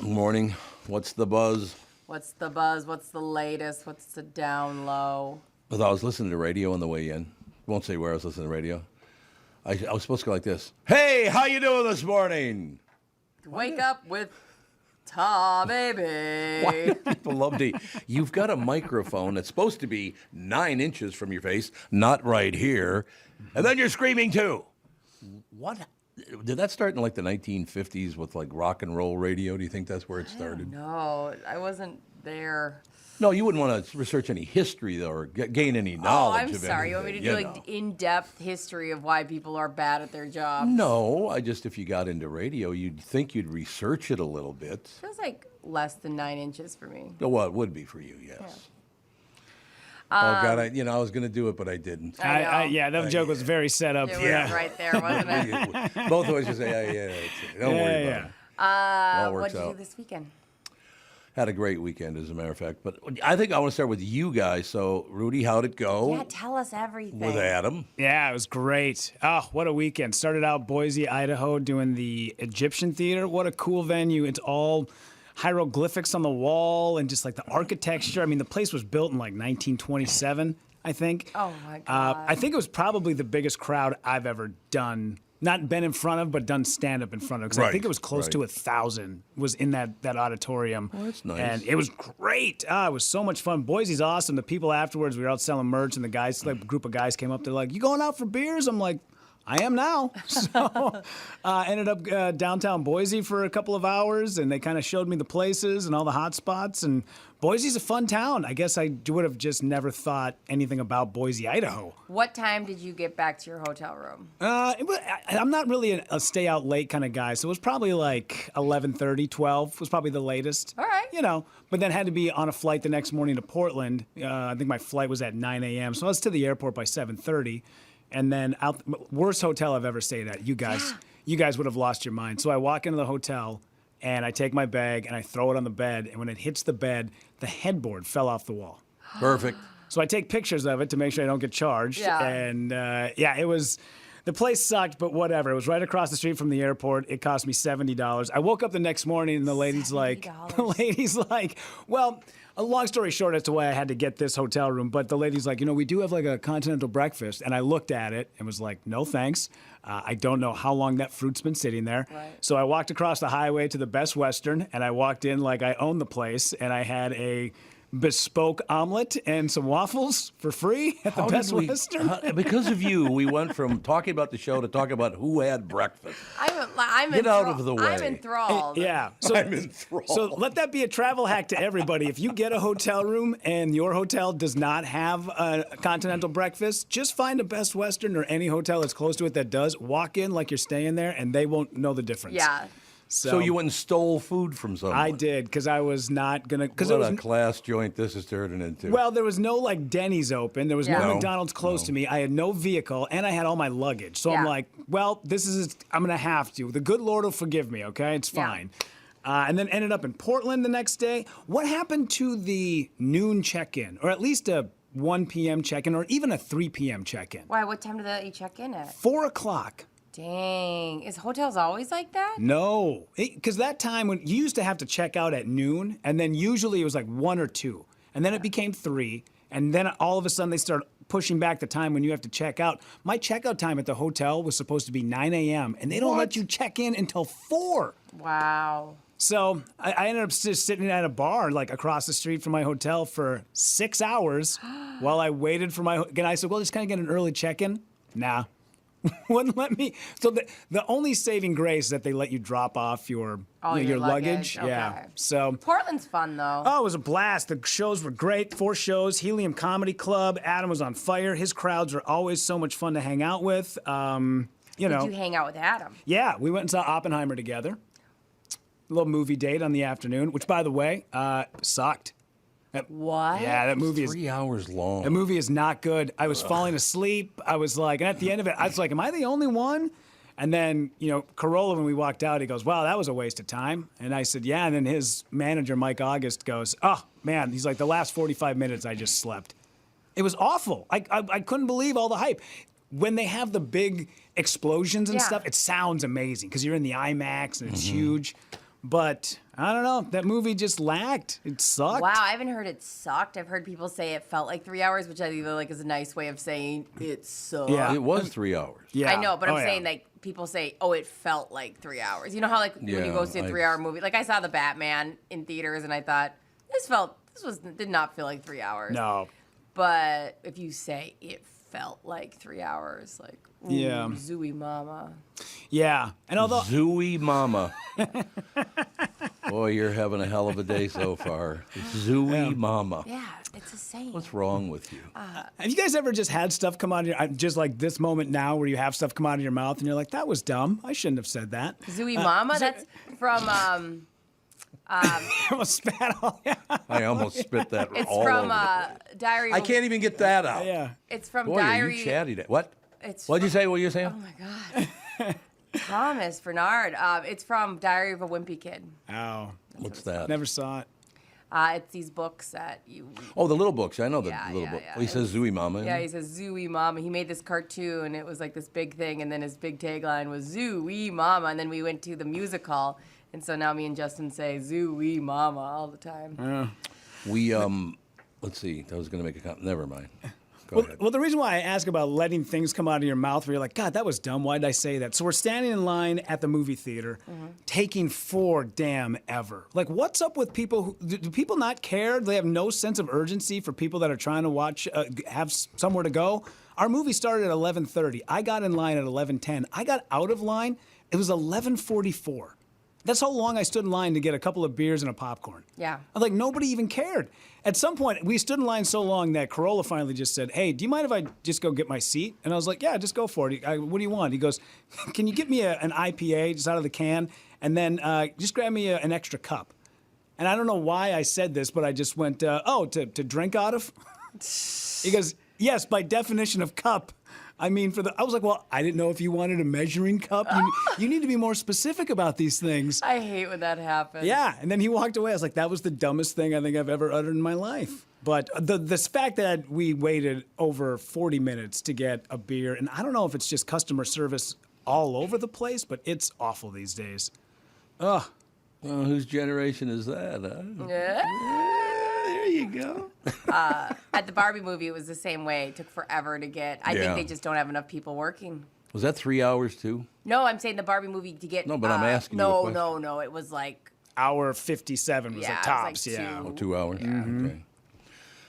Good morning. What's the buzz? What's the buzz? What's the latest? What's the down low? I was listening to radio on the way in. Won't say where I was listening to radio. I was supposed to go like this. Hey, how you doing this morning? Wake up with Ta Baby. Why do people love to... You've got a microphone that's supposed to be 9 inches from your face, not right here, and then you're screaming too. What... Did that start in like the 1950s with like rock and roll radio? Do you think that's where it started? No, I wasn't there. No, you wouldn't want to research any history though, or gain any knowledge of anything. I'm sorry. You want me to do like in-depth history of why people are bad at their jobs? No, if you got into radio, you'd think you'd research it a little bit. Feels like less than 9 inches for me. Well, it would be for you, yes. Yeah. Oh God, I was going to do it, but I didn't. That joke was very set up. It was right there, wasn't it? Both of us just say, don't worry about it. All works what did you out. do this weekend? Had a great weekend, as a matter of fact. But I think I want to start with you guys. So, Rudy, how'd it go? Yeah, tell us everything. With Adam. Yeah, it was great. Oh, what a weekend. Started out Boise, Idaho, doing the Egyptian Theater. What a cool venue. It's all hieroglyphics on the wall and just like the architecture. I mean, the place was built in like 1927, I think. Oh, my God. I think it was probably the biggest crowd I've ever done. Not been in front of, but done stand-up in front of. Because I think it was close to 1,000 was in that auditorium. Oh, that's nice. And it was great. It was so much fun. Boise's awesome. The people afterwards, we were out selling merch, and the guys, like a group of guys came up. They're like, you going out for beers? I'm like, I am now. So ended up downtown Boise for a couple of hours, and they kind of showed me the places and all the hot spots. And Boise's a fun town. I guess I would have just never thought anything about Boise, Idaho. What time did you get back to your hotel room? I'm not really a stay out late kind of guy, so it was probably like 11:30, 12 was probably the latest. All right. But then had to be on a flight the next morning to Portland. I think my flight was at 9 a.m., so I was to the airport by 7:30. And then worst hotel I've ever stayed at. You guys would have lost your mind. So I walk into the hotel, and I take my bag, and I throw it on the bed. And when it hits the bed, the headboard fell off the wall. Perfect. So I take pictures of it to make sure I don't get charged. Yeah. And it was... The place sucked, but whatever. It was right across the street from the airport. It cost me $70. I woke up the next morning, and the lady's like, well, a long story short as to why I had to get this hotel room, but the lady's like, we do have like a continental breakfast. And I looked at it and was like, no thanks. I don't know how long that fruit's been sitting there. Right. So I walked across the highway to the Best Western, and I walked in like I owned the place, and I had a bespoke omelet and some waffles for free at the Best Western. Because of you, we went from talking about the show to talking about who had breakfast. I'm Get out of the way. I'm enthralled. Yeah. I'm enthralled. So let that be a travel hack to everybody. If you get a hotel room and your hotel does not have a continental breakfast, just find a Best Western or any hotel that's close to it that does. Walk in like you're staying there, and they won't know the difference. Yeah. So you went and stole food from someone? I did, because I was not going to... What a class joint this is turning into. Well, there was no, like, Denny's open. There was no McDonald's close to me. I had no vehicle, and I had all my luggage. So I'm like, well, I'm going to have to. The good Lord will forgive me, okay? It's fine. And then ended up in Portland the next day. What happened to the noon check-in, or at least a 1 p.m. check-in, or even a 3 p.m. check-in? Why? What time did they let you check in at? 4 o'clock. Dang. Is hotels always like that? No. Because that time, when you used to have to check out at noon, and then usually it was like 1 or 2. And then it became 3. And then all of a sudden they started pushing back the time when you have to check out. My checkout time at the hotel was supposed to be 9 a.m. And they don't let you check in until 4. Wow. So I ended up just sitting at a bar like across the street from my hotel for 6 hours while I waited for my... And I said, well, just kind of get an early check-in. Nah. Wouldn't let me. So the only saving grace is that they let you drop off your luggage. Okay. Yeah. So Portland's fun though. Oh, it was a blast. The shows were great. 4 shows. Helium Comedy Club. Adam was on fire. His crowds are always so much fun to hang out with. Did you hang out with Adam? Yeah, we went and saw Oppenheimer together. A little movie date on the afternoon, which by the way, sucked. What? Yeah, that movie is 3 hours long. The movie is not good. I was falling asleep. I was like, and at the end of it, I was like, am I the only one? And then, Carolla, when we walked out, he goes, wow, that was a waste of time. And I said, yeah. And then his manager, Mike August, goes, oh, man. He's like, the last 45 minutes, I just slept. It was awful. I couldn't believe all the hype. When they have the big explosions and stuff, it sounds amazing because you're in the IMAX and it's huge. But I don't know. That movie just lacked. It sucked. Wow, I haven't heard it sucked. I've heard people say it felt like 3 hours, which I think like is a nice way of saying it sucked. Yeah. It was 3 hours. Yeah. I know, but I'm Oh, yeah. saying like people say, oh, it felt like 3 hours. You know how like when you Yeah, go see a 3-hour movie, like I saw the Batman in theaters and I thought did not feel like 3 hours. No. But if you say it felt like 3 hours, like ooh, Yeah. zooey mama. Yeah. And although Zooey Mama. Boy, you're having a hell of a day so far. Zooey Mama. Yeah, it's a saying. What's wrong with you? have you guys ever just had stuff come out of your just like this moment now where you have stuff come out of your mouth and you're like, that was dumb. I shouldn't have said that. Zooey mama? That's from I almost spat all I almost spit that it's all from over the place. Diary. I can't even get that out. Yeah. It's from Boy, Diary. are you chatty? What? It's What'd you say? What were you saying? Oh my god. Promise, Bernard. It's from Diary of a Wimpy Kid. Oh. What's that? Never saw it. It's these books that you. Oh, the little books. I know the Yeah, little yeah, book. yeah. Well, he says Zooey Mama. Yeah, he says Zooey Mama. He made this cartoon. It was like this big thing, and then his big tagline was Zooey Mama. And then we went to the musical, and so now me and Justin say Zooey Mama all the time. We let's see. I was going to make a comment. Never mind. Go ahead. Well, the reason why I ask about letting things come out of your mouth where you're like, God, that was dumb. Why did I say that? So we're standing in line at the movie theater, taking for damn ever. Like, what's up with people? Do people not care? They have no sense of urgency for people that are trying to watch, have somewhere to go. Our movie started at 11:30. I got in line at 11:10. I got out of line. It was 11:44. That's how long I stood in line to get a couple of beers and a popcorn. Yeah. I'm like, nobody even cared. At some point, we stood in line so long that Carolla finally just said, hey, do you mind if I just go get my seat? And I was like, yeah, just go for it. What do you want? He goes, can you get me an IPA just out of the can? And then just grab me an extra cup. And I don't know why I said this, but I just went, to drink out of? He goes, yes, by definition of cup. I mean, I was like, well, I didn't know if you wanted a measuring cup. You need to be more specific about these things. I hate when that happens. Yeah, and then he walked away. I was like, that was the dumbest thing I think I've ever uttered in my life. But the fact that we waited over 40 minutes to get a beer, and I don't know if it's just customer service all over the place, but it's awful these days. Ugh. Well, whose generation is that? Huh? Yeah. There you go. At the Barbie movie, it was the same way. It took forever to get. I Yeah. think they just don't have enough people working. Was that 3 hours too? No, I'm saying the Barbie movie to get. No, but I'm asking you a No, question. no. It was like. Hour 57 was Yeah, the it was tops, like yeah. two. Oh, 2 hours? Okay.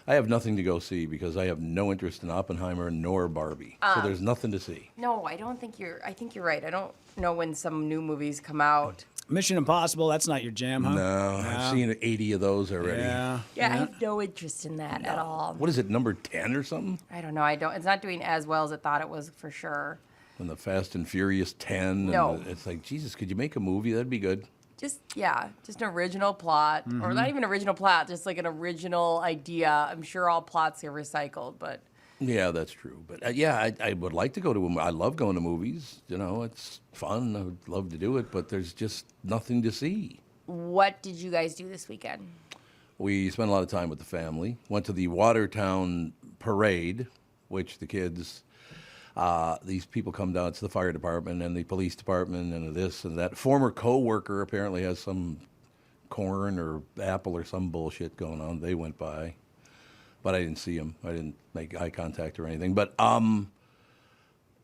I have nothing to go see because I have no interest in Oppenheimer nor Barbie. So there's nothing to see. No, I don't think you're. I think you're right. I don't know when some new movies come out. Mission Impossible, that's not your jam, huh? No, I've seen 80 of those already. Yeah. Yeah, I have no interest in that at all. What is it, number 10 or something? I don't know. I don't. It's not doing as well as it thought it was for sure. And the Fast and Furious 10. No. And it's like, Jesus, could you make a movie? That'd be good. Just an original plot, or not even original plot, just like an original idea. I'm sure all plots are recycled, but Yeah, that's true. But I would like to go to a movie. I love going to movies. You know, it's fun. I would love to do it, but there's just nothing to see. what did you guys do this weekend? We spent a lot of time with the family. Went to the Watertown Parade, which the kids, these people come down. It's the fire department and the police department and this and that. Former co-worker apparently has some corn or apple or some bullshit going on. They went by, but I didn't see them. I didn't make eye contact or anything. But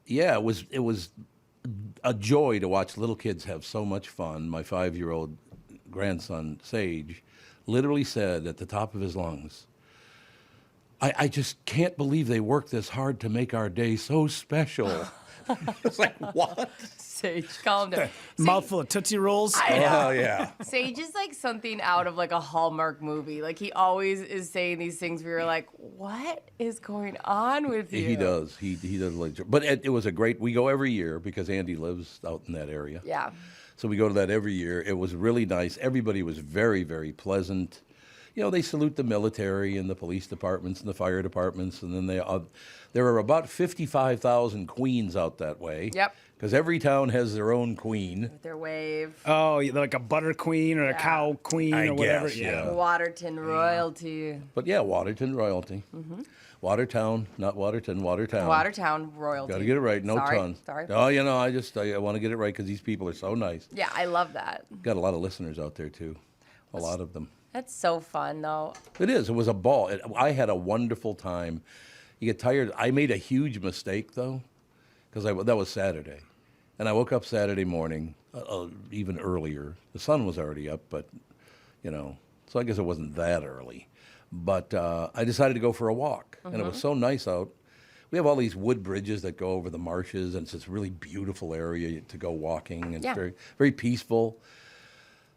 yeah, it was a joy to watch little kids have so much fun. My 5-year-old grandson Sage literally said at the top of his lungs, I just can't believe they worked this hard to make our day so special. It's like, what? Sage, calm down. Mouthful of Tootsie Rolls. I know. Oh, yeah. Sage is like something out of like a Hallmark movie. Like he always is saying these things where you're like, what is going on with you? He does. He does. But it was a great, we go every year because Andy lives out in that area. Yeah. So we go to that every year. It was really nice. Everybody was very, very pleasant. they salute the military and the police departments and the fire departments, and then there are about 55,000 queens out that way. Yep. Because every town has their own queen. With their wave. Oh, like a butter queen or a cow queen I or whatever. guess, yeah. Waterton royalty. But yeah, Waterton royalty. Watertown, not Waterton, Watertown. Watertown royalty. Got to get it right. No Sorry, ton. Sorry. Oh, I want to get it right because these people are so nice. Yeah, I love that. Got a lot of listeners out there too. A lot of them. That's so fun, though. It is. It was a ball. I had a wonderful time. You get tired. I made a huge mistake though, because that was Saturday, and I woke up Saturday morning even earlier. The sun was already up, but so I guess it wasn't that early. But I decided to go for a walk, and it was so nice out. We have all these wood bridges that go over the marshes, and it's this really beautiful area to go walking, and it's very, very peaceful.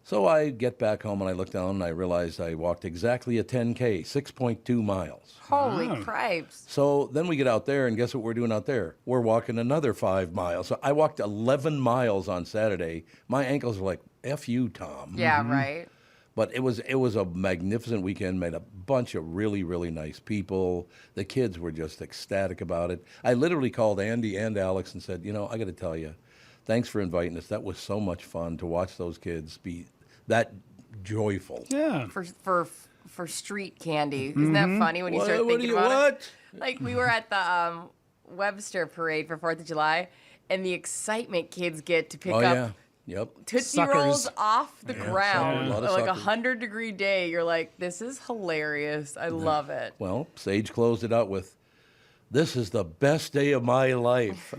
So I get back home, and I look down, and I realized I walked exactly a 10K, 6.2 miles. Holy cripes. So then we get out there, and guess what we're doing out there? We're walking another 5 miles. So I walked 11 miles on Saturday. My ankles were like, F you, Tom. Yeah, right. But it was a magnificent weekend. Met a bunch of really, really nice people. The kids were just ecstatic about it. I literally called Andy and Alex and said, I got to tell you, thanks for inviting us. That was so much fun to watch those kids be that joyful. Yeah. For street candy. Isn't that funny when you start thinking about it? Like, we were at the Webster Parade for 4th of July, and the excitement kids get to pick up Yep. Tootsie Suckers. Rolls off the ground. A lot of Like suckers. 100-degree day. You're like, this is hilarious. I love it. Well, Sage closed it out with, "This is the best day of my life."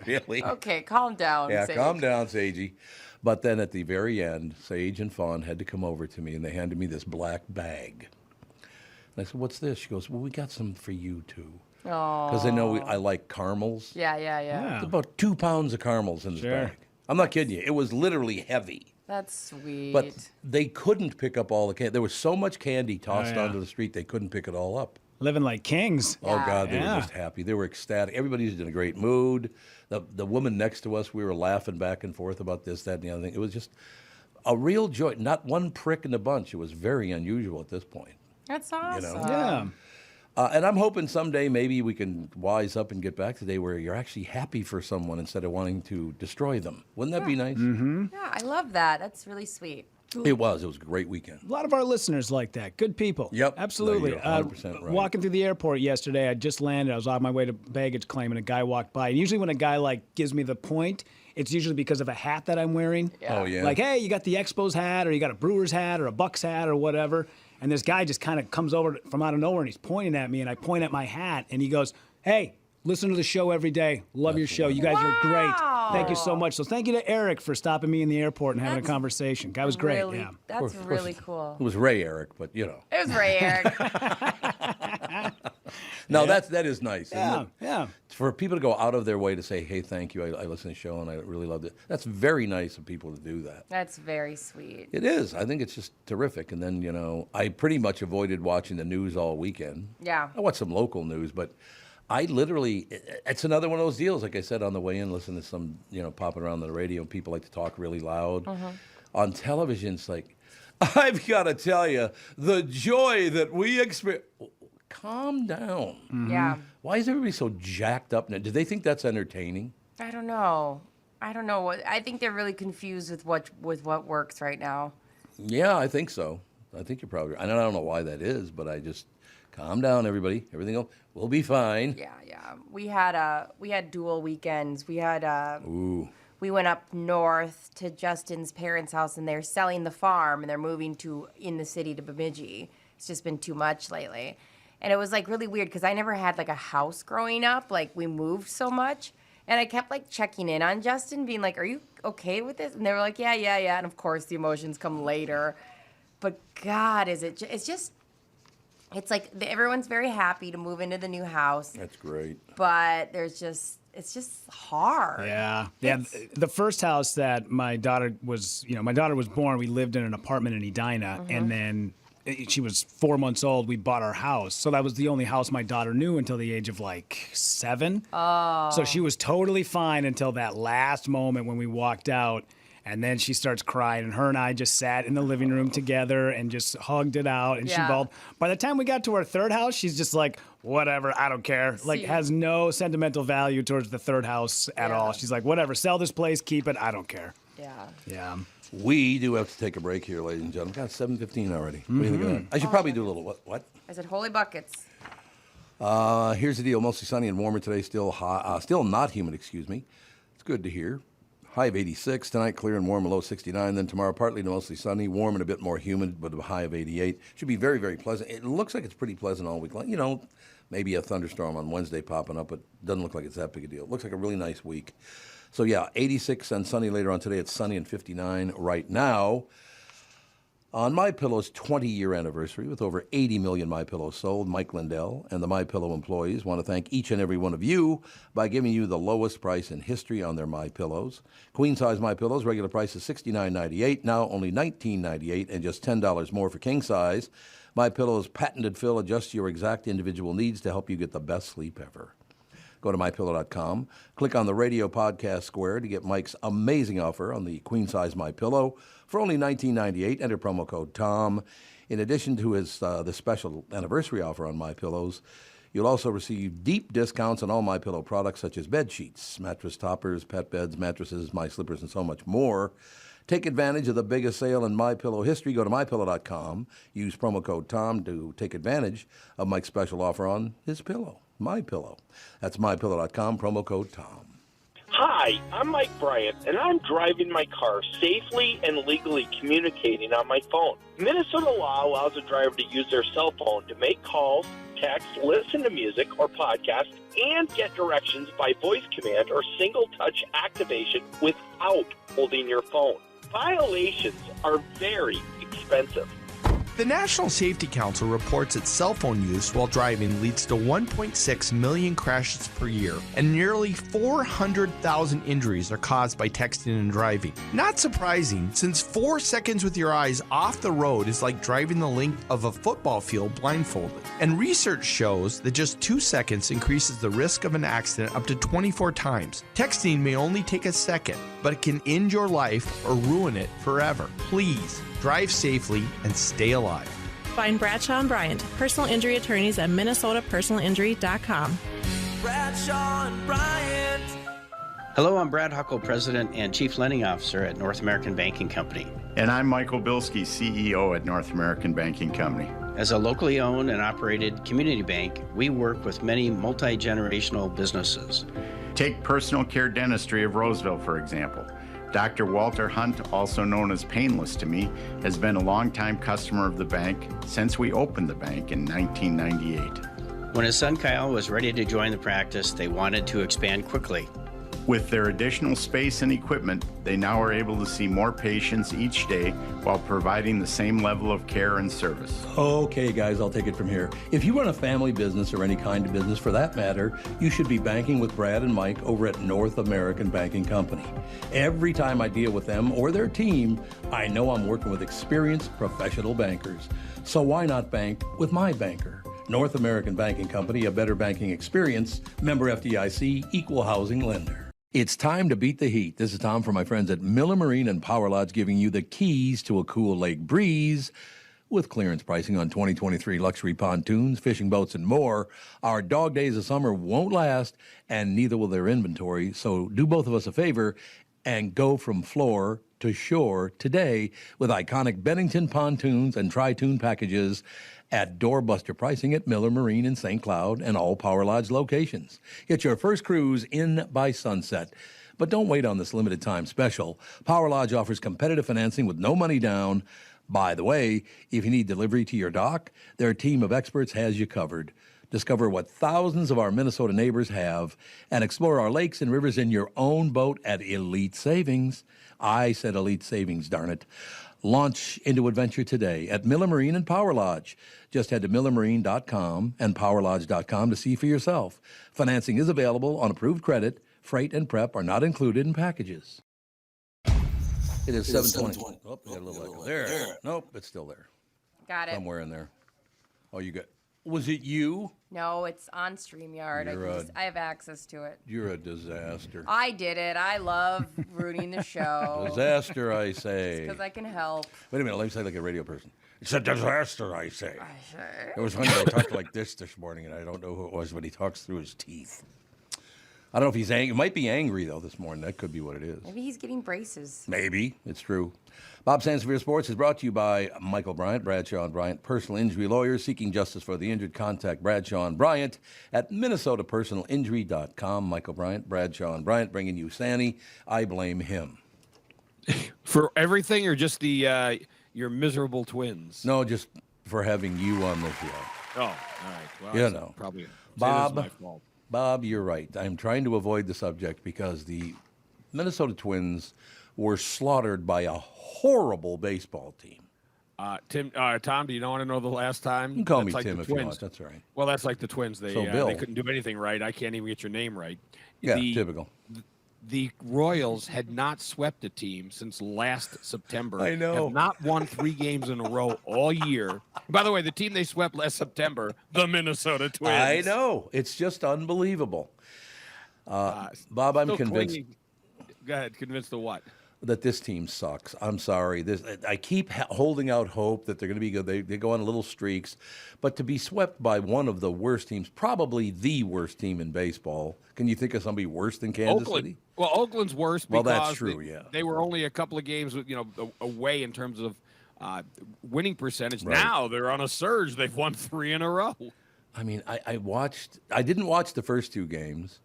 Really? Okay, calm down. Yeah, Sage. calm down, Sagey. But then at the very end, Sage and Fawn had to come over to me, and they handed me this black bag. And I said, "What's this?" She goes, "Well, we got some for you, too." Because they know I like caramels. Yeah. There's about 2 pounds of caramels in this Sure. bag. I'm not kidding you. It was literally heavy. That's sweet. But they couldn't pick up all the candy. There was so much candy tossed yeah. onto the street, they couldn't pick it all up. Living like kings. Oh, God, they Yeah. were just happy. They were ecstatic. Everybody's in a great mood. The woman next to us, we were laughing back and forth about this, that, and the other thing. It was just a real joy. Not one prick in the bunch. It was very unusual at this point. That's awesome. Yeah. And I'm hoping someday maybe we can wise up and get back to the day where you're actually happy for someone instead of wanting to destroy them. Wouldn't that be nice? Mm-hmm. Yeah, I love that. That's really sweet. It was. It was a great weekend. A lot of our listeners like that. Good people. Yep. Absolutely. No, you're 100% right. Walking through the airport yesterday, I just landed. I was on my way to baggage claim, and a guy walked by. And usually when a guy gives me the point, it's usually because of a hat that I'm wearing. Oh, yeah. Like, hey, you got the Expos hat, or you got a Brewers hat, or a Bucks hat, or whatever. And this guy just kind of comes over from out of nowhere, and he's pointing at me, and I point at my hat, and he goes, "Hey, listen to the show every day. Love your show. You guys are great. Thank you so much." So thank you to Eric for stopping me in the airport and having a conversation. Guy was great. Really, Yeah. that's Of course, really cool. It was Ray Eric, but It was Ray Eric. No, that is nice. Yeah. Isn't it? Yeah. For people to go out of their way to say, "Hey, thank you. I listened to the show and I really loved it." That's very nice of people to do that. That's very sweet. It is. I think it's just terrific. And then, I pretty much avoided watching the news all weekend. Yeah. I watched some local news, but I literally, it's another one of those deals. Like I said on the way in, listen to some, popping around the radio, and people like to talk really loud. On television, it's like, I've got to tell you, the joy that we experience. Calm down. Yeah. Why is everybody so jacked up now? Do they think that's entertaining? I don't know. I think they're really confused with what works right now. Yeah, I think so. I think you're probably right. I don't know why that is, but I just calm down, everybody. Everything will be fine. Yeah. We had dual weekends. We went up north to Justin's parents' house, and they're selling the farm, and they're moving in the city to Bemidji. It's just been too much lately. And it was really weird because I never had a house growing up. We moved so much. And I kept checking in on Justin, being like, "Are you okay with this?" And they were like, yeah. And of course the emotions come later. But God, it's everyone's very happy to move into the new house. That's great. But it's just hard. Yeah. The first house that my daughter was born, we lived in an apartment in Edina, and then she was 4 months old. We bought our house. So that was the only house my daughter knew until the age of 7. Oh. So she was totally fine until that last moment when we walked out. And then she starts crying, and her and I just sat in the living room together and just hugged it out, and she Yeah. bawled. By the time we got to our third house, she's just like, whatever, I don't care. Like, See. has no sentimental value towards the third house at Yeah. all. She's like, whatever, sell this place, keep it, I don't care. Yeah. Yeah. We do have to take a break here, ladies and gentlemen. God, 7:15 already. What do you think of that? I should probably do a little what? I said holy buckets. Here's the deal. Mostly sunny and warmer today. Still hot. Still not humid, excuse me. It's good to hear. High of 86. Tonight, clear and warm, a low 69. Then tomorrow, partly to mostly sunny, warm and a bit more humid, but a high of 88. Should be very, very pleasant. It looks like it's pretty pleasant all week long. You know, maybe a thunderstorm on Wednesday popping up, but doesn't look like it's that big a deal. It looks like a really nice week. So, yeah, 86 and sunny later on today. It's sunny and 59 right now. On MyPillow's 20-year anniversary, with over 80 million MyPillows sold, Mike Lindell and the MyPillow employees want to thank each and every one of you by giving you the lowest price in history on their MyPillows. Queen-size MyPillows, regular price is $69.98, now only $19.98, and just $10 more for king-size. MyPillow's patented fill adjusts your exact individual needs to help you get the best sleep ever. Go to MyPillow.com, click on the radio podcast square to get Mike's amazing offer on the queen-size MyPillow for only $19.98. Enter promo code TOM. In addition to his the special anniversary offer on MyPillows, you'll also receive deep discounts on all MyPillow products such as bed sheets, mattress toppers, pet beds, mattresses, my slippers, and so much more. Take advantage of the biggest sale in MyPillow history. Go to MyPillow.com. Use promo code TOM to take advantage of Mike's special offer on his pillow. MyPillow. That's MyPillow.com, promo code TOM. Hi, I'm Mike Bryant, and I'm driving my car safely and legally communicating on my phone. Minnesota law allows a driver to use their cell phone to make calls, text, listen to music or podcasts, and get directions by voice command or single-touch activation without holding your phone. Violations are very expensive. The National Safety Council reports that cell phone use while driving leads to 1.6 million crashes per year, and nearly 400,000 injuries are caused by texting and driving. Not surprising, since 4 seconds with your eyes off the road is like driving the length of a football field blindfolded. And research shows that just 2 seconds increases the risk of an accident up to 24 times. Texting may only take a second, but it can end your life or ruin it forever. Please, drive safely and stay alive. Find Bradshaw and Bryant, personal injury attorneys at minnesotapersonalinjury.com. Bradshaw and Bryant. Hello, I'm Brad Huckle, President and Chief Lending Officer at North American Banking Company. And I'm Michael Bilski, CEO at North American Banking Company. As a locally owned and operated community bank, we work with many multi-generational businesses. Take Personal Care Dentistry of Roseville, for example. Dr. Walter Hunt, also known as Painless to me, has been a longtime customer of the bank since we opened the bank in 1998. When his son Kyle was ready to join the practice, they wanted to expand quickly. With their additional space and equipment, they now are able to see more patients each day while providing the same level of care and service. Okay, guys, I'll take it from here. If you run a family business or any kind of business for that matter, you should be banking with Brad and Mike over at North American Banking Company. Every time I deal with them or their team, I know I'm working with experienced professional bankers. So why not bank with my banker? North American Banking Company, a better banking experience, member FDIC, equal housing lender. It's time to beat the heat. This is Tom from my friends at Miller Marine and Power Lodge, giving you the keys to a cool lake breeze. With clearance pricing on 2023 luxury pontoons, fishing boats, and more, our dog days of summer won't last, and neither will their inventory. So do both of us a favor and go from floor to shore today with iconic Bennington pontoons and tri-toon packages at doorbuster pricing at Miller Marine in St. Cloud and all Power Lodge locations. Get your first cruise in by sunset. But don't wait on this limited time special. Power Lodge offers competitive financing with no money down. By the way, if you need delivery to your dock, their team of experts has you covered. Discover what thousands of our Minnesota neighbors have and explore our lakes and rivers in your own boat at Elite Savings. I said Elite Savings, darn it. Launch into adventure today at Miller Marine and Power Lodge. Just head to millermarine.com and powerlodge.com to see for yourself. Financing is available on approved credit. Freight and prep are not included in packages. It is 7:20. Oh, we got a little echo. There. Nope, it's still there. Got it. Somewhere in there. Oh, you got. Was it you? No, it's on StreamYard. I have access to it. You're a disaster. I did it. I love ruining the show. Disaster, I say. Because I can help. Wait a minute. Let me say like a radio person. It's a disaster, I say. I say. It was funny. I talked like this morning, and I don't know who it was, but he talks through his teeth. I don't know if he's angry. He might be angry, though, this morning. That could be what it is. Maybe he's getting braces. Maybe. It's true. Bob Sansevier Sports is brought to you by Michael Bryant, Bradshaw and Bryant, personal injury lawyers seeking justice for the injured. Contact Bradshaw and Bryant at minnesotapersonalinjury.com. Michael Bryant, Bradshaw and Bryant, bringing you Sanny. I blame him. For everything, or just the your miserable twins? No, just for having you on the show. Oh, all right. Well, you know. Probably Bob, my fault. Bob, you're right. I'm trying to avoid the subject because the Minnesota Twins were slaughtered by a horrible baseball team. Tom, do you want to know the last time? You can call me like Tim if you want. That's all right. Well, that's like the Twins. They Bill. they couldn't do anything right. I can't even get your name right. Yeah, typical. The Royals had not swept a team since last September. I know. Have not won 3 games in a row all year. By the way, the team they swept last September, the Minnesota Twins. I know. It's just unbelievable. Bob, I'm convinced. Go ahead. Convinced of what? That this team sucks. I'm sorry. I keep holding out hope that they're going to be good. They go on little streaks. But to be swept by one of the worst teams, probably the worst team in baseball. Can you think of somebody worse than Kansas City? Well, Oakland's worse because that's true, they were only a couple of games away in terms of winning percentage. Right. Now they're on a surge. They've won 3 in a row. I mean, I didn't watch the first 2 games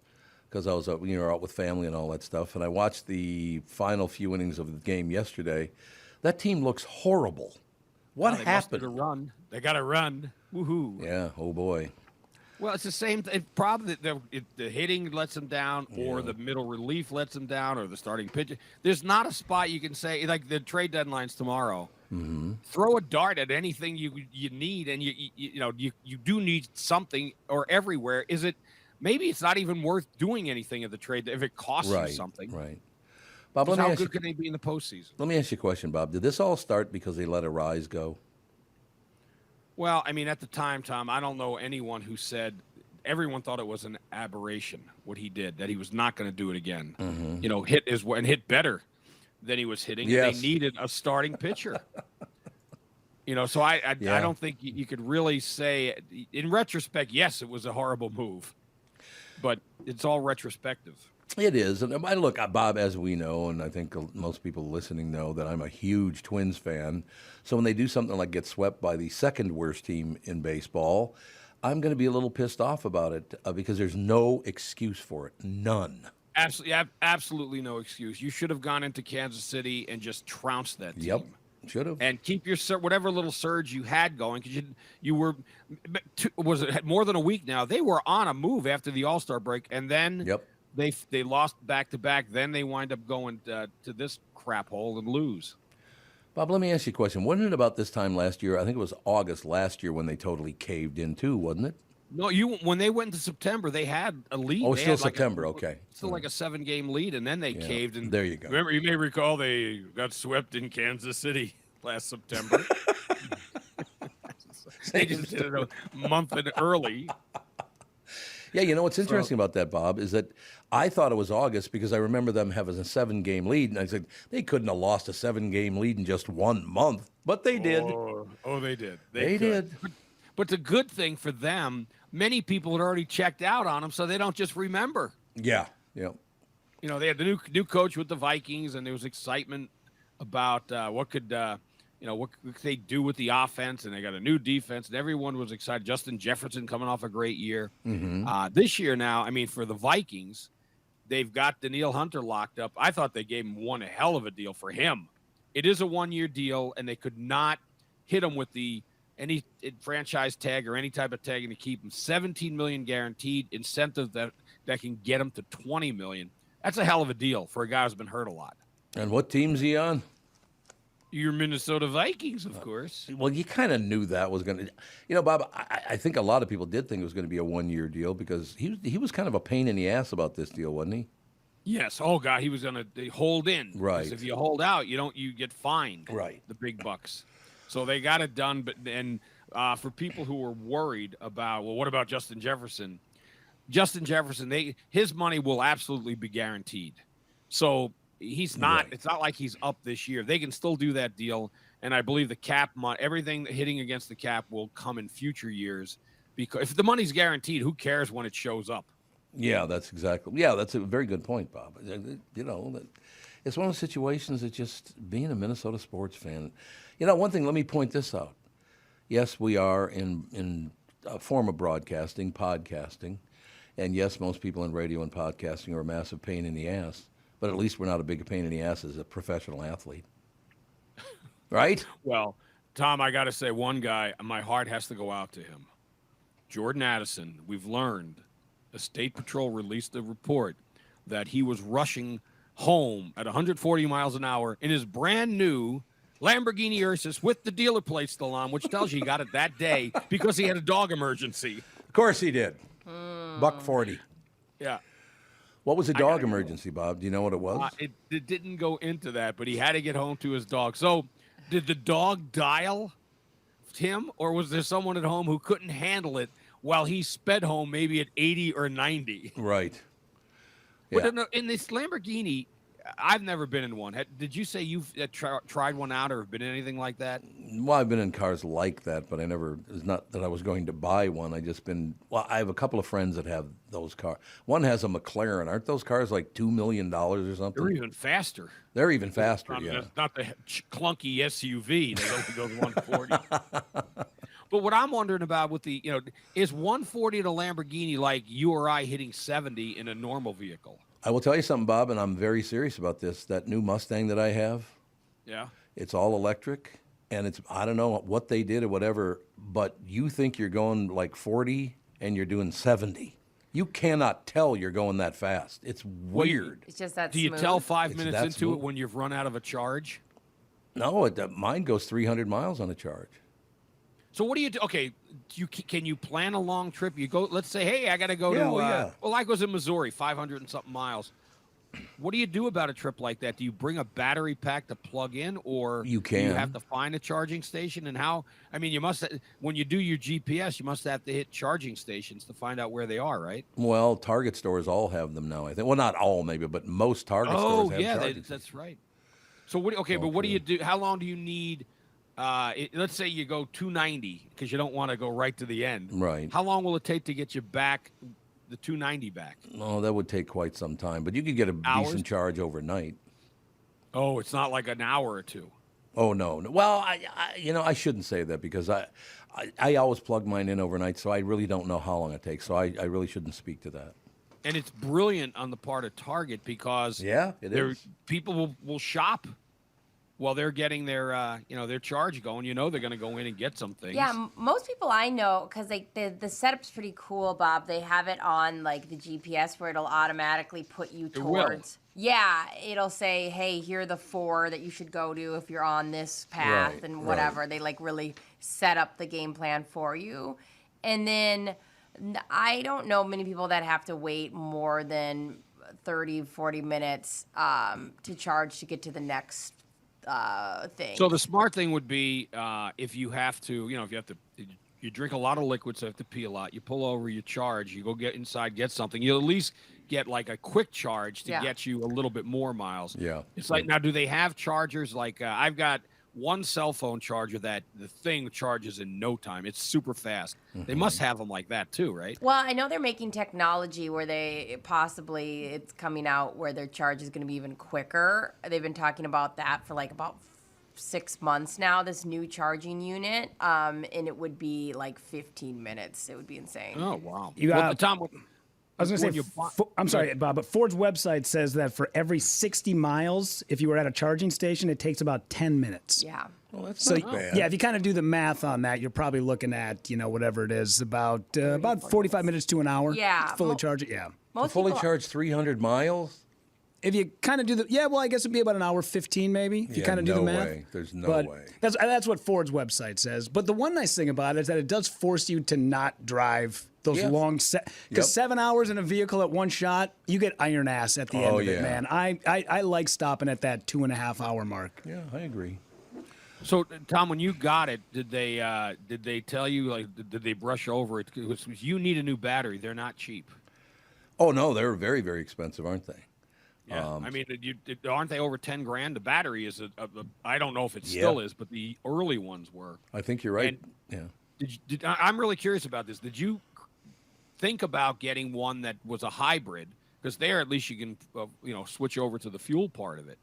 because I was out with family and all that stuff. And I watched the final few innings of the game yesterday. That team looks horrible. What happened? They got to run. Woohoo! Yeah. Oh boy. Well, it's the same problem. The hitting lets them down, or the middle relief lets them down, or the starting pitcher. There's not a spot you can say like the trade deadline's tomorrow. Mm-hmm. Throw a dart at anything you need, and you do need something or everywhere. Is it? Maybe it's not even worth doing anything at the trade if it costs you something. Right. Bob, how good can they be in the postseason? Let me ask you a question, Bob. Did this all start because they let Arise go? Well, I mean, at the time, Tom, I don't know anyone who said everyone thought it was an aberration what he did, that he was not going to do it again. Mm-hmm. Hit better than he was hitting. Yes. And they needed a starting pitcher. So I don't think you could really say, in retrospect, yes, it was a horrible move. But it's all retrospective. It is. And look, Bob, as we know, and I think most people listening know that I'm a huge Twins fan. So when they do something like get swept by the second worst team in baseball, I'm going to be a little pissed off about it because there's no excuse for it. None. Absolutely no excuse. You should have gone into Kansas City and just trounced that team. Yep. Should have. And keep your whatever little surge you had going, because you were more than a week now. They were on a move after the All-Star break, and then they lost back-to-back. Then they wind up going to this crap hole and lose. Bob, let me ask you a question. Wasn't it about this time last year? I think it was August last year when they totally caved in too, wasn't it? No, when they went into September, they had a lead. Oh, still September, okay. Still like a 7-game lead, and then they caved. And there you go. Remember, you may recall they got swept in Kansas City last September. They just did it a month early. Yeah, what's interesting about that, Bob, is that I thought it was August because I remember them having a 7-game lead, and I said they couldn't have lost a 7-game lead in just 1 month, but they did. Oh, they did. They did. But the good thing for them, many people had already checked out on them, so they don't just remember. Yeah. They had the new coach with the Vikings, and there was excitement about what could they do with the offense, and they got a new defense, and everyone was excited. Justin Jefferson coming off a great year. Mm-hmm. This year now, I mean, for the Vikings, they've got Danielle Hunter locked up. I thought they gave him one hell of a deal for him. It is a 1-year deal, and they could not hit him with any franchise tag or any type of tag to keep him. $17 million guaranteed, incentive that can get him to $20 million. That's a hell of a deal for a guy who's been hurt a lot. And what team's he on? Your Minnesota Vikings, of course. Well, you kind of knew that was going to. Bob, I think a lot of people did think it was going to be a 1-year deal because he was kind of a pain in the ass about this deal, wasn't he? Yes. Oh God, he was going to hold in. Right. Because if you hold out, you get fined. Right. The big bucks. So they got it done, but then for people who are worried about, well, what about Justin Jefferson? Justin Jefferson, his money will absolutely be guaranteed. So he's not. Right. It's not like he's up this year. They can still do that deal, and I believe the cap everything hitting against the cap will come in future years. Because if the money's guaranteed, who cares when it shows up? Yeah, that's a very good point, Bob. You know, it's one of those situations that just being a Minnesota sports fan. You know, one thing. Let me point this out. Yes, we are in a form of broadcasting, podcasting, and yes, most people in radio and podcasting are a massive pain in the ass. But at least we're not a big pain in the ass as a professional athlete, right? Well, Tom, I got to say, one guy, my heart has to go out to him. Jordan Addison. We've learned. The State Patrol released a report that he was rushing home at 140 miles an hour in his brand new Lamborghini Ursus with the dealer plate still on, which tells you he got it that day because he had a dog emergency. Of course he did. $140. Yeah. What was the dog emergency, Bob? Do you know what it was? It didn't go into that, but he had to get home to his dog. So did the dog dial him, or was there someone at home who couldn't handle it while he sped home maybe at 80 or 90? Right. Yeah. But in this Lamborghini, I've never been in one. Did you say you've tried one out or have been in anything like that? Well, I've been in cars like that, but it's not that I was going to buy one. I have a couple of friends that have those cars. One has a McLaren. Aren't those cars like $2 million or something? They're even faster. They're even faster, yeah. It's not the clunky SUV that goes 140. But what I'm wondering about with is 140 in a Lamborghini like you or I hitting 70 in a normal vehicle? I will tell you something, Bob, and I'm very serious about this. That new Mustang that I have, yeah, it's all electric, and I don't know what they did or whatever, but you think you're going like 40 and you're doing 70. You cannot tell you're going that fast. It's weird. It's just that Do you smooth. tell 5 minutes into it when you've run out of a charge? No, mine goes 300 miles on a charge. So what do you do? Okay, can you plan a long trip? You go. Let's say, hey, I got to go to. Well, I was in Missouri, 500 and something miles. What do you do about a trip like that? Do you bring a battery pack to plug in, or you do you have to find a charging station? And how? I mean, you must when you do your GPS, you must have to hit charging stations to find out where they are, right? Well, Target stores all have them now. I think. Well, not all, maybe, but most Target stores have charging stations. That's right. So but what do you do? How long do you need? Let's say you go 290 because you don't want to go right to the end. Right. How long will it take to get you back, the 290 back? Oh, that would take quite some time, but you could get a decent charge overnight. Oh, it's not like an hour or two. Oh no. Well, I shouldn't say that because I always plug mine in overnight, so I really don't know how long it takes. So I really shouldn't speak to that. And it's brilliant on the part of Target because people will shop while they're getting their their charge going. They're going to go in and get some things. Yeah, most people I know, because the setup's pretty cool, Bob. They have it on like the GPS where it'll automatically put you towards. Yeah, it'll say, hey, here are the 4 that you should go to if you're on this path and whatever. Right. They like really set up the game plan for you. And then I don't know many people that have to wait more than 30, 40 minutes to charge to get to the next thing. So the smart thing would be if you have to, you drink a lot of liquids, so you have to pee a lot. You pull over, you charge, you go get inside, get something. You'll at least get like a quick charge to get you a little bit more miles. Yeah. It's like, now, do they have chargers? Like I've got one cell phone charger that the thing charges in no time. It's super fast. Mm-hmm. They must have them like that too, right? Well, I know they're making technology where it's coming out where their charge is going to be even quicker. They've been talking about that for like about 6 months now, this new charging unit, and it would be like 15 minutes. It would be insane. Oh, wow. Tom, I was going to say, I'm sorry, Bob, but Ford's website says that for every 60 miles, if you were at a charging station, it takes about 10 minutes. Yeah. Well, that's not bad. Yeah, if you kind of do the math on that, you're probably looking at, whatever it is, about 45 minutes to an hour. Yeah. Fully charge it, yeah. Fully charge 300 miles? If you kind of do I guess it'd be about an hour 15 maybe, if you kind of do the math. Way. There's no way. That's what Ford's website says. But the one nice thing about it is that it does force you to not drive those long because 7 hours in a vehicle at one shot, you get iron ass at the end of it, man. I like stopping at that 2.5 hour mark. Yeah, I agree. So, Tom, when you got it, did they tell you, like, did they brush over it? Because you need a new battery. They're not cheap. Oh no, they're very, very expensive, aren't they? Yeah, I mean, aren't they over 10 grand? The battery is I don't know if it still is, but the early ones were. I think you're right. And I'm really curious about this. Did you think about getting one that was a hybrid? Because there, at least you can, switch over to the fuel part of it.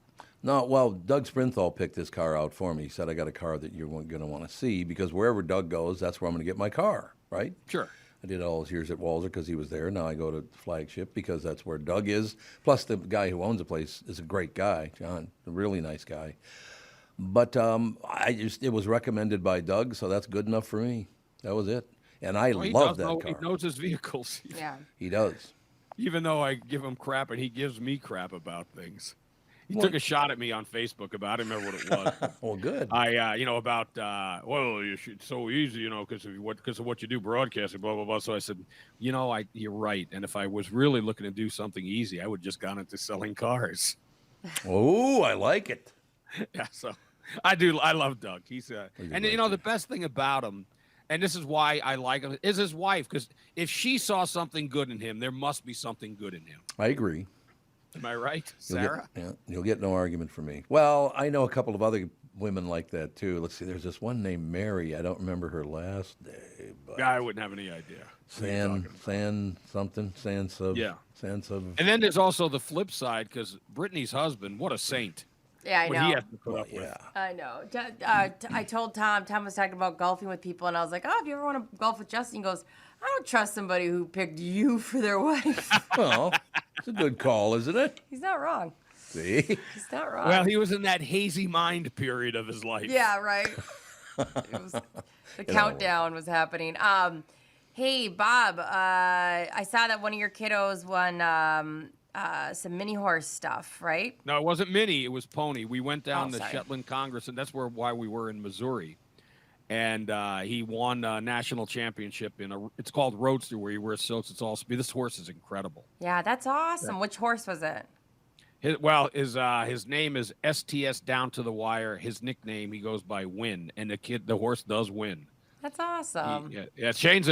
No, well, Doug Sprinthal picked this car out for me. He said, I got a car that you're going to want to see because wherever Doug goes, that's where I'm going to get my car, right? Sure. I did all those years at Walzer because he was there. Now I go to Flagship because that's where Doug is. Plus, the guy who owns the place is a great guy, John, a really nice guy. But it was recommended by Doug, so that's good enough for me. That was it. And I love that car. He knows his vehicles. Yeah. He does. Even though I give him crap and he gives me crap about things. He took a shot at me on Facebook about it. I remember what it was. Well, good. It's so easy, because of what you do broadcasting, blah, blah, blah. So I said, you're right. And if I was really looking to do something easy, I would just gone into selling cars. Oh, I like it. Yeah, so I love Doug. He's the best thing about him, and this is why I like him, is his wife. Because if she saw something good in him, there must be something good in him. I agree. Am I right, Sarah? You'll get no argument from me. Well, I know a couple of other women like that, too. Let's see. There's this one named Mary. I don't remember her last name. Yeah, I wouldn't have any idea. And then there's also the flip side, because Brittany's husband, what a saint. Yeah, I know. He has to put up with. I know. I told Tom was talking about golfing with people, and I was like, if you ever want to golf with Justin, he goes, I don't trust somebody who picked you for their wife. Well, it's a good call, isn't it? He's not wrong. See? He's not wrong. Well, he was in that hazy mind period of his life. Yeah, right. The countdown was happening. Hey, Bob, I saw that one of your kiddos won some mini horse stuff, right? No, it wasn't mini. It was pony. We went down to Shetland Congress, and that's why we were in Missouri. And he won a national championship it's called Roadster, where he wears silks. It's all speed. This horse is incredible. Yeah, that's awesome. Yeah. Which horse was it? His name is STS Down to the Wire. His nickname, he goes by Win, and the horse does win. That's awesome. Shane's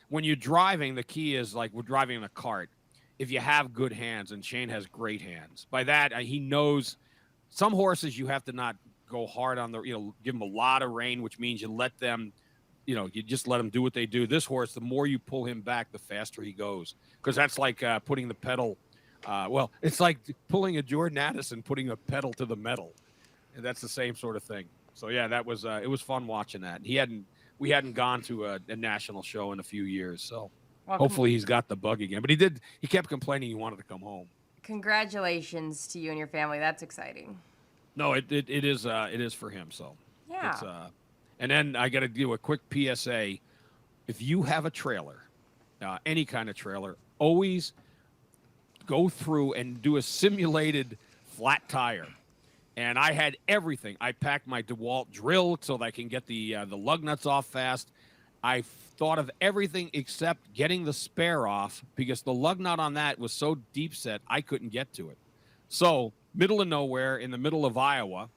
when you're driving, the key is like we're driving in a cart. If you have good hands, and Shane has great hands. By that, he knows some horses you have to not go hard on give them a lot of rein, which means you let them, you just let them do what they do. This horse, the more you pull him back, the faster he goes. Because that's like putting the pedal, it's like pulling a Jordan Addison, putting a pedal to the metal. And that's the same sort of thing. So yeah, that was, it was fun watching that. We hadn't gone to a national show in a few years. So hopefully he's got the bug again, but he kept complaining he wanted to come home. Congratulations to you and your family. That's exciting. No, it is for him. So yeah. And then I got to do a quick PSA. If you have a trailer, any kind of trailer, always go through and do a simulated flat tire. And I had everything. I packed my DeWalt drill so that I can get the lug nuts off fast. I thought of everything except getting the spare off because the lug nut on that was so deep set I couldn't get to it. So middle of nowhere in the middle of Iowa,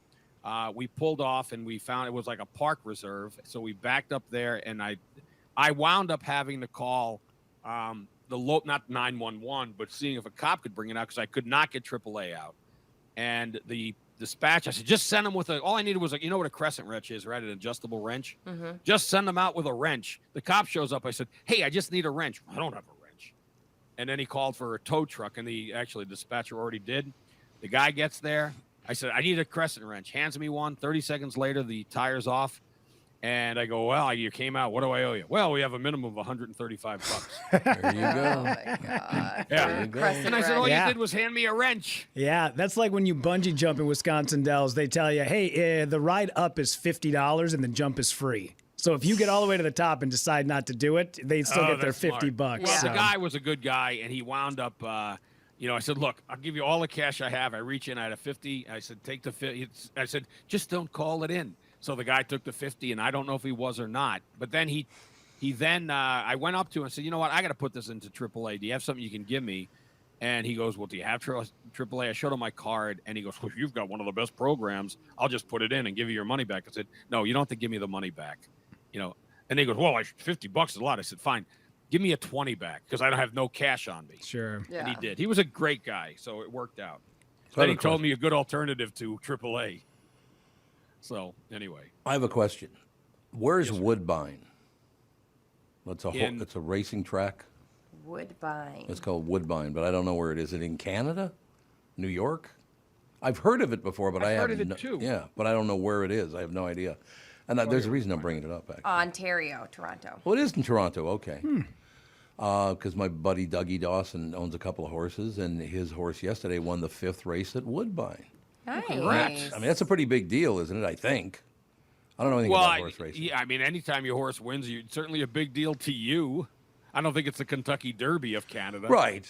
we pulled off and we found it was like a park reserve. So we backed up there and I wound up having to call not 911, but seeing if a cop could bring it out because I could not get AAA out. And the dispatch, I said, just send them with all I needed was you know what a crescent wrench is, right? An adjustable wrench. Mm-hmm. Just send them out with a wrench. The cop shows up. I said, hey, I just need a wrench. I don't have a wrench. And then he called for a tow truck, and the dispatcher already did. The guy gets there. I said, I need a crescent wrench. Hands me one. 30 seconds later, the tire's off. And I go, well, you came out. What do I owe you? Well, we have a minimum of $135. There you go. Oh, my God. Yeah. And I said, all you did was hand me a wrench. Yeah, that's like when you bungee jump in Wisconsin Dells. They tell you, hey, the ride up is $50 and the jump is free. So if you get all the way to the top and decide not to do it, they still get their $50. Well, the guy was a good guy, and he wound up, I said, look, I'll give you all the cash I have. I reach in, I had a 50. I said, take the 50. I said, just don't call it in. So the guy took the 50, and I don't know if he was or not. But then I went up to him and said, you know what, I got to put this into AAA. Do you have something you can give me? And he goes, well, do you have AAA? I showed him my card, and he goes, well, you've got one of the best programs. I'll just put it in and give you your money back. I said, no, you don't have to give me the money back. And he goes, well, $50 is a lot. I said, fine, give me a 20 back because I don't have no cash on me. Sure. Yeah. And he did. He was a great guy, so it worked out. Then he told me a good alternative to AAA. So, anyway. I have a question. Where's Woodbine? It's a racing track. Woodbine. It's called Woodbine, but I don't know where it is. Is it in Canada? New York? I've heard of it before, but I haven't. I've heard of it too. Yeah, but I don't know where it is. I have no idea. And there's a reason I'm bringing it up, actually. Ontario, Toronto. Well, it is in Toronto, okay. Because my buddy Dougie Dawson owns a couple of horses, and his horse yesterday won the 5th race at Woodbine. Nice. I mean, that's a pretty big deal, isn't it, I think? I don't know anything about horse racing. Yeah, I mean, anytime your horse wins, it's certainly a big deal to you. I don't think it's the Kentucky Derby of Canada. Right.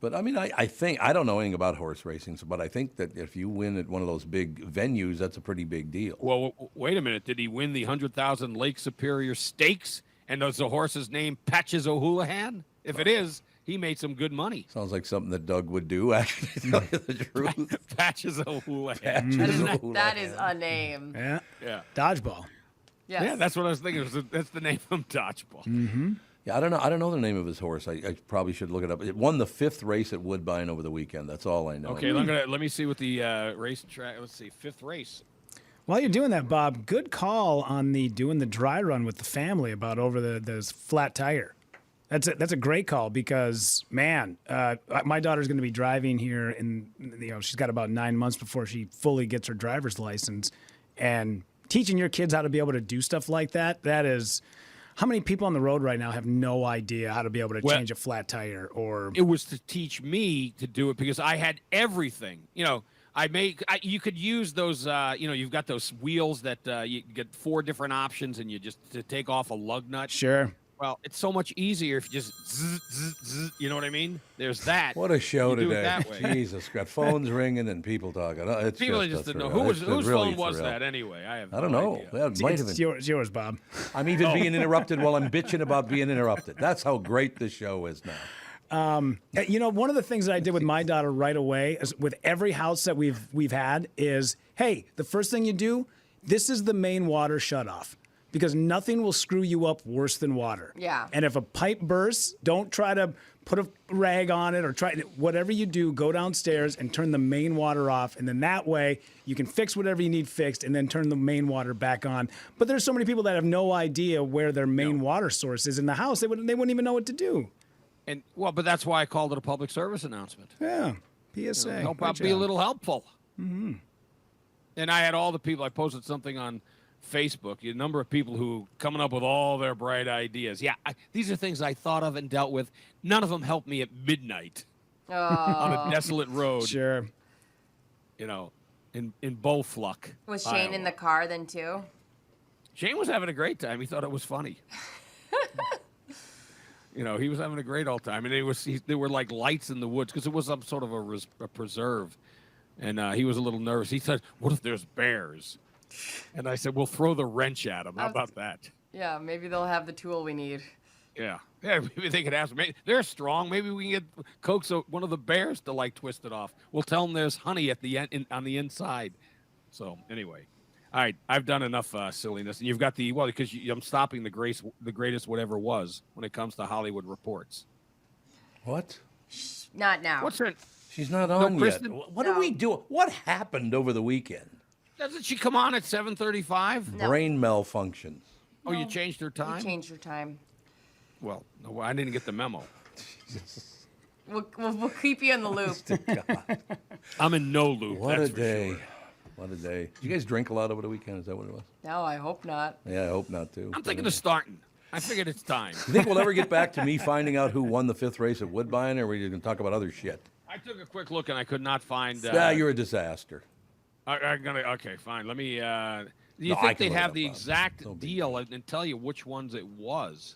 But, I mean, I think, I don't know anything about horse racing, but I think that if you win at one of those big venues, that's a pretty big deal. Well, wait a minute. Did he win the 100,000 Lake Superior Stakes? And is the horse's name Patches O'Houlihan? If it is, he made some good money. Sounds like something that Doug would do, actually, to tell you the truth. Patches O'Houlihan. That is a name. Yeah. Dodgeball. Yes. Yeah, that's what I was thinking. That's the name of Dodgeball. Mm-hmm. Yeah, I don't know the name of his horse. I probably should look it up. It won the 5th race at Woodbine over the weekend. That's all I know. Okay, let me see what the race track. Let's see, 5th race. While you're doing that, Bob, good call on doing the dry run with the family about over the flat tire. That's a great call because, man, my daughter's going to be driving here, and she's got about 9 months before she fully gets her driver's license, and teaching your kids how to be able to do stuff like that is. How many people on the road right now have no idea how to be able to change a flat tire? Or it was to teach me to do it because I had everything. You could use those. You've got those wheels that you get 4 different options, and you just to take off a lug nut. Sure. Well, it's so much easier if you just you know what I mean? There's that. What a show you today. Do it that way. Jesus, got phones ringing and people talking. People just didn't know. Whose phone was that anyway? I don't know. Idea. That might have been. It's yours, Bob. I'm even being interrupted while I'm bitching about being interrupted. That's how great the show is now. One of the things that I did with my daughter right away, is with every house that we've had, is, hey, the first thing you do, this is the main water shutoff. Because nothing will screw you up worse than water. Yeah. And if a pipe bursts, don't try to put a rag on it or whatever you do, go downstairs and turn the main water off. And then that way you can fix whatever you need fixed and then turn the main water back on. But there's so many people that have no idea where their main water source is in the house. They wouldn't even know what to do. But that's why I called it a public service announcement. Yeah. PSA. Help out, be a little helpful. Mm-hmm. And I had all the people. I posted something on Facebook, a number of people who coming up with all their bright ideas. Yeah, these are things I thought of and dealt with. None of them helped me at midnight on a desolate road. Sure. In Beaufluck. Was Shane Iowa. in the car then too? Shane was having a great time. He thought it was funny. He was having a great old time. And there were like lights in the woods because it was some sort of a preserve. And he was a little nervous. He said, what if there's bears? And I said, we'll throw the wrench at them. How about that? Yeah, maybe they'll have the tool we need. Yeah, maybe they could ask. They're strong. Maybe we can coax one of the bears to twist it off. We'll tell them there's honey at the end on the inside. So anyway, all right, I've done enough silliness, and you've got because I'm stopping the greatest whatever was when it comes to Hollywood Reports. What? Not now. What's her? She's not on yet. What No. do we do? What happened over the weekend? Doesn't she come on at 7:35? No. Brain malfunctions. Oh, you changed her time? You changed your time. Well, no, I didn't get the memo. We'll keep you in the loop. I'm in no loop. What that's a day. For sure. What a day. Did you guys drink a lot over the weekend? Is that what it was? No, I hope not. Yeah, I hope not, too. I'm thinking of starting. I figured it's time. You think we'll ever get back to me finding out who won the 5th race at Woodbine, or are we going to talk about other shit? I took a quick look and I could not find. You're a disaster. Okay, fine. Let me. Do you No, I think can they'd look it have up, the Bob. exact No big deal and tell you which ones it was?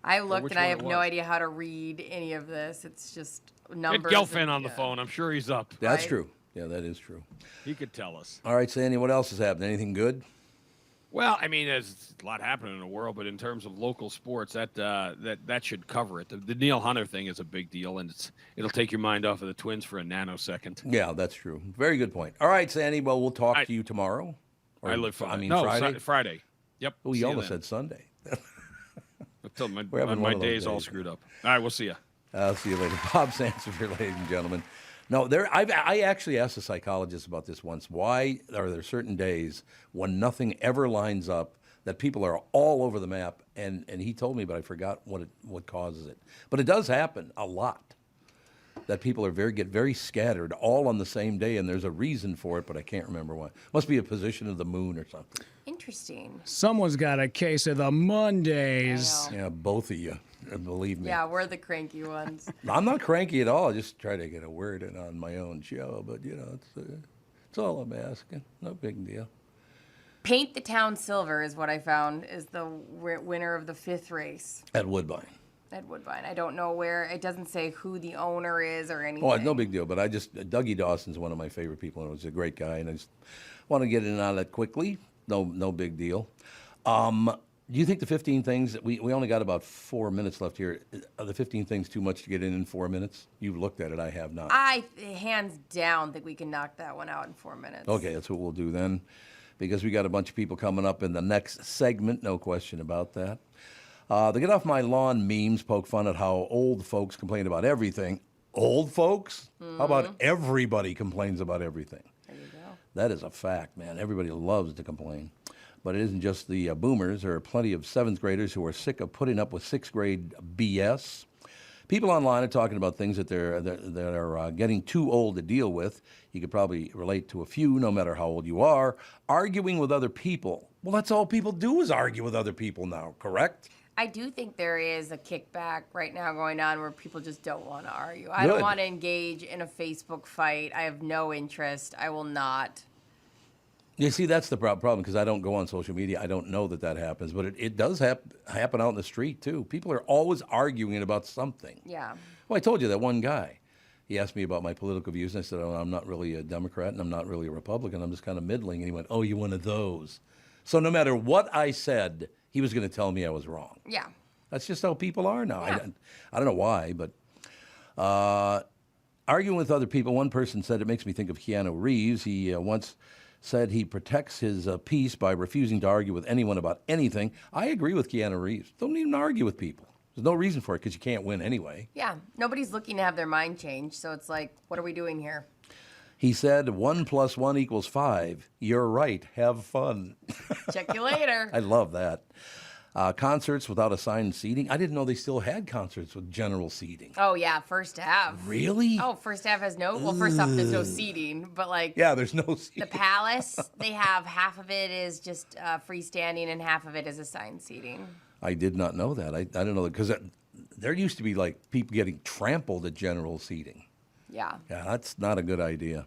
I looked which and I one have it no was. idea how to read any of this. It's just Get numbers. Gelfand on the phone. I'm sure he's up. That's Right. true. Yeah, that is true. He could tell us. All right, Sandy, what else has happened? Anything good? Well, I mean, there's a lot happening in the world, but in terms of local sports, that should cover it. The Neil Hunter thing is a big deal, and it'll take your mind off of the Twins for a nanosecond. Yeah, that's true. Very good point. All right, Sandy. Well, we'll talk to you tomorrow. I live for Friday. Friday. Yep. Oh, you almost said Sunday. Until my day's all screwed up. All right, we'll see you. I'll see you later. Bob Sansevier, ladies and gentlemen. No, I actually asked a psychologist about this once. Why are there certain days when nothing ever lines up, that people are all over the map? And he told me, but I forgot what causes it. But it does happen a lot, that people get very scattered all on the same day, and there's a reason for it, but I can't remember why. Must be a position of the moon or something. Interesting. Someone's got a case of the Mondays. Yeah, both of you. Believe me. Yeah, we're the cranky ones. I'm not cranky at all. I just try to get a word in on my own show. But, it's all I'm asking. No big deal. Paint the Town Silver is what I found is the winner of the 5th race. At Woodbine. At Woodbine. I don't know where. It doesn't say who the owner is or anything. Oh, no big deal. But Dougie Dawson's one of my favorite people, and he was a great guy. And I just want to get in on it quickly. No big deal. Do you think the 15 things, we only got about 4 minutes left here, are the 15 things too much to get in 4 minutes? You've looked at it, I have not. I, hands down, think we can knock that one out in 4 minutes. Okay, that's what we'll do then, because we got a bunch of people coming up in the next segment, no question about that. The Get Off My Lawn memes poke fun at how old folks complain about everything. Old folks? Mm-hmm. How about everybody complains about everything? There you go. That is a fact, man. Everybody loves to complain. But it isn't just the boomers. There are plenty of 7th graders who are sick of putting up with 6th grade BS. People online are talking about things that are getting too old to deal with. You could probably relate to a few, no matter how old you are. Arguing with other people. Well, that's all people do is argue with other people now, correct? I do think there is a kickback right now going on where people just don't want to argue. I don't want to engage in a Facebook fight. I have no interest. I will not. You see, that's the problem, because I don't go on social media. I don't know that happens, but it does happen out in the street, too. People are always arguing about something. Yeah. Well, I told you that one guy. He asked me about my political views, and I said, I'm not really a Democrat, and I'm not really a Republican. I'm just kind of middling. And he went, oh, you're one of those. So no matter what I said, he was going to tell me I was wrong. Yeah. That's just how people are now. Yeah. I don't know why, but arguing with other people, one person said it makes me think of Keanu Reeves. He once said he protects his peace by refusing to argue with anyone about anything. I agree with Keanu Reeves. Don't even argue with people. There's no reason for it, because you can't win anyway. Yeah, nobody's looking to have their mind changed, so it's like, what are we doing here? He said 1 + 1 = 5. You're right. Have fun. Check you later. I love that. Concerts without assigned seating. I didn't know they still had concerts with general seating. Oh, yeah, First Ave. Really? Oh, First Ave has no, well, first off, there's no seating, but like. Yeah, there's no seating. The Palace, they have half of it is just freestanding and half of it is assigned seating. I did not know that. I didn't know that, because there used to be like people getting trampled at general seating. Yeah. Yeah, that's not a good idea.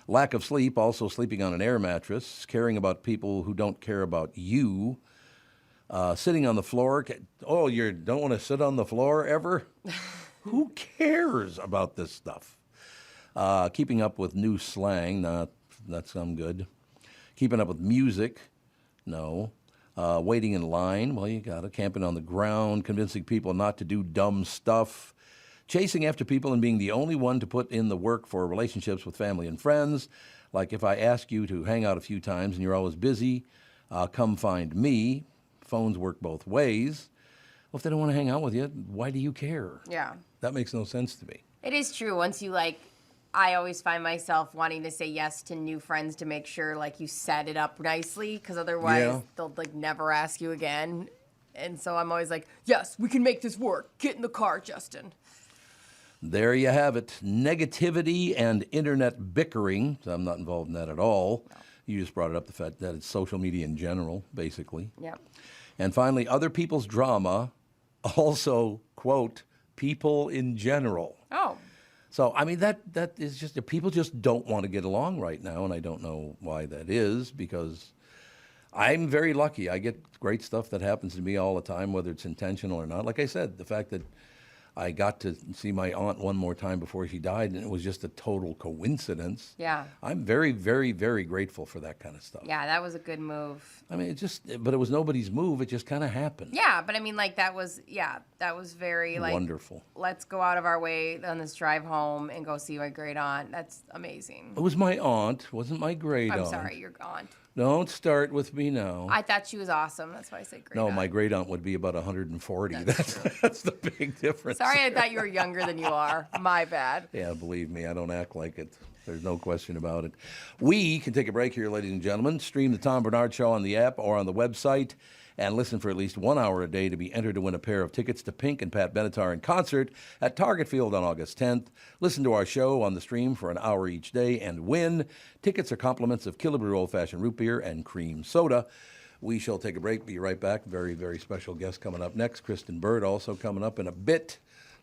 Lack of sleep, also sleeping on an air mattress, caring about people who don't care about you. Sitting on the floor. Oh, you don't want to sit on the floor ever? Who cares about this stuff? Keeping up with new slang. That's some good. Keeping up with music. No. Waiting in line. Well, you got it. Camping on the ground. Convincing people not to do dumb stuff. Chasing after people and being the only one to put in the work for relationships with family and friends. Like if I ask you to hang out a few times and you're always busy, come find me. Phones work both ways. Well, if they don't want to hang out with you, why do you care? Yeah. That makes no sense to me. It is true. Once you I always find myself wanting to say yes to new friends to make sure you set it up nicely, because otherwise they'll never ask you again. And so I'm always like, yes, we can make this work. Get in the car, Justin. There you have it. Negativity and internet bickering. I'm not involved in that at all. No. You just brought it up, the fact that it's social media in general, basically. Yep. And finally, other people's drama, also, quote, people in general. Oh. So, I mean, that is just, people just don't want to get along right now, and I don't know why that is, because I'm very lucky. I get great stuff that happens to me all the time, whether it's intentional or not. Like I said, the fact that I got to see my aunt one more time before she died, and it was just a total coincidence. Yeah. I'm very, very, very grateful for that kind of stuff. Yeah, that was a good move. I mean, but it was nobody's move. It just kind of happened. Yeah, but I mean, like, that was very, like, wonderful. Let's go out of our way on this drive home and go see my great aunt. That's amazing. It was my aunt, wasn't my great aunt. I'm sorry, your aunt. Don't start with me now. I thought she was awesome. That's why I said great aunt. No, my great aunt would be about 140. That's That's the big difference. Sorry, I thought you were younger than you are. My bad. Yeah, believe me, I don't act like it. There's no question about it. We can take a break here, ladies and gentlemen. Stream the Tom Barnard Show on the app or on the website and listen for at least 1 hour a day to be entered to win a pair of tickets to Pink and Pat Benatar in concert at Target Field on August 10th. Listen to our show on the stream for an hour each day and win. Tickets are compliments of Killebrew Old Fashioned Root Beer and Cream Soda. We shall take a break. Be right back. Very, very special guest coming up next. Kristen Bird also coming up in a bit.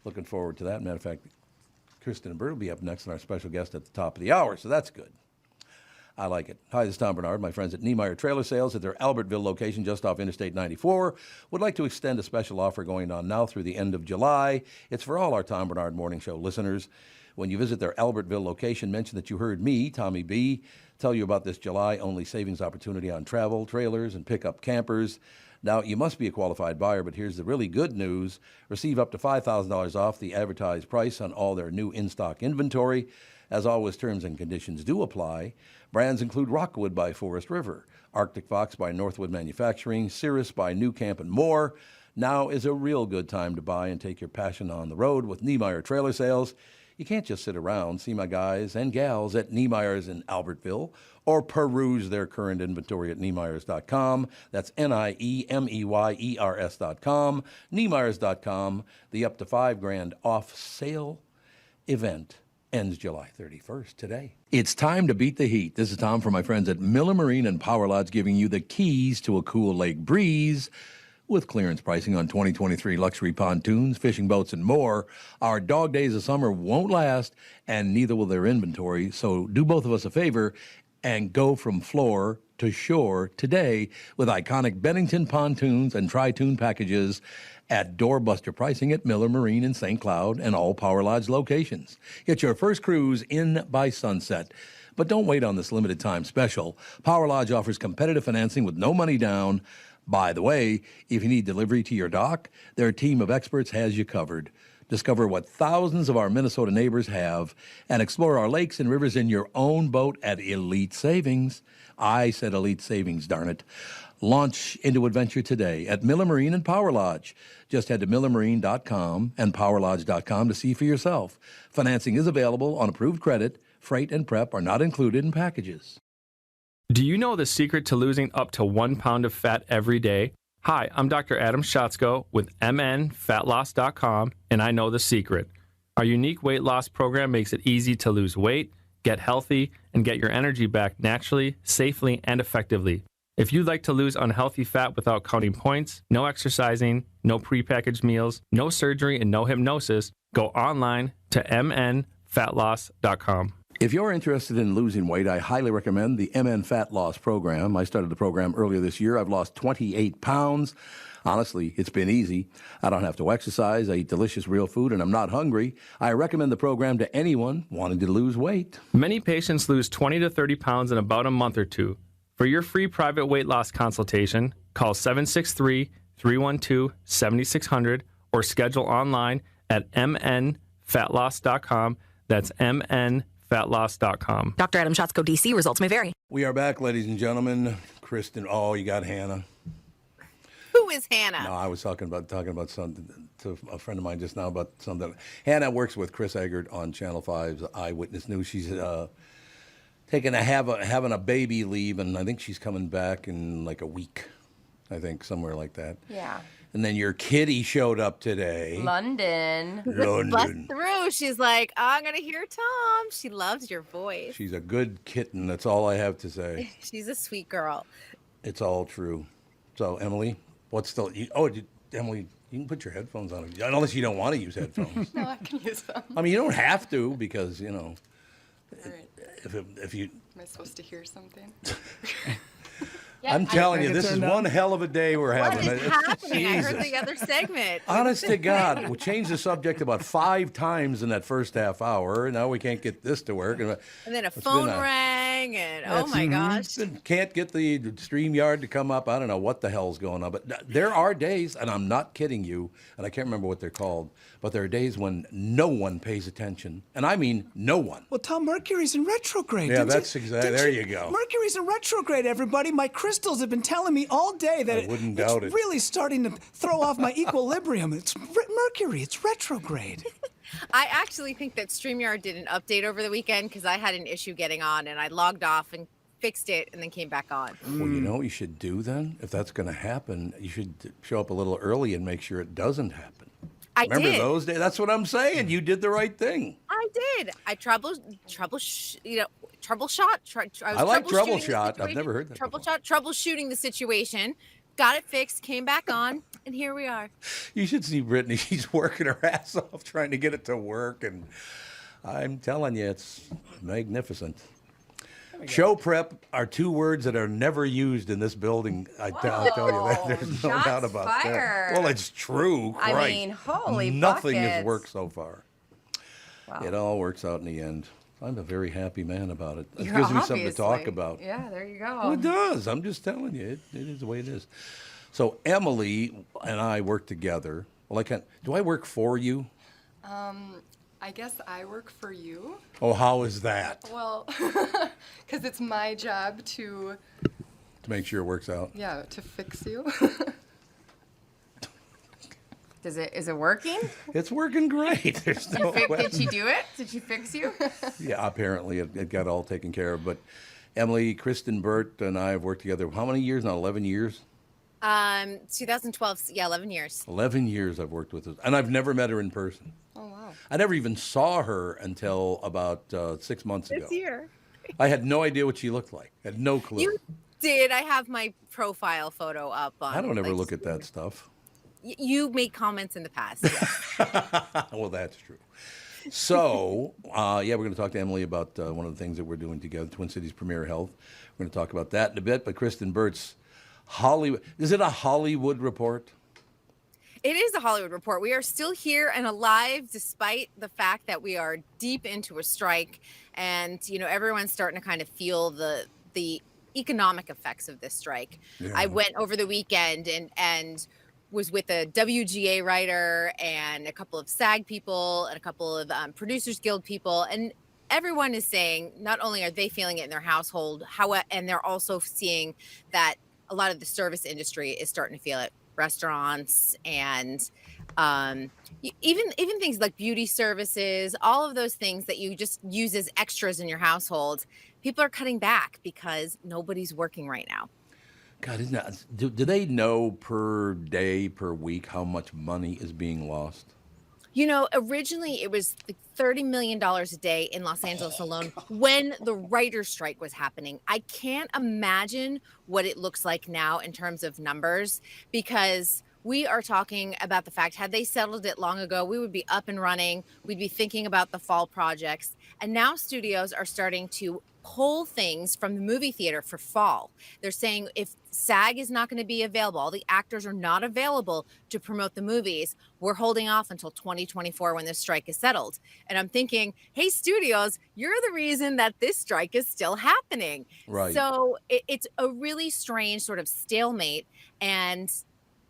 Looking forward to that. Matter of fact, Kristen Bird will be up next and our special guest at the top of the hour, so that's good. I like it. Hi, this is Tom Barnard. My friends at Niemeyer Trailer Sales at their Albertville location just off Interstate 94 would like to extend a special offer going on now through the end of July. It's for all our Tom Barnard Morning Show listeners. When you visit their Albertville location, mention that you heard me, Tommy B., tell you about this July-only savings opportunity on travel, trailers, and pickup campers. Now, you must be a qualified buyer, but here's the really good news. Receive up to $5,000 off the advertised price on all their new in-stock inventory. As always, terms and conditions do apply. Brands include Rockwood by Forest River, Arctic Fox by Northwood Manufacturing, Cirrus by New Camp, and more. Now is a real good time to buy and take your passion on the road with Niemeyer Trailer Sales. You can't just sit around. See my guys and gals at Niemeyer's in Albertville or peruse their current inventory at Niemeyers.com. That's Niemeyers.com. Niemeyers.com. The up to $5,000 off sale event ends July 31st today. It's time to beat the heat. This is Tom from my friends at Miller Marine and Power Lodge giving you the keys to a cool lake breeze. With clearance pricing on 2023 luxury pontoons, fishing boats, and more, our dog days of summer won't last, and neither will their inventory. So do both of us a favor and go from floor to shore today with iconic Bennington pontoons and tri-toon packages at doorbuster pricing at Miller Marine in St. Cloud and all Power Lodge locations. Get your first cruise in by sunset. But don't wait on this limited time special. Power Lodge offers competitive financing with no money down. By the way, if you need delivery to your dock, their team of experts has you covered. Discover what thousands of our Minnesota neighbors have and explore our lakes and rivers in your own boat at Elite Savings. I said Elite Savings, darn it. Launch into adventure today at Miller Marine and Power Lodge. Just head to millermarine.com and powerlodge.com to see for yourself. Financing is available on approved credit. Freight and prep are not included in packages. Do you know the secret to losing up to 1 pound of fat every day? Hi, I'm Dr. Adam Schatzko with mnfatloss.com, and I know the secret. Our unique weight loss program makes it easy to lose weight, get healthy, and get your energy back naturally, safely, and effectively. If you'd like to lose unhealthy fat without counting points, no exercising, no prepackaged meals, no surgery, and no hypnosis, go online to mnfatloss.com. If you're interested in losing weight, I highly recommend the MN Fat Loss Program. I started the program earlier this year. I've lost 28 pounds. Honestly, it's been easy. I don't have to exercise. I eat delicious real food, and I'm not hungry. I recommend the program to anyone wanting to lose weight. Many patients lose 20 to 30 pounds in about a month or two. For your free private weight loss consultation, call 763-312-7600 or schedule online at mnfatloss.com. That's mnfatloss.com. Dr. Adam Schatzko, D.C. Results may vary. We are back, ladies and gentlemen. Kristen, oh, you got Hannah. Who is Hannah? No, I was talking about something to a friend of mine just now about something. Hannah works with Chris Egert on Channel 5's Eyewitness News. She's having a baby leave, and I think she's coming back in like a week. I think somewhere like that. Yeah. And then your kitty showed up today. London. Bust through. She's like, oh, I'm going to hear Tom. She loves your voice. She's a good kitten. That's all I have to say. She's a sweet girl. It's all true. So, Emily, Emily, you can put your headphones on. Unless you don't want to use headphones. No, I can use them. I mean, you don't have to because, All right. if you... Am I supposed to hear something? I'm telling you, this is turned one on. hell of a day we're What having. is happening? I heard the other segment. Honest to God, we changed the subject about 5 times in that first half hour. Now we can't get this to work. And then a phone rang, and oh my gosh. Can't get the StreamYard to come up. I don't know what the hell's going on. But there are days, and I'm not kidding you, and I can't remember what they're called, but there are days when no one pays attention. And I mean no one. Well, Tom, Mercury's in retrograde. Yeah, Didn't that's you- exactly. didn't There you go. Mercury's in retrograde, everybody. My crystals have been telling me all day that I wouldn't doubt it's it. really starting to throw off my equilibrium. It's Mercury. It's retrograde. I actually think that StreamYard did an update over the weekend because I had an issue getting on, and I logged off and fixed it and then came back on. Well, you know what you should do then? If that's going to happen, you should show up a little early and make sure it doesn't happen. I Remember did. those days? That's what I'm saying. You did the right thing. I did. I troubleshot. I like troubleshot. I've never heard that Troubleshooting the situation. Got it fixed. Came back on, and here we are. You should see Brittany. She's working her ass off trying to get it to work, and I'm telling you, it's magnificent. Show prep are 2 words that are never used in this building. I'll tell you that. There's no Shots doubt about fired. that. Well, it's true. I Christ. mean, holy Nothing has buckets. worked so far. Wow. It all works out in the end. I'm a very happy man about it. It You're gives me something to talk obviously. about. Yeah, there you go. Well, it does. I'm just telling you. It is the way it is. So Emily and I work together. Well, do I work for you? I guess I work for you. Oh, how is that? Well, because it's my job to, To make sure it works out. yeah, to fix you. Is it working? It's working great. There's no Did she do it? Did she fix you? Yeah, apparently it got all taken care of. But Emily, Kristen, Burt, and I have worked together. How many years now? 11 years? 2012. Yeah, 11 years. 11 years I've worked with her. And I've never met her in person. Oh, wow. I never even saw her until about 6 months ago. This year. I had no idea what she looked like. I had no clue. You did. I have my profile photo up on. I don't ever look at that stuff. You made comments in the past. Yes. Well, that's true. So, we're going to talk to Emily about one of the things that we're doing together, Twin Cities Premier Health. We're going to talk about that in a bit. But Kristen Burt's Hollywood, is it a Hollywood report? It is a Hollywood report. We are still here and alive despite the fact that we are deep into a strike, and everyone's starting to kind of feel the economic effects of this strike. Yeah. I went over the weekend and was with a WGA writer and a couple of SAG people and a couple of Producers Guild people, and everyone is saying not only are they feeling it in their household, and they're also seeing that a lot of the service industry is starting to feel it. Restaurants and even things like beauty services, all of those things that you just use as extras in your household, people are cutting back because nobody's working right now. God, isn't that, do they know per day, per week, how much money is being lost? Originally it was like $30 million a day in Los Angeles alone when the writer's strike was happening. I can't imagine what it looks like now in terms of numbers, because we are talking about the fact, had they settled it long ago, we would be up and running. We'd be thinking about the fall projects. And now studios are starting to pull things from the movie theater for fall. They're saying if SAG is not going to be available, all the actors are not available to promote the movies, we're holding off until 2024 when this strike is settled. And I'm thinking, hey, studios, you're the reason that this strike is still happening. Right. So it's a really strange sort of stalemate. And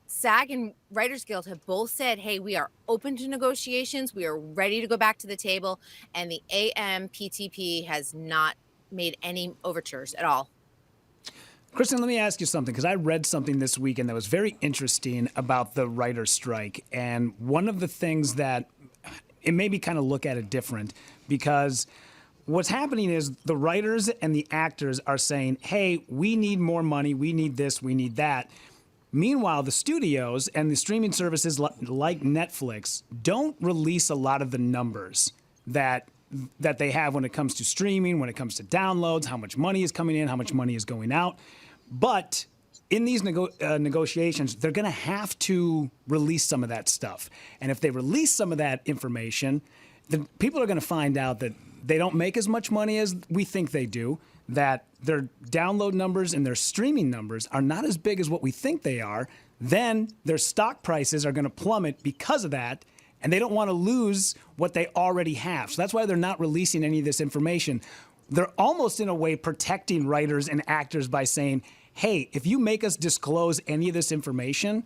SAG and Writers Guild have both said, hey, we are open to negotiations. We are ready to go back to the table. And the AMPTP has not made any overtures at all. Kristen, let me ask you something, because I read something this weekend that was very interesting about the writer's strike. And one of the things that it made me kind of look at it different, because what's happening is the writers and the actors are saying, hey, we need more money, we need this, we need that. Meanwhile, the studios and the streaming services like Netflix don't release a lot of the numbers that they have when it comes to streaming, when it comes to downloads, how much money is coming in, how much money is going out. But in these negotiations, they're going to have to release some of that stuff. And if they release some of that information, then people are going to find out that they don't make as much money as we think they do. that their download numbers and their streaming numbers are not as big as what we think they are, then their stock prices are going to plummet because of that, and they don't want to lose what they already have. So that's why they're not releasing any of this information. They're almost, in a way, protecting writers and actors by saying, hey, if you make us disclose any of this information,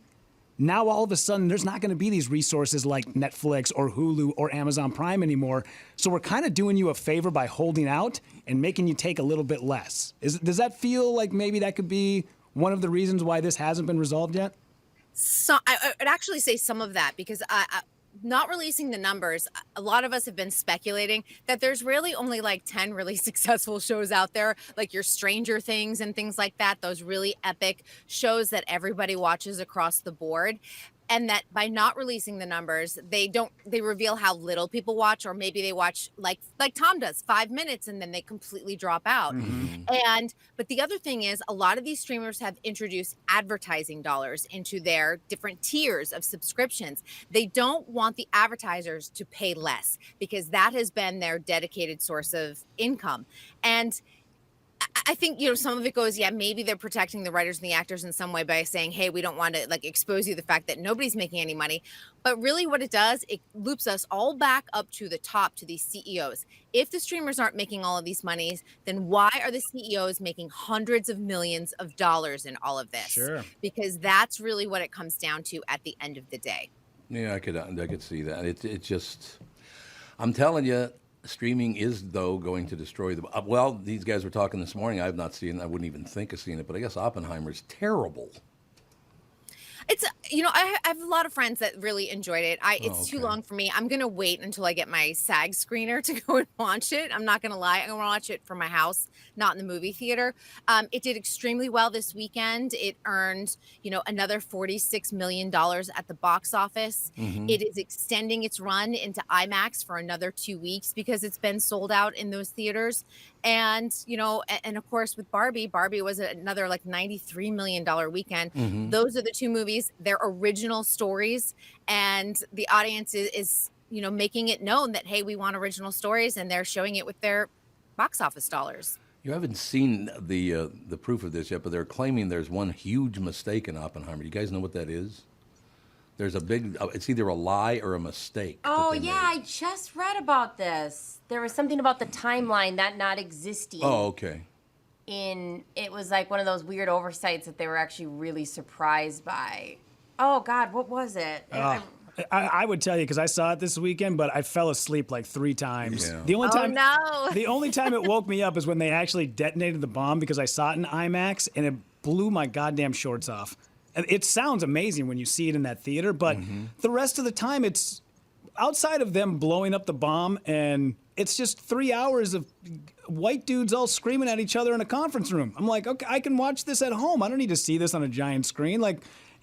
now all of a sudden there's not going to be these resources like Netflix or Hulu or Amazon Prime anymore. So we're kind of doing you a favor by holding out and making you take a little bit less. Does that feel like maybe that could be one of the reasons why this hasn't been resolved yet? So I would actually say some of that, because not releasing the numbers, a lot of us have been speculating that there's really only like 10 really successful shows out there, like your Stranger Things and things like that, those really epic shows that everybody watches across the board. And that by not releasing the numbers, they reveal how little people watch, or maybe they watch like Tom does, 5 minutes, and then they completely drop out. But the other thing is, a lot of these streamers have introduced advertising dollars into their different tiers of subscriptions. They don't want the advertisers to pay less, because that has been their dedicated source of income. And I think, some of it goes, maybe they're protecting the writers and the actors in some way by saying, hey, we don't want to expose you to the fact that nobody's making any money. But really what it does, it loops us all back up to the top, to these CEOs. If the streamers aren't making all of these monies, then why are the CEOs making hundreds of millions of dollars in all of this? Sure. Because that's really what it comes down to at the end of the day. Yeah, I could see that. It just, I'm telling you, streaming is, though, going to destroy the... Well, these guys were talking this morning. I have not seen it. I wouldn't even think of seeing it, but I guess Oppenheimer's terrible. It's, I have a lot of friends that really enjoyed it. It's too long for me. I'm going to wait until I get my SAG screener to go and watch it. I'm not going to lie. I'm going to watch it from my house, not in the movie theater. It did extremely well this weekend. It earned, another $46 million at the box office. It is extending its run into IMAX for another 2 weeks because it's been sold out in those theaters. And, and of course with Barbie was another $93 million weekend. Those are the two movies. They're original stories, and the audience is making it known that, hey, we want original stories, and they're showing it with their box office dollars. You haven't seen the proof of this yet, but they're claiming there's one huge mistake in Oppenheimer. Do you guys know what that is? There's a big, it's either a lie or a mistake. Oh, yeah, I just read about this. There was something about the timeline that not existing. Oh, okay. It was like one of those weird oversights that they were actually really surprised by. Oh, God, what was it? I would tell you, because I saw it this weekend, but I fell asleep 3 times. Yeah. The only time, no. The only time it woke me up is when they actually detonated the bomb, because I saw it in IMAX, and it blew my goddamn shorts off. And it sounds amazing when you see it in that theater, but the rest of the time, it's outside of them blowing up the bomb, and it's just 3 hours of white dudes all screaming at each other in a conference room. I'm like, okay, I can watch this at home. I don't need to see this on a giant screen.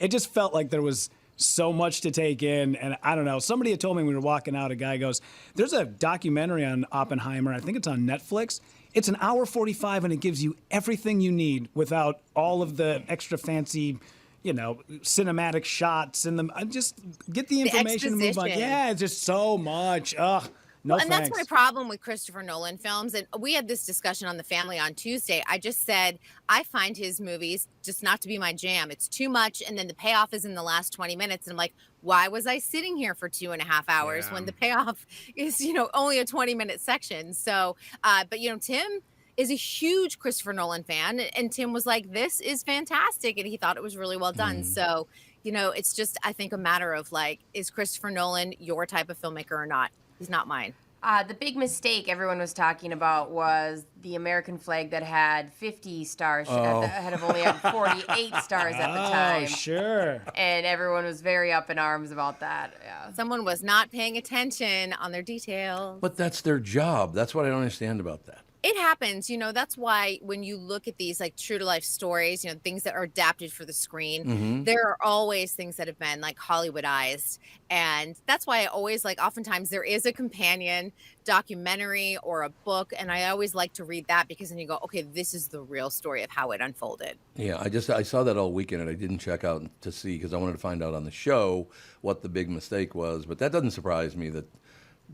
It just felt like there was so much to take in, and I don't know. Somebody had told me when we were walking out, a guy goes, there's a documentary on Oppenheimer. I think it's on Netflix. It's an hour 45, and it gives you everything you need without all of the extra fancy, cinematic shots and just get the information and move on. Yeah, it's just so much. Ugh. No, and that's my problem with Christopher Nolan films. And we had this discussion on the family on Tuesday. I just said, I find his movies just not to be my jam. It's too much. And then the payoff is in the last 20 minutes. And I'm like, why was I sitting here for 2.5 hours when the payoff is, only a 20-minute section? So, but, Tim is a huge Christopher Nolan fan. And Tim was like, this is fantastic. And he thought it was really well done. So, it's just, I think, a matter of is Christopher Nolan your type of filmmaker or not? He's not mine. The big mistake everyone was talking about was the American flag that had 50 stars ahead of only had 48 stars at the time. Oh, sure. And everyone was very up in arms about that. Yeah. Someone was not paying attention on their details. But that's their job. That's what I don't understand about that. It happens, that's why when you look at these true to life stories, things that are adapted for the screen, there are always things that have been Hollywoodized. And that's why I always oftentimes there is a companion documentary or a book. And I always like to read that, because then you go, okay, this is the real story of how it unfolded. Yeah, I saw that all weekend, and I didn't check out to see, because I wanted to find out on the show what the big mistake was. But that doesn't surprise me that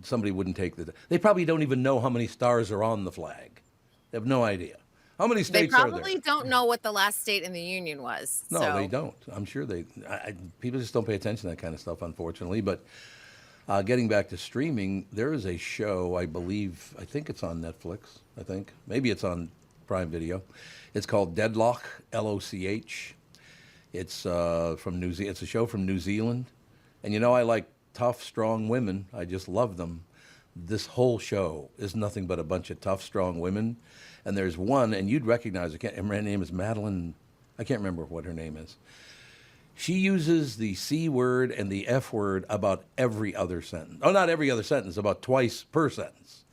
somebody wouldn't take they probably don't even know how many stars are on the flag. They have no idea. How many They states are there? probably don't know what the last state in the union was. No, so. they don't. I'm sure people just don't pay attention to that kind of stuff, unfortunately. But getting back to streaming, there is a show, I think it's on Netflix, Maybe it's on Prime Video. It's called Deadloch, L-O-C-H. It's from it's a show from New Zealand. And I like tough, strong women. I just love them. This whole show is nothing but a bunch of tough, strong women. And there's one, and you'd recognize her. Her name is Madeline. I can't remember what her name is. She uses the C word and the F word about every other sentence. Oh, not every other sentence, about twice per sentence.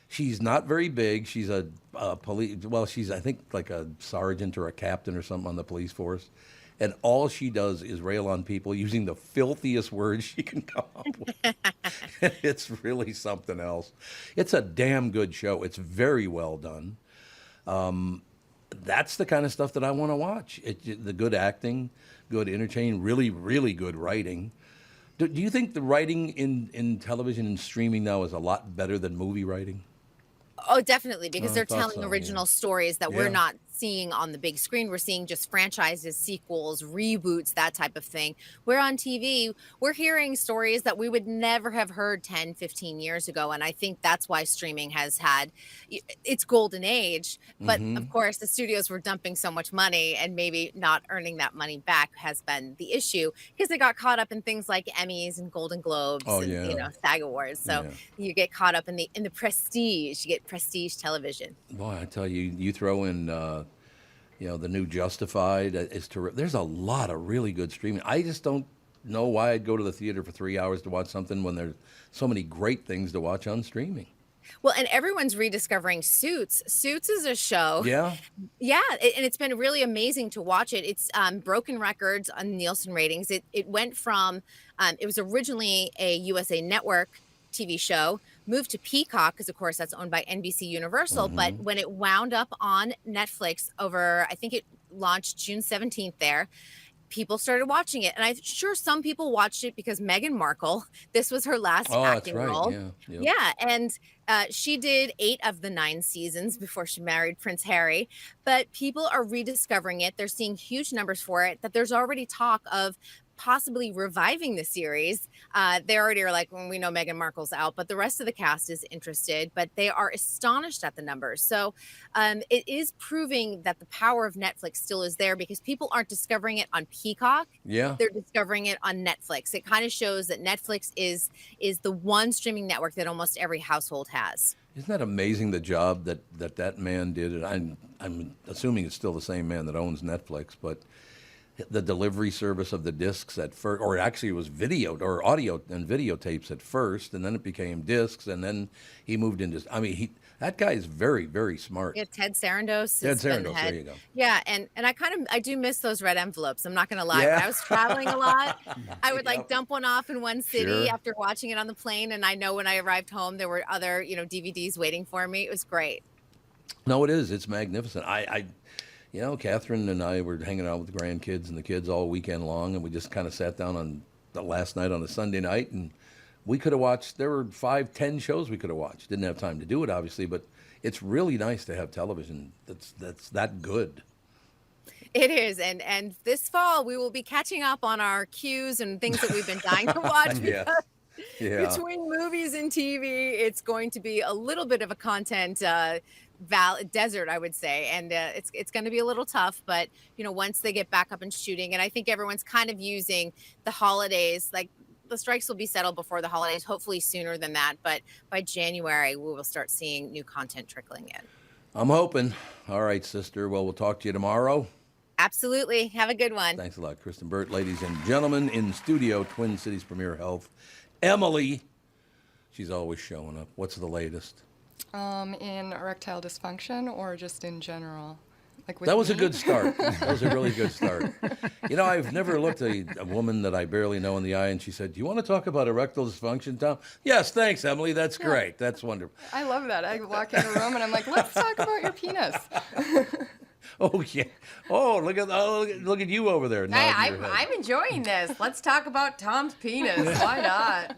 She's not very big. She's a police. Well, she's, I think, like a sergeant or a captain or something on the police force. And all she does is rail on people using the filthiest words she can come up with. It's really something else. It's a damn good show. It's very well done. That's the kind of stuff that I want to watch. The good acting, good entertaining, really, really good writing. Do you think the writing in television and streaming now is a lot better than movie writing? Oh, definitely, because they're telling so, original stories that we're not seeing on the big screen. We're seeing just franchises, sequels, reboots, that type of thing. Where on TV, we're hearing stories that we would never have heard 10, 15 years ago. And I think that's why streaming has had its golden age. But of course, the studios were dumping so much money and maybe not earning that money back has been the issue because they got caught up in things like Emmys and Golden Globes and SAG Awards. So you get caught up in the prestige. You get prestige television. Boy, I tell you, you throw in, the new Justified. There's a lot of really good streaming. I just don't know why I'd go to the theater for 3 hours to watch something when there's so many great things to watch on streaming. Well, and everyone's rediscovering Suits. Suits is a show. Yeah. Yeah, and it's been really amazing to watch it. It's broken records on Nielsen ratings. It went from, it was originally a USA Network TV show, moved to Peacock, because of course that's owned by NBC Universal. But when it wound up on Netflix I think it launched June 17th there, people started watching it. And I'm sure some people watched it because Meghan Markle, this was her last acting role. Yeah. And she did 8 of the 9 seasons before she married Prince Harry. But people are rediscovering it. They're seeing huge numbers for it, that there's already talk of possibly reviving the series. They already are like, well, we know Meghan Markle's out, but the rest of the cast is interested, but they are astonished at the numbers. So it is proving that the power of Netflix still is there because people aren't discovering it on Peacock. Yeah. They're discovering it on Netflix. It kind of shows that Netflix is the one streaming network that almost every household has. Isn't that amazing, the job that man did? And I'm assuming it's still the same man that owns Netflix, but the delivery service of the discs at first, or actually it was video or audio and videotapes at first, and then it became discs, and then he moved into, that guy is very, very smart. Yeah, Ted Sarandos. There you go. Yeah, and I do miss those red envelopes. I'm not going to lie. When I was traveling a lot, I would dump one off in one city after watching it on the plane, and I know when I arrived home, there were other, DVDs waiting for me. It was great. No, it is. It's magnificent. Catherine and I were hanging out with the grandkids and the kids all weekend long, and we just kind of sat down on the last night on a Sunday night, and we could have watched, there were 5-10 shows we could have watched. Didn't have time to do it, obviously, but it's really nice to have television that's that good. It is, and this fall we will be catching up on our cues and things that we've been dying to watch. Between movies and TV, it's going to be a little bit of a content desert, I would say, and it's going to be a little tough, but once they get back up and shooting, and I think everyone's kind of using the holidays, like the strikes will be settled before the holidays, hopefully sooner than that, but by January we will start seeing new content trickling in. I'm hoping. All right, sister. Well, we'll talk to you tomorrow. Absolutely. Have a good one. Thanks a lot, Kristen Burt. Ladies and gentlemen, in studio, Twin Cities Premier Health, Emily. She's always showing up. What's the latest? In erectile dysfunction or just in general? That was a good start. That was a really good start. I've nenever looked a woman that I barely know in the eye and she said, "Do you want to talk about erectile dysfunction, Tom?" "Yes, thanks, Emily. That's great. That's wonderful." I love that. I walk in a room and I'm like, "Let's talk about your penis." Oh, yeah. Oh, look at you over there. Hey, I'm enjoying this. Let's talk about Tom's penis. Why not?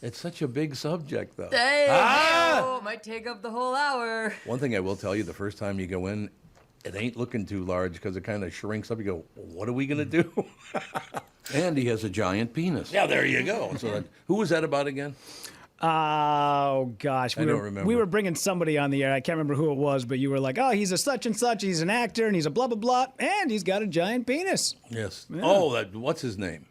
It's such a big subject, though. Might take up the whole hour. One thing I will tell you, the first time you go in, it ain't looking too large because it kind of shrinks up. You go, what are we going to do? And he has a giant penis. Yeah, there you go. So who was that about again? Oh, gosh. I don't remember. We were bringing somebody on the air. I can't remember who it was, but you were like, oh, he's a such and such. He's an actor, and he's a blah, blah, blah, and he's got a giant penis. Yes. Yeah. Oh, what's his name?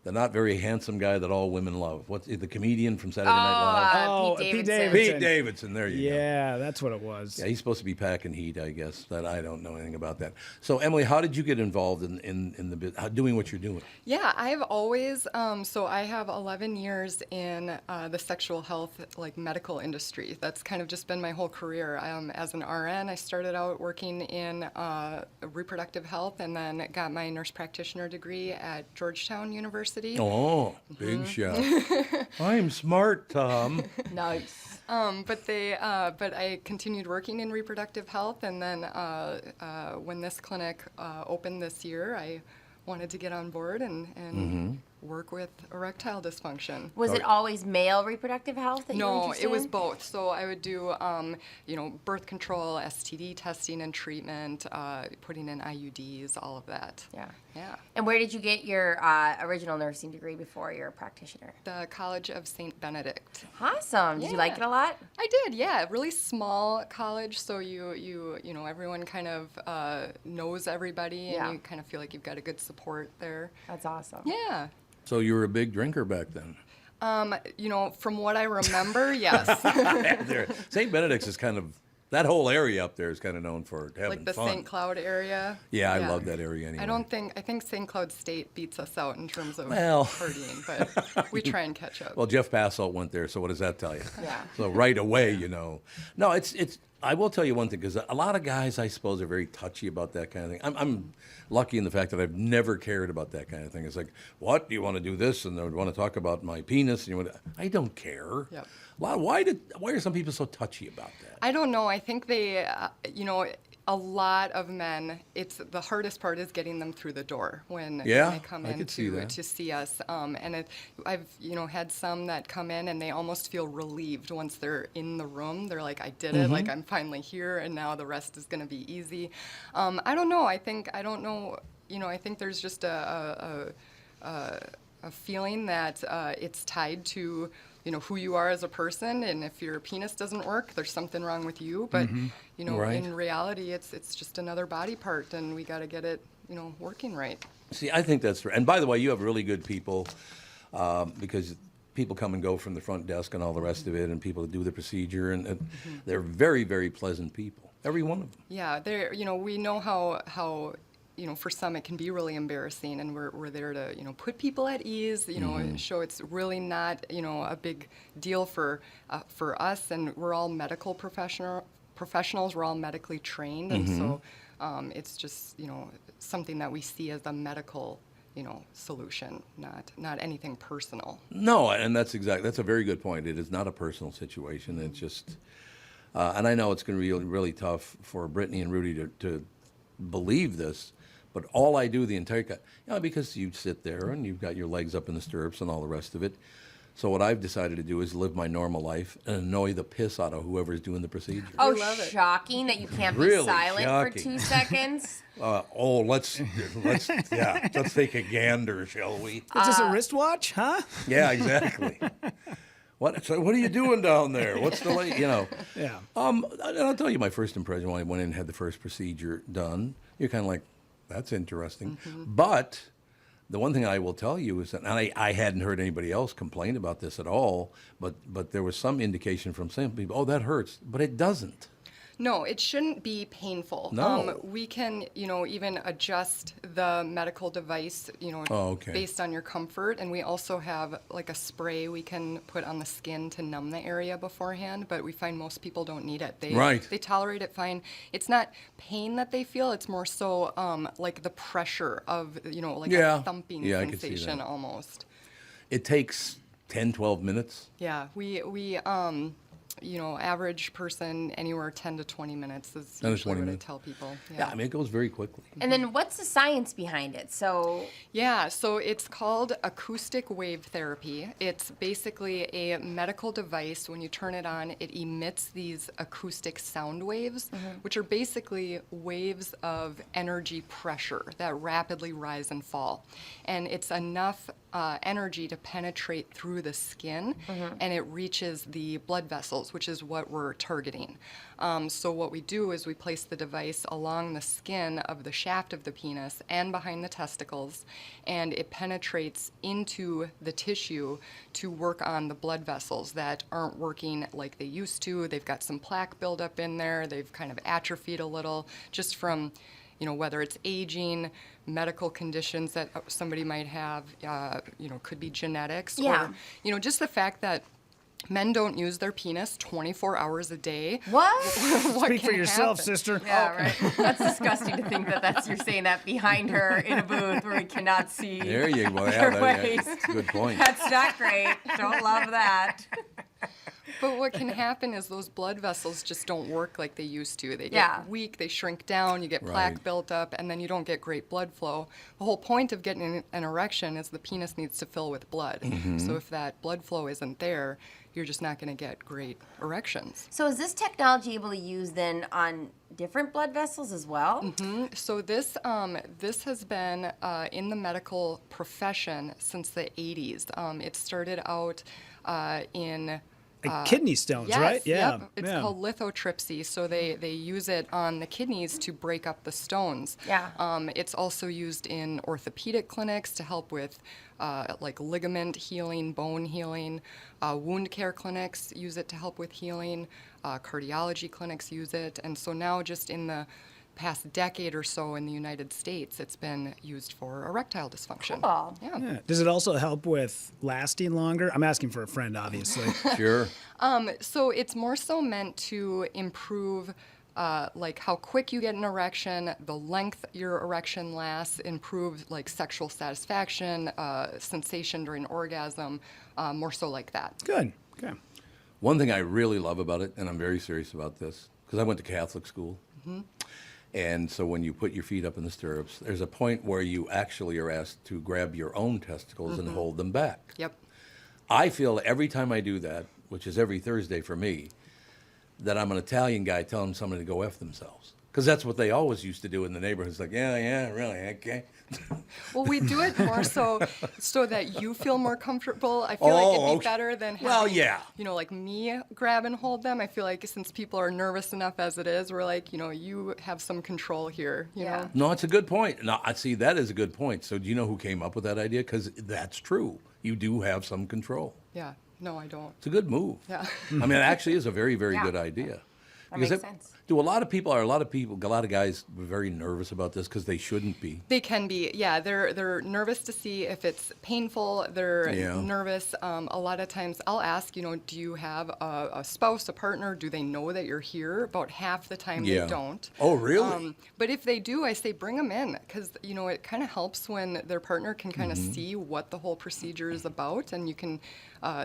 The not very handsome guy that all women love. What's the comedian from Saturday Night Live? Pete Davidson. Pete Davidson. There you go. Yeah, that's what it was. Yeah, he's supposed to be packing heat, I guess. That I don't know anything about that. So, Emily, how did you get involved in the doing what you're doing? Yeah, I've always, so I have 11 years in the sexual health, medical industry. That's kind of just been my whole career. As an RN, I started out working in reproductive health and then got my nurse practitioner degree at Georgetown University. Oh, big shot. I'm smart, Tom. Nice. But I continued working in reproductive health, and then when this clinic opened this year, I wanted to get on board and work with erectile dysfunction. Was it always male reproductive health that you were No, interested it was in? both. So I would do, birth control, STD testing and treatment, putting in IUDs, all of that. Yeah. Yeah. And where did you get your original nursing degree before you're a practitioner? The College of St. Benedict. Awesome. Did you like it a lot? I did, yeah. Really small college, so you everyone kind of knows everybody, and you kind of feel like you've got a good support there. That's awesome. Yeah. So you were a big drinker back then? From what I remember, yes. St. Benedict's is kind of, that whole area up there is kind of known for having like the fun. St. Cloud area. Yeah, I love that area anyway. I think St. Cloud State beats us out in terms of Well. partying, but we try and catch up. Well, Jeff Passolt went there, so what does that tell you? Yeah. So right away, No, it's. I will tell you one thing, because a lot of guys, I suppose, are very touchy about that kind of thing. I'm lucky in the fact that I've never cared about that kind of thing. It's like, what, do you want to do this? And they would want to talk about my penis. And I don't care. Yep. Why are some people so touchy about that? I don't know. I think they, a lot of men, the hardest part is getting them through the door when they come in to see us. And I've had some that come in and they almost feel relieved once they're in the room. They're like, I did it. Like, I'm finally here, and now the rest is going to be easy. I don't know. I think there's just a feeling that it's tied to who you are as a person, and if your penis doesn't work, there's something wrong with you. But in reality, it's just another body part, and we got to get it working right. See, I think that's right. And by the way, you have really good people, because people come and go from the front desk and all the rest of it, and people do the procedure, and they're very, very pleasant people. Every one of them. Yeah, they're we know how for some it can be really embarrassing, and we're there to put people at ease, and show it's really not a big deal for us, and we're all medical professionals. We're all medically trained, and so it's just something that we see as a medical solution, not anything personal. No, and that's a very good point. It is not a personal situation. It's just, and I know it's going to be really, really tough for Brittany and Rudy to believe this. But all I do the entire because you sit there and you've got your legs up in the stirrups and all the rest of it. So what I've decided to do is live my normal life and annoy the piss out of whoever's doing the procedure. Oh, shocking that you can't be Really silent shocking. for 2 seconds. Let's take a gander, shall we? Is this a wristwatch, huh? Yeah, exactly. What are you doing down there? What's the Yeah. I'll tell you my first impression when I went in and had the first procedure done. You're kind of like, that's interesting. But the one thing I will tell you is that, and I hadn't heard anybody else complain about this at all, but there was some indication from some people, oh, that hurts, but it doesn't. No, it shouldn't be painful. No. We can, even adjust the medical device, based on your comfort. And we also have like a spray we can put on the skin to numb the area beforehand, but we find most people don't need it. They tolerate it fine. It's not pain that they feel, it's more so like the pressure of, a thumping sensation almost. It takes 10, 12 minutes. Yeah, we average person anywhere 10 to 20 minutes is 10 to usually 20 what minutes. I tell people. Yeah, I mean, it goes very quickly. And then what's the science behind it? So it's called acoustic wave therapy. It's basically a medical device. When you turn it on, it emits these acoustic sound waves, which are basically waves of energy pressure that rapidly rise and fall. And it's enough energy to penetrate through the skin, and it reaches the blood vessels, which is what we're targeting. So what we do is we place the device along the skin of the shaft of the penis and behind the testicles, and it penetrates into the tissue to work on the blood vessels that aren't working like they used to. They've got some plaque buildup in there. They've kind of atrophied a little just from whether it's aging, medical conditions that somebody might have, could be genetics, or, just the fact that men don't use their penis 24 hours a day. What? Speak for yourself, sister. Yeah, right. That's disgusting to think that you're saying that behind her in a booth where we cannot see There you go. her waist. That's a good point. That's not great. Don't love that. But what can happen is those blood vessels just don't work like they used to. They get weak, they shrink down, you get plaque built up, and then you don't get great blood flow. The whole point of getting an erection is the penis needs to fill with blood. So if that blood flow isn't there, you're just not going to get great erections. So is this technology able to use then on different blood vessels as well? So this has been in the medical profession since the 80s. It started out in... kidney stones, yes, right? Yeah. Yep. It's called lithotripsy. So they use it on the kidneys to break up the stones. Yeah. It's also used in orthopedic clinics to help with like ligament healing, bone healing. Wound care clinics use it to help with healing. Cardiology clinics use it. And so now just in the past decade or so in the United States, it's been used for erectile dysfunction. Cool. Yeah. Does it also help with lasting longer? I'm asking for a friend, obviously. Sure. So it's more so meant to improve like how quick you get an erection, the length your erection lasts, improve like sexual satisfaction, sensation during orgasm, more so like that. Good. Okay. One thing I really love about it, and I'm very serious about this, because I went to Catholic school. And so when you put your feet up in the stirrups, there's a point where you actually are asked to grab your own testicles and hold them back. Yep. I feel every time I do that, which is every Thursday for me, that I'm an Italian guy telling somebody to go F themselves. Because that's what they always used to do in the neighborhoods. Like, yeah, really, okay. Well, we do it more so that you feel more comfortable. I feel like it'd be better than having, like me grab and hold them. I feel like since people are nervous enough as it is, we're like, you have some control here, you know? No, it's a good point. No, I see that is a good point. So do you know who came up with that idea? Because that's true. You do have some control. Yeah. No, I don't. It's a good move. Yeah. I mean, it actually is a very, very good idea. That makes sense. Do a lot of guys very nervous about this because they shouldn't be? They can be, yeah. They're nervous to see if it's painful. They're nervous. A lot of times I'll ask, do you have a spouse, a partner? Do they know that you're here? About half the time they don't. Oh, really? But if they do, I say bring them in because, it kind of helps when their partner can kind of see what the whole procedure is about and you can,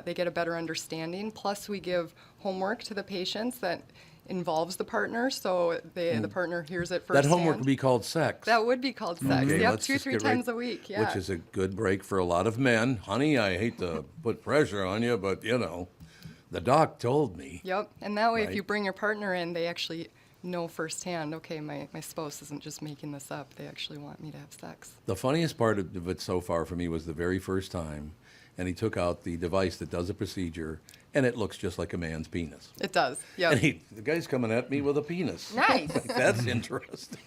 they get a better understanding. Plus we give homework to the patients that involves the partner, so the partner hears it firsthand. That homework would be called sex. That would be called sex. Okay, yep, 2-3 times a week. Yeah. Which is a good break for a lot of men. Honey, I hate to put pressure on you, but the doc told me. Yep, and that way if you bring your partner in, they actually know firsthand, okay, my spouse isn't just making this up. They actually want me to have sex. The funniest part of it so far for me was the very first time, and he took out the device that does the procedure, and it looks just like a man's penis. It does, yeah. And the guy's coming at me with a penis. Nice. That's interesting.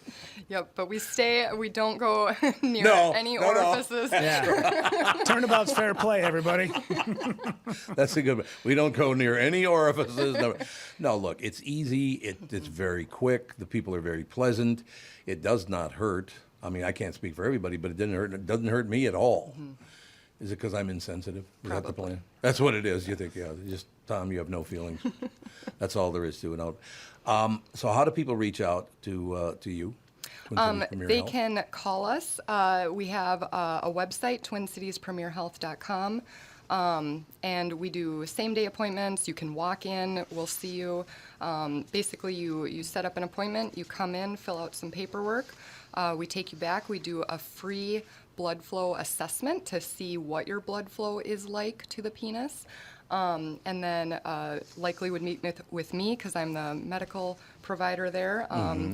Yep, but we don't go near any orifices. No. Yeah. Turnabout's fair play, everybody. That's a good one. We don't go near any orifices. No, look, it's easy. It's very quick. The people are very pleasant. It does not hurt. I mean, I can't speak for everybody, but it didn't hurt. It doesn't hurt me at all. Mm-hmm. Is it because I'm insensitive? Is that the plan? That's what it is. You think, just Tom, you have no feelings. That's all there is to it. So how do people reach out to you? They can call us. We have a website, twincitiespremierhealth.com. And we do same-day appointments. You can walk in. We'll see you. Basically, you set up an appointment. You come in, fill out some paperwork. We take you back. We do a free blood flow assessment to see what your blood flow is like to the penis. And then likely would meet with me because I'm the medical provider there.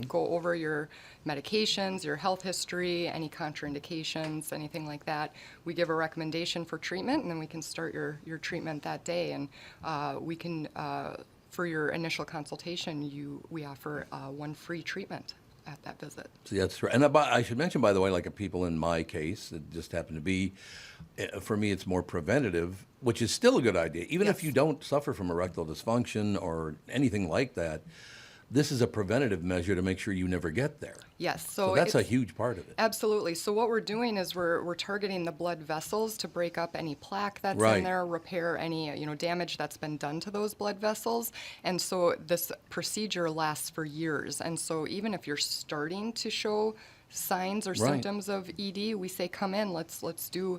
Go over your medications, your health history, any contraindications, anything like that. We give a recommendation for treatment, and then we can start your treatment that day. And we can, for your initial consultation, we offer one free treatment at that visit. So that's right. And I should mention, by the way, like people in my case, it just happened to be, for me, it's more preventative, which is still a good idea. Even if you don't suffer from erectile dysfunction or anything like that, this is a preventative measure to make sure you never get there. Yes. So that's a huge part of it. Absolutely. So what we're doing is we're targeting the blood vessels to break up any plaque that's in there, repair any damage that's been done to those blood vessels. And so this procedure lasts for years. And so even if you're starting to show signs or symptoms of ED, we say come in, let's do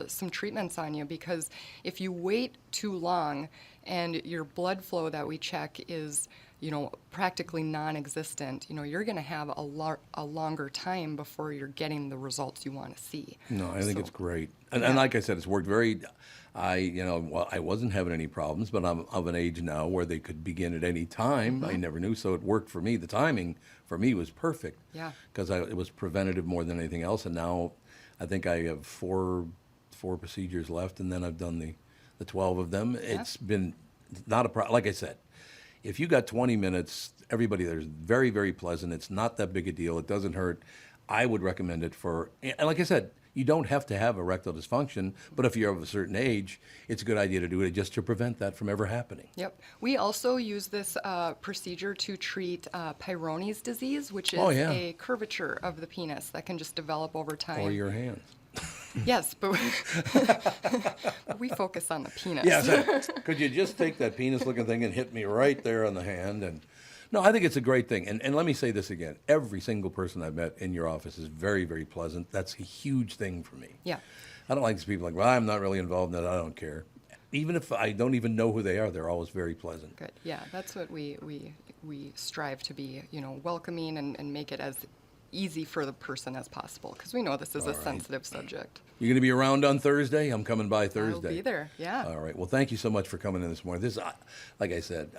some treatments on you, because if you wait too long and your blood flow that we check is practically non-existent, you're going to have a longer time before you're getting the results you want to see. No, I think it's great. And like I said, it's worked I wasn't having any problems, but I'm of an age now where they could begin at any time. I never knew, so it worked for me. The timing for me was perfect. Yeah. Because it was preventative more than anything else, and now I think I have four procedures left, and then I've done the 12 of them. Yeah. It's been not a problem. Like I said, if you got 20 minutes, everybody there's very, very pleasant. It's not that big a deal. It doesn't hurt. I would recommend it and like I said, you don't have to have erectile dysfunction, but if you're of a certain age, it's a good idea to do it just to prevent that from ever happening. Yep. We also use this procedure to treat Peyronie's disease, which is a curvature of the penis that can just develop over time. Or your hands. Yes, but we focus on the penis. Yes. Could you just take that penis-looking thing and hit me right there on the hand? And no, I think it's a great thing. And let me say this again. Every single person I've met in your office is very, very pleasant. That's a huge thing for me. Yeah. I don't like these people well, I'm not really involved in that. I don't care. Even if I don't even know who they are, they're always very pleasant. Good. Yeah, that's what we strive to be, welcoming and make it as easy for the person as possible, because we know this is a sensitive subject. You're going to be around on Thursday? I'm coming by Thursday. I'll be there, yeah. All right. Well, thank you so much for coming in this morning. This, like I said,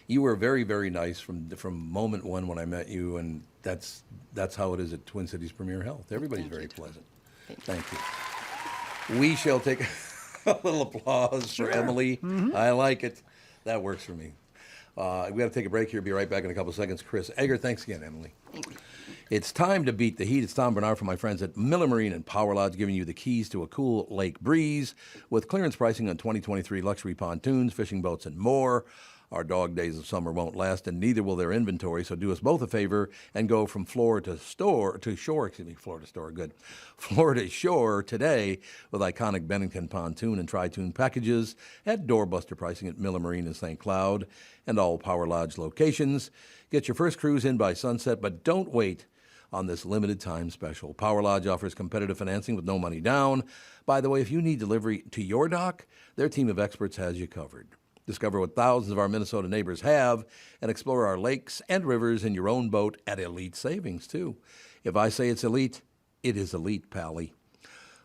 you were very, very nice from moment one when I met you, and that's how it is at Twin Cities Premier Health. Everybody's very pleasant. Thank you. We shall take a little applause for Emily. Mm-hmm. I like it. That works for me. We've got to take a break here. Be right back in a couple of seconds. Chris Egert, thanks again, Emily. Thank you. It's time to beat the heat. It's Tom Barnard from my friends at Miller Marine and Power Lodge, giving you the keys to a cool lake breeze with clearance pricing on 2023 luxury pontoons, fishing boats, and more. Our dog days of summer won't last, and neither will their inventory, so do us both a favor and go from floor to shore today with iconic Bennington pontoon and tri-toon packages at doorbuster pricing at Miller Marine in St. Cloud and all Power Lodge locations. Get your first cruise in by sunset, but don't wait on this limited time special. Power Lodge offers competitive financing with no money down. By the way, if you need delivery to your dock, their team of experts has you covered. Discover what thousands of our Minnesota neighbors have and explore our lakes and rivers in your own boat at elite savings, too. If I say it's elite, it is elite, Pally.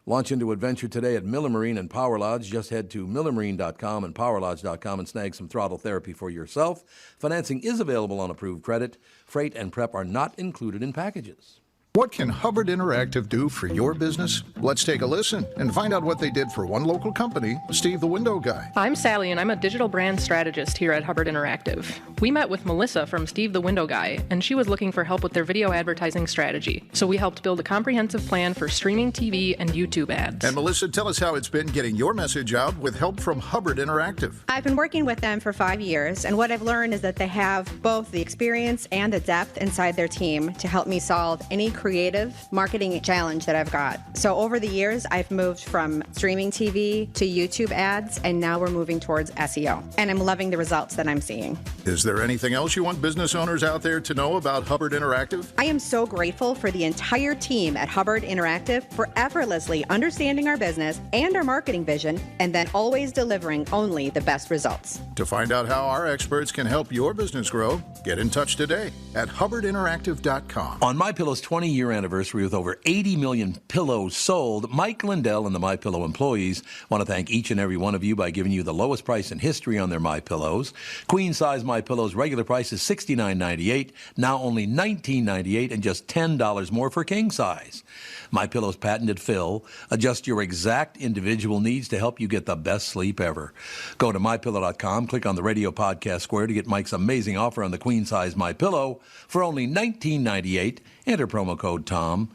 Launch into adventure today at Miller Marine and Power Lodge. Just head to millermarine.com and powerlodge.com and snag some throttle therapy for yourself. Financing is available on approved credit. Freight and prep are not included in packages. What can Hubbard Interactive do for your business? Let's take a listen and find out what they did for one local company, Steve the Window Guy. I'm Sally, and I'm a digital brand strategist here at Hubbard Interactive. We met with Melissa from Steve the Window Guy, and she was looking for help with their video advertising strategy. So we helped build a comprehensive plan for streaming TV and YouTube ads. And Melissa, tell us how it's been getting your message out with help from Hubbard Interactive. I've been working with them for 5 years, and what I've learned is that they have both the experience and the depth inside their team to help me solve any creative marketing challenge that I've got. So over the years, I've moved from streaming TV to YouTube ads, and now we're moving towards SEO. And I'm loving the results that I'm seeing. Is there anything else you want business owners out there to know about Hubbard Interactive? I am so grateful for the entire team at Hubbard Interactive for effortlessly understanding our business and our marketing vision, and then always delivering only the best results. To find out how our experts can help your business grow, get in touch today at hubbardinteractive.com. On MyPillow's 20-year anniversary with over 80 million pillows sold, Mike Lindell and the MyPillow employees want to thank each and every one of you by giving you the lowest price in history on their MyPillows. Queen-size MyPillow's regular price is $69.98, now only $19.98, and just $10 more for king size. MyPillow's patented fill adjusts your exact individual needs to help you get the best sleep ever. Go to MyPillow.com, click on the radio podcast square to get Mike's amazing offer on the queen-size MyPillow for only $19.98. Enter promo code TOM.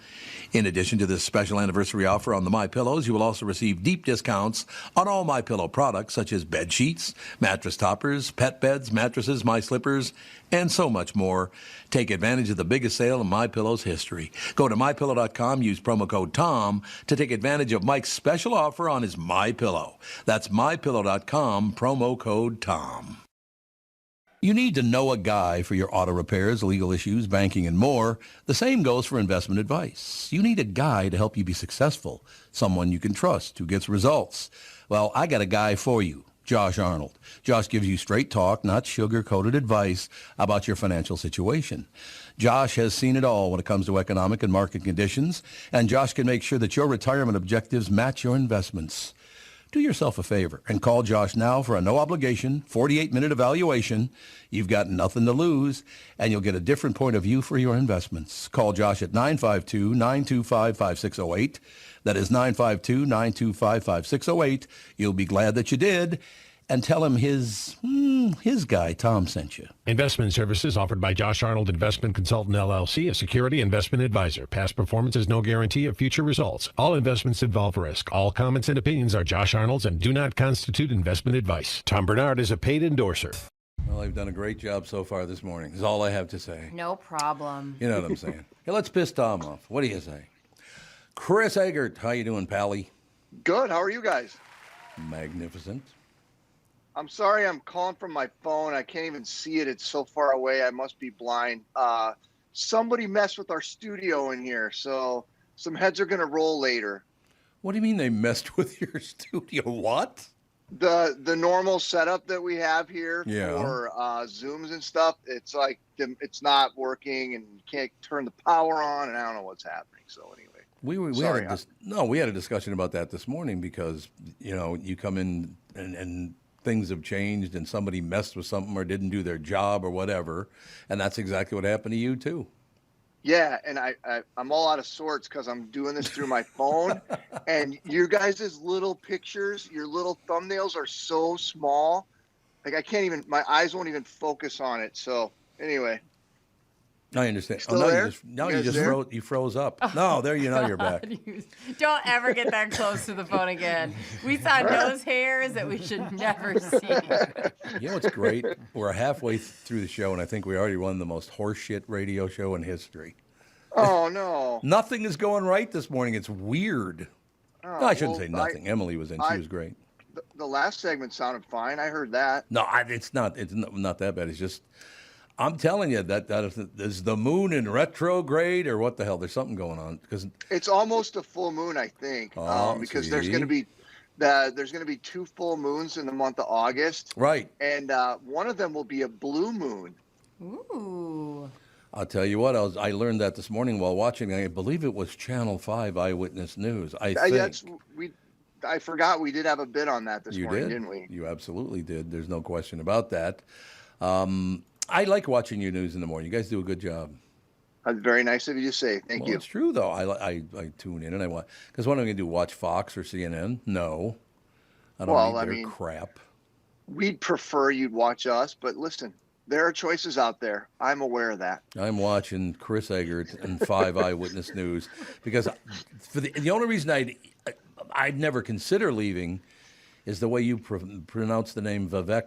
In addition to this special anniversary offer on the MyPillows, you will also receive deep discounts on all MyPillow products such as bed sheets, mattress toppers, pet beds, mattresses, My Slippers, and so much more. Take advantage of the biggest sale in MyPillow's history. Go to MyPillow.com, use promo code TOM to take advantage of Mike's special offer on his MyPillow. That's MyPillow.com, promo code TOM. You need to know a guy for your auto repairs, legal issues, banking, and more. The same goes for investment advice. You need a guy to help you be successful, someone you can trust, who gets results. Well, I got a guy for you, Josh Arnold. Josh gives you straight talk, not sugar-coated advice about your financial situation. Josh has seen it all when it comes to economic and market conditions, and Josh can make sure that your retirement objectives match your investments. Do yourself a favor and call Josh now for a no-obligation, 48-minute evaluation. You've got nothing to lose, and you'll get a different point of view for your investments. Call Josh at 952-925-5608. That is 952-925-5608. You'll be glad that you did. And tell him his guy, Tom, sent you. Investment services offered by Josh Arnold Investment Consultant, LLC, a security investment advisor. Past performance is no guarantee of future results. All investments involve risk. All comments and opinions are Josh Arnold's and do not constitute investment advice. Tom Barnard is a paid endorser. Well, they've done a great job so far this morning, is all I have to say. No problem. You know what I'm saying. Hey, let's piss Tom off. What do you say? Chris Egert, how you doing, Pally? Good. How are you guys? Magnificent. I'm sorry I'm calling from my phone. I can't even see it. It's so far away. I must be blind. Somebody messed with our studio in here, so some heads are going to roll later. What do you mean they messed with your studio? What? The normal setup that we have here Yeah. for Zooms and stuff, it's like it's not working and you can't turn the power on, and I don't know what's happening. So anyway. We had a discussion about that this morning because, you know, you come in and things have changed and somebody messed with something or didn't do their job or whatever. And that's exactly what happened to you, too. Yeah, and I'm all out of sorts because I'm doing this through my phone. And you guys' little pictures, your little thumbnails are so small. Like I can't even, my eyes won't even focus on it. So anyway. I understand. Still there? You froze up. No, there you know you're back. Don't ever get that close to the phone again. We saw nose hairs that we should never see. You know what's great? We're halfway through the show, and I think we already won the most horseshit radio show in history. Oh, no. Nothing is going right this morning. It's weird. Oh, No, I shouldn't say nothing. Emily was in. She was great. The last segment sounded fine. I heard that. No, it's not. It's not that bad. It's just, I'm telling you that is the moon in retrograde or what the hell? There's something going on because It's almost a full moon, I think, because there's going to be two full moons in the month of August. Right. And one of them will be a blue moon. Ooh. I'll tell you what, I learned that this morning while watching. I believe it was Channel 5 Eyewitness News. I forgot we did have a bit on that this morning, didn't we? You absolutely did. There's no question about that. I like watching your news in the morning. You guys do a good job. That's very nice of you to say. Thank you. It's true, though. I tune in and I watch. Because what am I going to do, watch Fox or CNN? No. I don't need their crap. We'd prefer you'd watch us, but listen, there are choices out there. I'm aware of that. I'm watching Chris Egert and 5 Eyewitness News because the only reason I'd never consider leaving is the way you pronounce the name Vivek.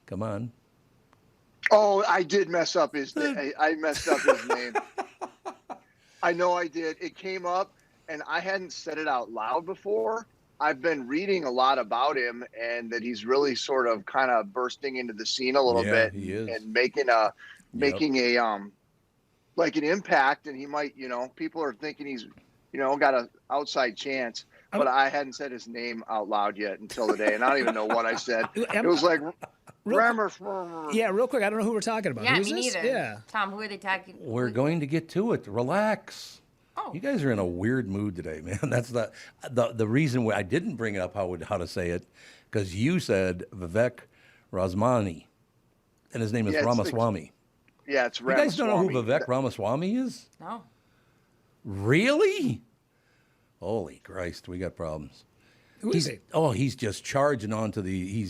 Come on. Oh, I did mess up his name. I messed up his name. I know I did. It came up, and I hadn't said it out loud before. I've been reading a lot about him, and that he's really sort of kind of bursting into the scene a little bit, he is. and making a like an impact. And he might, people are thinking he's, got an outside chance. But I hadn't said his name out loud yet until today, and I don't even know what I said. It was like, real quick. I don't know who we're talking about. Yeah, Who's me this? neither. Yeah. Tom, who are they talking? We're going to get to it. Relax. Oh. You guys are in a weird mood today, man. That's the reason why I didn't bring up how to say it, because you said Vivek Ramaswamy, and his name is Ramaswamy. It's Ramaswamy. You guys don't know who Vivek Ramaswamy is? No. Really? Holy Christ, we got problems. Who is he? Oh, he's just charging on to he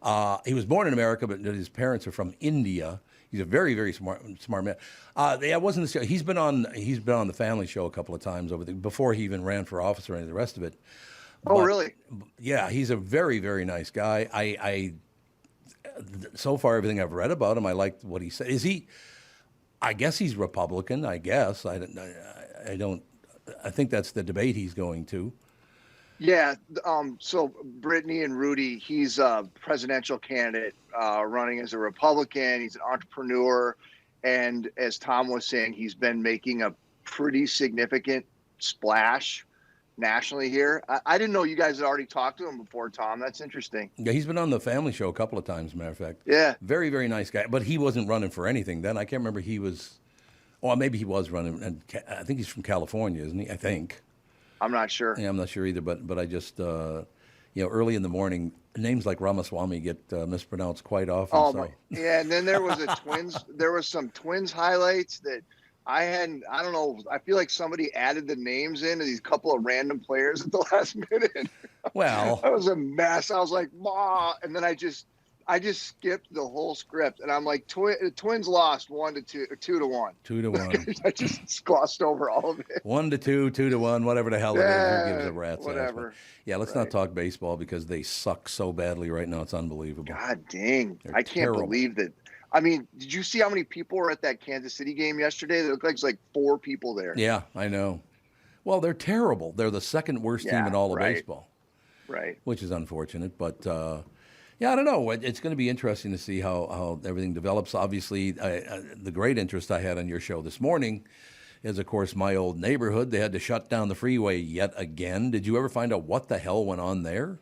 was born in America, but his parents are from India. He's a very, very smart man. He's been on the Family Show a couple of times before he even ran for office or any of the rest of it. Oh, really? Yeah, he's a very, very nice guy. I so far everything I've read about him, I liked what he said. Is he? I guess he's Republican. I guess I don't. I think that's the debate he's going to. Yeah. So Brittany and Rudy, he's a presidential candidate running as a Republican. He's an entrepreneur. And as Tom was saying, he's been making a pretty significant splash nationally here. I didn't know you guys had already talked to him before, Tom. That's interesting. Yeah, he's been on the Family Show a couple of times, as a matter of fact. Yeah. Very, very nice guy. But he wasn't running for anything then. I can't remember he was. Or maybe he was running, and I think he's from California, isn't he? I think. I'm not sure. Yeah, I'm not sure either, but I just, early in the morning, names like Ramaswamy get mispronounced quite often. Oh, so. Yeah, and then there was some Twins highlights that I don't know, I feel like somebody added the names in of these couple of random players at the last minute. Well. That was a mess. I was like, "Ma," and then I just skipped the whole script, and I'm like, Twins lost 1-2, or 2-1. 2-1. I just glossed over all of it. 1-2, 2-1, whatever the hell it is. Who gives a rat's ass? Whatever. Yeah, let's not talk baseball because they suck so badly right now. It's unbelievable. God dang! I can't terrible. believe that. I mean, did you see how many people were at that Kansas City game yesterday? There looked like it's like 4 people there. Yeah, I know. Well, they're terrible. They're the second worst team in all of baseball. Right. Which is unfortunate, but. Yeah, I don't know. It's going to be interesting to see how everything develops. Obviously, the great interest I had on your show this morning is, of course, my old neighborhood. They had to shut down the freeway yet again. Did you ever find out what the hell went on there?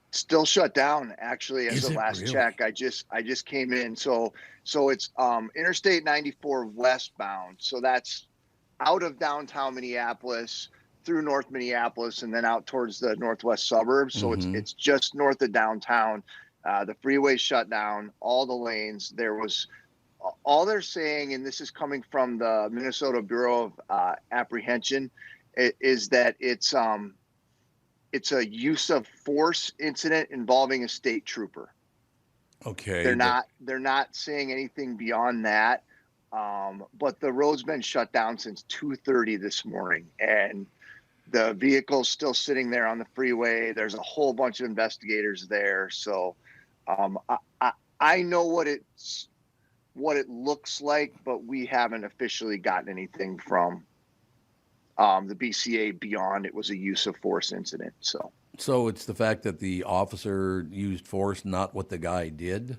Still shut down, actually, as the last really? check. I just came in. So it's Interstate 94 westbound. So that's out of downtown Minneapolis through North Minneapolis and then out towards the northwest suburbs. So it's just north of downtown. The freeway shut down, all the lanes. There was all they're saying, and this is coming from the Minnesota Bureau of Apprehension, is that it's a use of force incident involving a state trooper. Okay. They're not saying anything beyond that. But the road's been shut down since 2:30 this morning, and the vehicle's still sitting there on the freeway. There's a whole bunch of investigators there. So I know what it looks like, but we haven't officially gotten anything from the BCA beyond it was a use of force incident. So it's the fact that the officer used force, not what the guy did?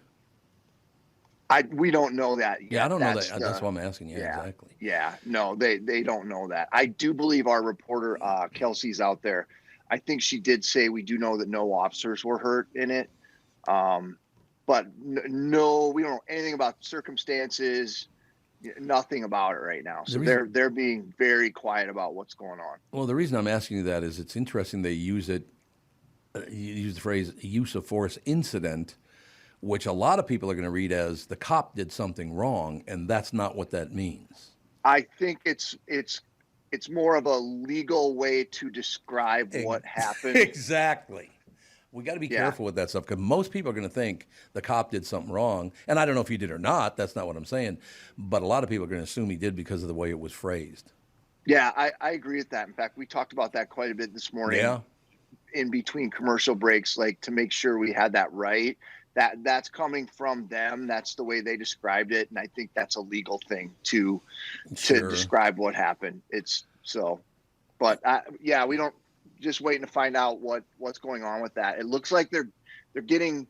We don't know that yet. Yeah, I don't know that. That's why I'm asking. Yeah, exactly. Yeah, no, they don't know that. I do believe our reporter, Kelsey's out there. I think she did say we do know that no officers were hurt in it. But no, we don't know anything about circumstances, nothing about it right now. So they're being very quiet about what's going on. Well, the reason I'm asking you that is it's interesting they use the phrase use of force incident, which a lot of people are going to read as the cop did something wrong, and that's not what that means. I think it's more of a legal way to describe what happened. Exactly. We got to be careful with that stuff because most people are going to think the cop did something wrong. And I don't know if he did or not. That's not what I'm saying. But a lot of people are going to assume he did because of the way it was phrased. Yeah, I agree with that. In fact, we talked about that quite a bit this morning in between commercial breaks, like to make sure we had that right. that's coming from them. That's the way they described it, and I think that's a legal thing to describe what happened. It's so, but yeah, we don't just waiting to find out what's going on with that. It looks like they're getting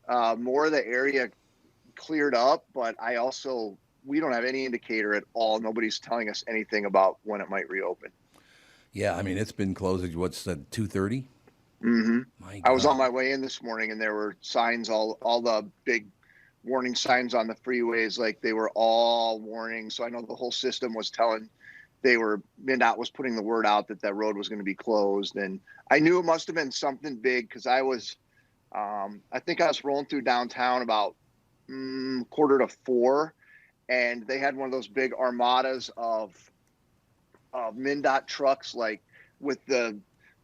more of the area cleared up, but we don't have any indicator at all. Nobody's telling us anything about when it might reopen. Yeah, I mean, it's been closed, what's said, 2:30? Mm-hmm. I was on my way in this morning, and there were signs, all the big warning signs on the freeways, like they were all warning. So I know the whole system was telling, MnDOT was putting the word out that road was going to be closed. And I knew it must have been something big, because I was, I think I was rolling through downtown about 3:45, and they had one of those big armadas of MnDOT trucks, like with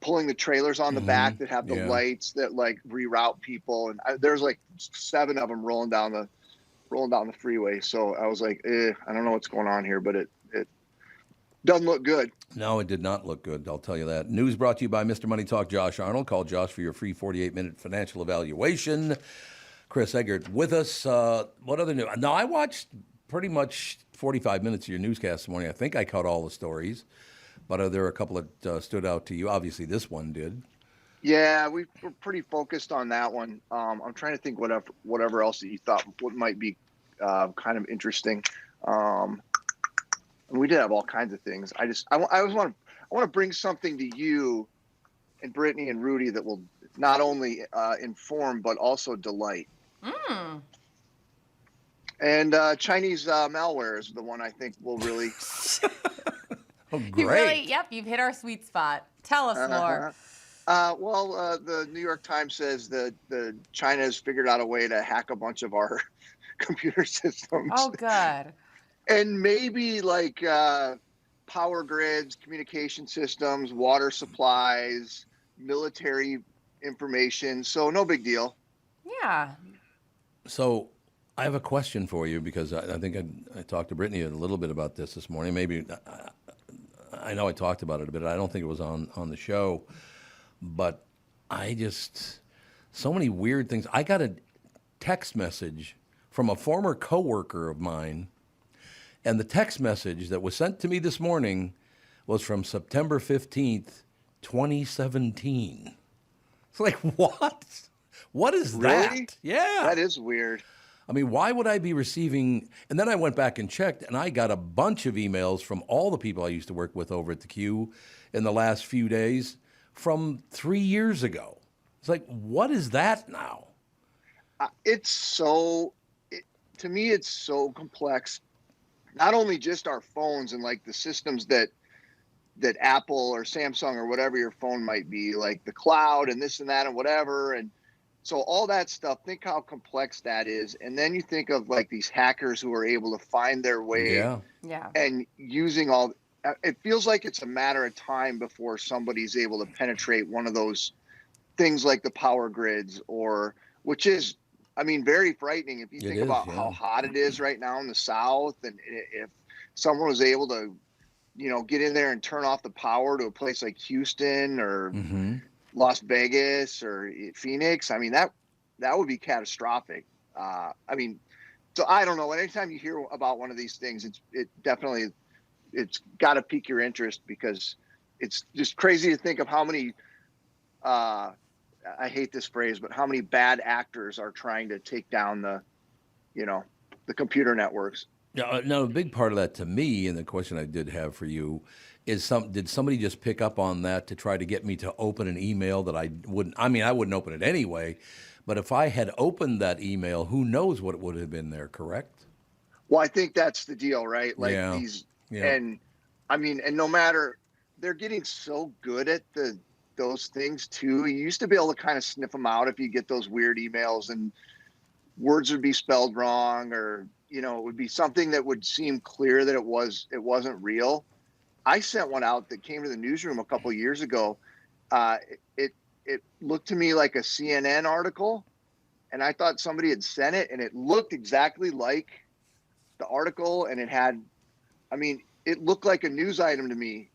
pulling the trailers on the back that have the lights that like reroute people, and there's like 7 of them rolling down the freeway. So I was like, I don't know what's going on here, but it doesn't look good. No, it did not look good, I'll tell you that. News brought to you by Mr. Money Talk, Josh Arnold. Call Josh for your free 48-minute financial evaluation. Chris Egert with us. What other news? Now, I watched pretty much 45 minutes of your newscast this morning. I think I caught all the stories. But are there a couple that stood out to you? Obviously, this one did. Yeah, we were pretty focused on that one. I'm trying to think whatever else that you thought what might be kind of interesting. And we did have all kinds of things. I want to bring something to you and Brittany and Rudy that will not only inform but also delight. And Chinese malware is the one I think will really. Oh, great. You've hit our sweet spot. Tell us more. The New York Times says that China has figured out a way to hack a bunch of our computer systems. Oh, good. And maybe like power grids, communication systems, water supplies, military information. So no big deal. Yeah. So I have a question for you, because I think I talked to Brittany a little bit about this morning. Maybe I know I talked about it a bit. I don't think it was on the show, but so many weird things. I got a text message from a former coworker of mine, and the text message that was sent to me this morning was from September 15th, 2017. It's like, what? What is that? Really? Yeah. That is weird. I mean, why would I be receiving? And then I went back and checked, and I got a bunch of emails from all the people I used to work with over at the Q in the last few days from 3 years ago. It's like, what is that now? To me, it's so complex. Not only just our phones and like the systems that Apple or Samsung or whatever your phone might be, like the cloud and this and that and whatever. And so all that stuff, think how complex that is. And then you think of like these hackers who are able to find their way and using it feels like it's a matter of time before somebody's able to penetrate one of those things like the power grids, which is, I mean, very frightening if you think about how hot it is right now in the South. And if someone was able to, get in there and turn off the power to a place like Houston or Las Vegas or Phoenix, I mean, that would be catastrophic. So I don't know. Anytime you hear about one of these things, it's got to pique your interest, because it's just crazy to think of how many, I hate this phrase, but how many bad actors are trying to take down the computer networks. No, a big part of that to me, and the question I did have for you, is did somebody just pick up on that to try to get me to open an email that I wouldn't? I mean, I wouldn't open it anyway, but if I had opened that email, who knows what would have been there, correct? Well, I think that's the deal, right? Like and I mean, and no matter, they're getting so good at those things too. You used to be able to kind of sniff them out if you get those weird emails and words would be spelled wrong, or it would be something that would seem clear that it wasn't real. I sent one out that came to the newsroom a couple of years ago. It looked to me like a CNN article, and I thought somebody had sent it, and it looked exactly like the article, and it looked like a news item to me.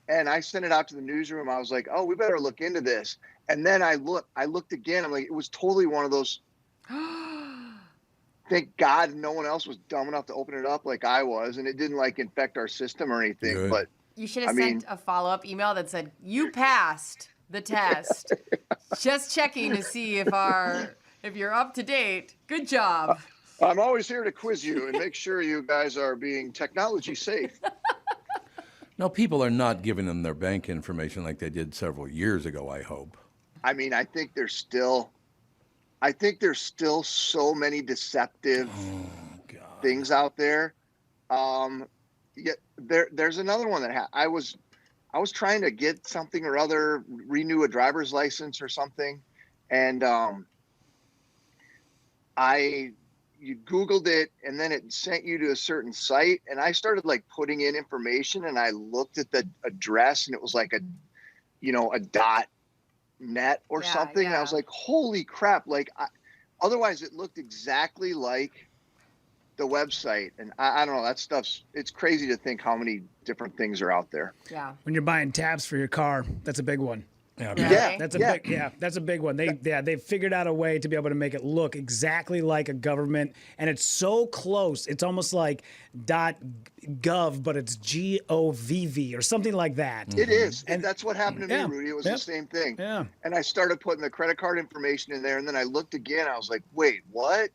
And I sent it out to the newsroom. I was like, oh, we better look into this. And then I looked again. I'm like, it was totally one of those Thank God no one else was dumb enough to open it up like I was, and it didn't like infect our system or anything. Good. But You should have sent a follow-up email that said, "You passed the test. Just checking to see if you're up to date. Good job." I'm always here to quiz you and make sure you guys are being technology safe. No, people are not giving them their bank information like they did several years ago, I hope. I mean, I think there's still so many deceptive things out there. Yeah, there's another one that I was trying to get something or other, renew a driver's license or something, and you Googled it, and then it sent you to a certain site, and I started like putting in information, and I looked at the address, and it was like a .net or something, and I was like, holy crap, like otherwise it looked exactly like the website, and I don't know, that stuff's, it's crazy to think how many different things are out there. Yeah. When you're buying tabs for your car, that's a big one. Yeah. That's a big one. They've figured out a way to be able to make it look exactly like a government, and it's so close. It's almost like .gov, but it's GOVV or something like that. It is, and that's what happened to me, Rudy. It was the same thing. Yeah. And I started putting the credit card information in there, and then I looked again. I was like, wait, what?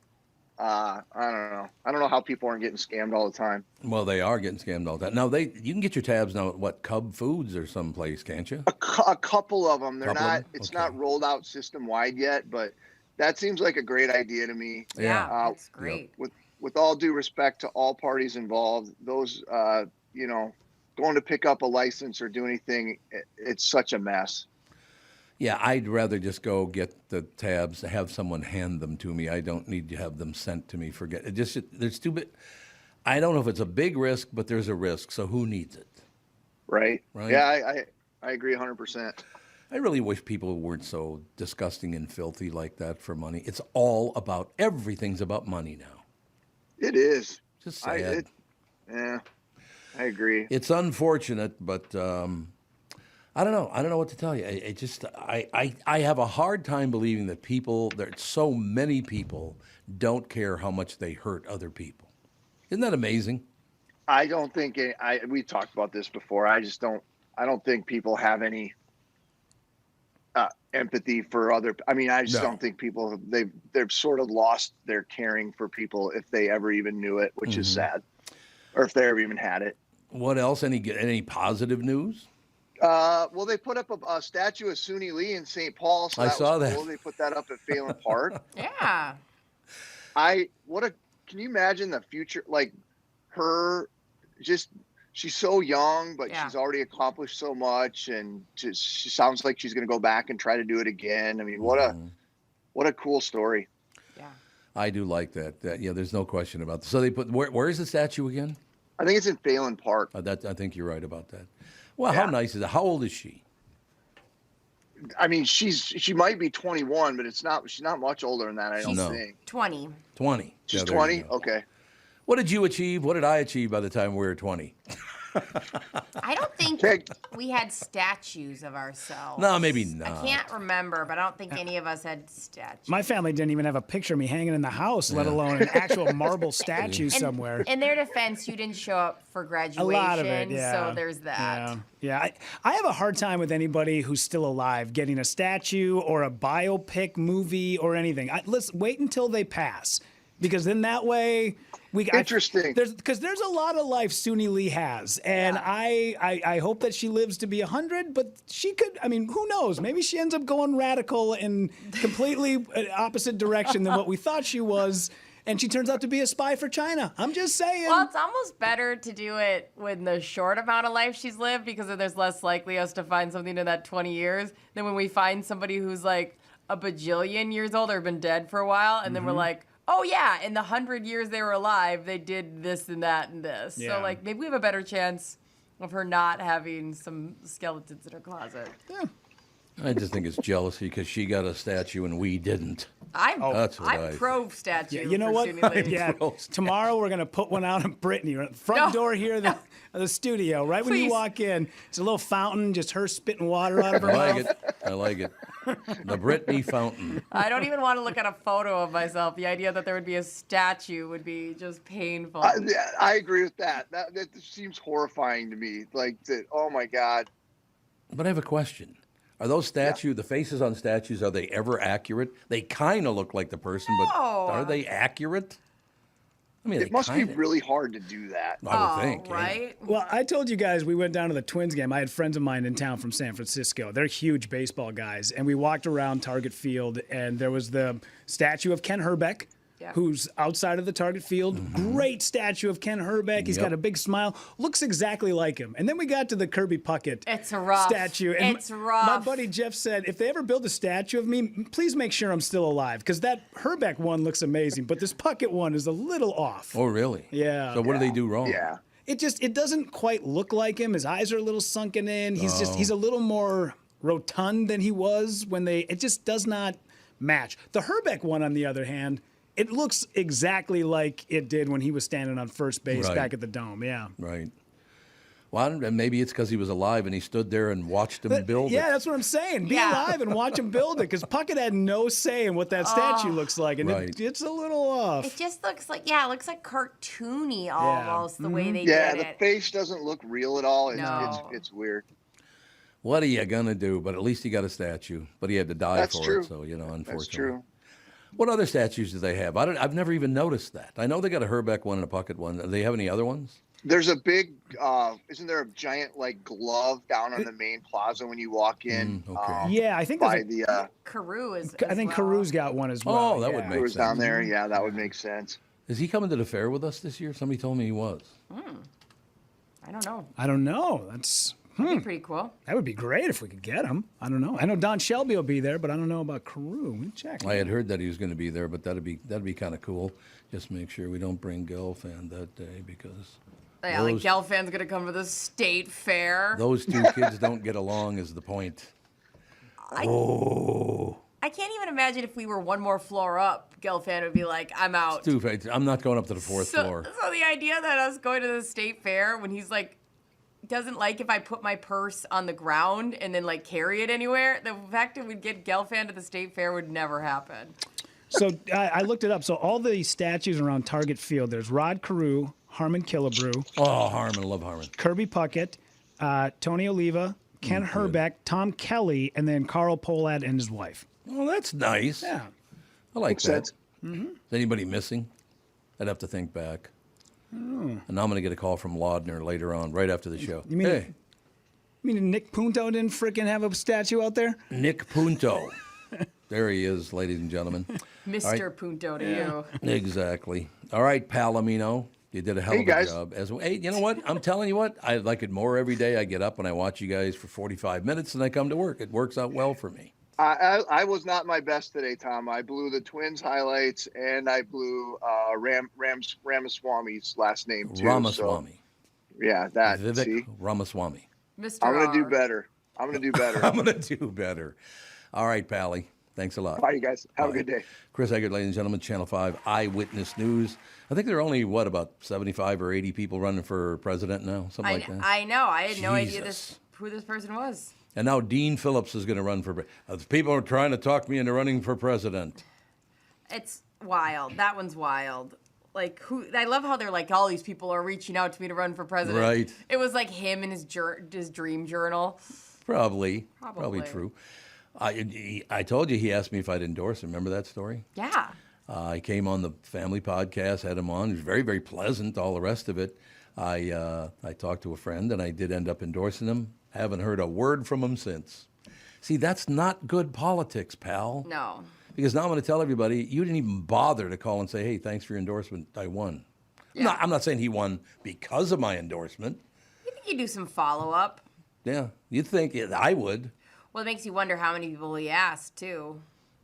I don't know. I don't know how people aren't getting scammed all the time. Well, they are getting scammed all the time. Now, you can get your tabs now at what, Cub Foods or someplace, can't you? A couple of them. They're not. It's not rolled out system wide yet, but that seems like a great idea to me. Yeah, that's great. With all due respect to all parties involved, those going to pick up a license or do anything, it's such a mess. Yeah, I'd rather just go get the tabs, have someone hand them to me. I don't need to have them sent to me. Forget it. There's too big. I don't know if it's a big risk, but there's a risk. So who needs it? Right. Yeah, I agree 100%. I really wish people weren't so disgusting and filthy like that for money. It's everything's about money now. It is. Just sad. I agree. It's unfortunate, but I don't know. I don't know what to tell you. I have a hard time believing that so many people don't care how much they hurt other people. Isn't that amazing? I don't think we talked about this before. I don't think people have any empathy for other. I mean, I just don't think people they've sort of lost their caring for people if they ever even knew it, which is sad, or if they ever even had it. What else? Any positive news? Well, they put up a statue of Suni Lee in St. Paul. So I saw that. Cool. They put that up at Phelan Park. Yeah. Can you imagine the future? Like her, she's so young, but she's already accomplished so much, and she sounds like she's going to go back and try to do it again. I mean, what a cool story. Yeah. I do like that. There's no question about this. So they put where is the statue again? I think it's in Phelan Park. I think you're right about that. Well, how nice is it? How old is she? I mean, she might be 21, but she's not much older than that, I don't think. 20. 20. She's 20? Okay. What did you achieve? What did I achieve by the time we were 20? I don't think we had statues of ourselves. No, maybe not. I can't remember, but I don't think any of us had statues. My family didn't even have a picture of me hanging in the house, let alone an actual marble statue somewhere. In their defense, you didn't show up for graduation, a lot of it, so there's that. Yeah. I have a hard time with anybody who's still alive getting a statue or a biopic movie or anything. Let's wait until they pass, because then that way interesting. Because there's a lot of life Suni Lee has, and I hope that she lives to be 100. But she could. I mean, who knows? Maybe she ends up going radical in completely opposite direction than what we thought she was, and she turns out to be a spy for China. I'm just saying. Well, it's almost better to do it with the short amount of life she's lived, because there's less likely us to find something in that 20 years than when we find somebody who's like a bajillion years old or been dead for a while, and then we're like, oh yeah, in the 100 years they were alive, they did this and that and this. Yeah. So maybe we have a better chance of her not having some skeletons in her closet. Yeah. I just think it's jealousy because she got a statue and we didn't. I'm pro statue. Yeah, you know what? Yeah, tomorrow we're going to put one out on Brittany. Front door here of the studio, right when you walk in. It's a little fountain, just her spitting water out of her mouth. I like it. The Brittany fountain. I don't even want to look at a photo of myself. The idea that there would be a statue would be just painful. I agree with that. That seems horrifying to me. Like, oh my God. But I have a question. Are those the faces on statues, are they ever accurate? They kind of look like the person, but are they accurate? I mean, it must be really hard to do that. I would think. Right? Yeah. Well, I told you guys we went down to the Twins game. I had friends of mine in town from San Francisco. They're huge baseball guys. And we walked around Target Field, and there was the statue of Ken Herbeck, who's outside of the Target Field. Mm-hmm. Great statue of Ken Herbeck. He's got a big smile. Looks exactly like him. And then we got to the Kirby Puckett statue. And it's rough. My buddy Jeff said, if they ever build a statue of me, please make sure I'm still alive. Because that Herbeck one looks amazing, but this Puckett one is a little off. Oh, really? Yeah. So what do they do wrong? Yeah. It doesn't quite look like him. His eyes are a little sunken in. He's a little more rotund than he was it just does not match. The Herbeck one, on the other hand, it looks exactly like it did when he was standing on first base back at the Dome. Yeah. Right. Well, maybe it's because he was alive and he stood there and watched him build it. Yeah, that's what I'm saying. Be alive and watch him build it, because Puckett had no say in what that statue looks like, and it's a little off. It just looks like it looks like cartoony almost the way they did it. Yeah, the face doesn't look real at all. It's weird. What are you gonna do? But at least he got a statue. But he had to die for it, so unfortunately. That's true. What other statues do they have? I've never even noticed that. I know they got a Herbeck one and a Puckett one. Do they have any other ones? There's a big, isn't there a giant glove down on the main plaza when you walk in? Yeah, I think Carew is. I think Carew's got one as well. Oh, that would make Carew's sense. down there. Yeah, that would make sense. Is he coming to the fair with us this year? Somebody told me he was. I don't know. I don't know. That's That'd be pretty cool. That would be great if we could get him. I don't know. I know Don Shelby will be there, but I don't know about Carew. Let me check. I had heard that he was going to be there, but that'd be kind of cool. Just make sure we don't bring Gelfand that day, because Gelfand's going to come to the state fair. Those two kids don't get along is the point. I can't even imagine if we were one more floor up, Gelfand would be like, I'm out. I'm not going up to the fourth floor. So the idea that us going to the state fair when he's like, doesn't like if I put my purse on the ground and then carry it anywhere, the fact that we'd get Gelfand to the state fair would never happen. So I looked it up. So all the statues around Target Field, there's Rod Carew, Harmon Killebrew. Oh, Harmon, love Harmon. Kirby Puckett, Tony Oliva, Ken Herbeck, Tom Kelly, and then Carl Pohlad and his wife. Oh, that's nice. Yeah. I like that. Mm-hmm. Is anybody missing? I'd have to think back. And now I'm going to get a call from Laudner later on, right after the show. You mean Nick Punto didn't frickin' have a statue out there? Nick Punto. There he is, ladies and gentlemen. Mr. Punto to you. Exactly. All right, Palomino. You did a hell of a job. Hey, you know what? I'm telling you what. I like it more every day. I get up and I watch you guys for 45 minutes and I come to work. It works out well for me. I was not my best today, Tom. I blew the Twins highlights and I blew Ramaswamy's last name too. Ramaswamy. So, yeah, that. Vivek Ramaswamy. Mr. I'm going to do better. I'm going to do better. All right, Pally. Thanks a lot. Bye, you guys. Have a good day. Chris Egert, ladies and gentlemen, Channel 5 Eyewitness News. I think there are only, about 75 or 80 people running for president now? Something like that. I know. I had no idea who this person was. And now Dean Phillips is going to run for people are trying to talk me into running for president. It's wild. That one's wild. I love how they're all these people are reaching out to me to run for president. Right. It was like him and his dream journal. Probably true. I told you he asked me if I'd endorse him. Remember that story? Yeah. I came on the family podcast, had him on. He was very, very pleasant, all the rest of it. I talked to a friend, and I did end up endorsing him. Haven't heard a word from him since. See, that's not good politics, pal. No. Because now I'm going to tell everybody, you didn't even bother to call and say, hey, thanks for your endorsement. I won. Yeah. I'm not saying he won because of my endorsement. You think you do some follow-up? Yeah, you'd think I would. Well, it makes you wonder how many people he asked, too.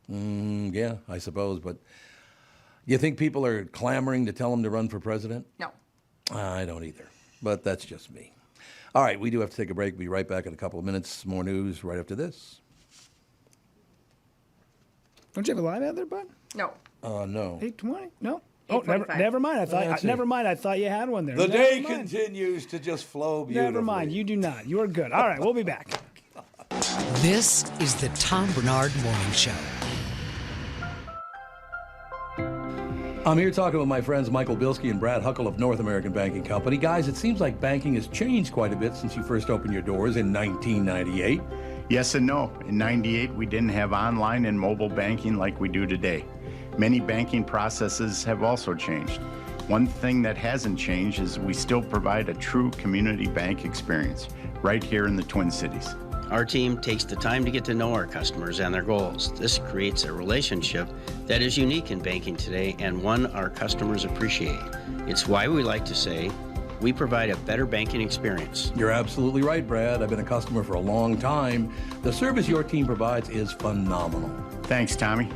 Yeah, I suppose. But you think people are clamoring to tell him to run for president? No. I don't either. But that's just me. All right, we do have to take a break. We'll be right back in a couple of minutes. More news right after this. Don't you have a line out there, bud? No. No. 8:20? No. 8:45. Never mind. Never mind. I thought you had one there. The Never day mind. continues to just flow beautifully. Never mind. You do not. You are good. All right. We'll be back. This is the Tom Barnard Morning Show. I'm here talking with my friends Michael Bilski and Brad Huckle of North American Banking Company. Guys, it seems like banking has changed quite a bit since you first opened your doors in 1998. Yes and no. In 98, we didn't have online and mobile banking like we do today. Many banking processes have also changed. One thing that hasn't changed is we still provide a true community bank experience right here in the Twin Cities. Our team takes the time to get to know our customers and their goals. This creates a relationship that is unique in banking today and one our customers appreciate. It's why we like to say we provide a better banking experience. You're absolutely right, Brad. I've been a customer for a long time. The service your team provides is phenomenal. Thanks, Tommy.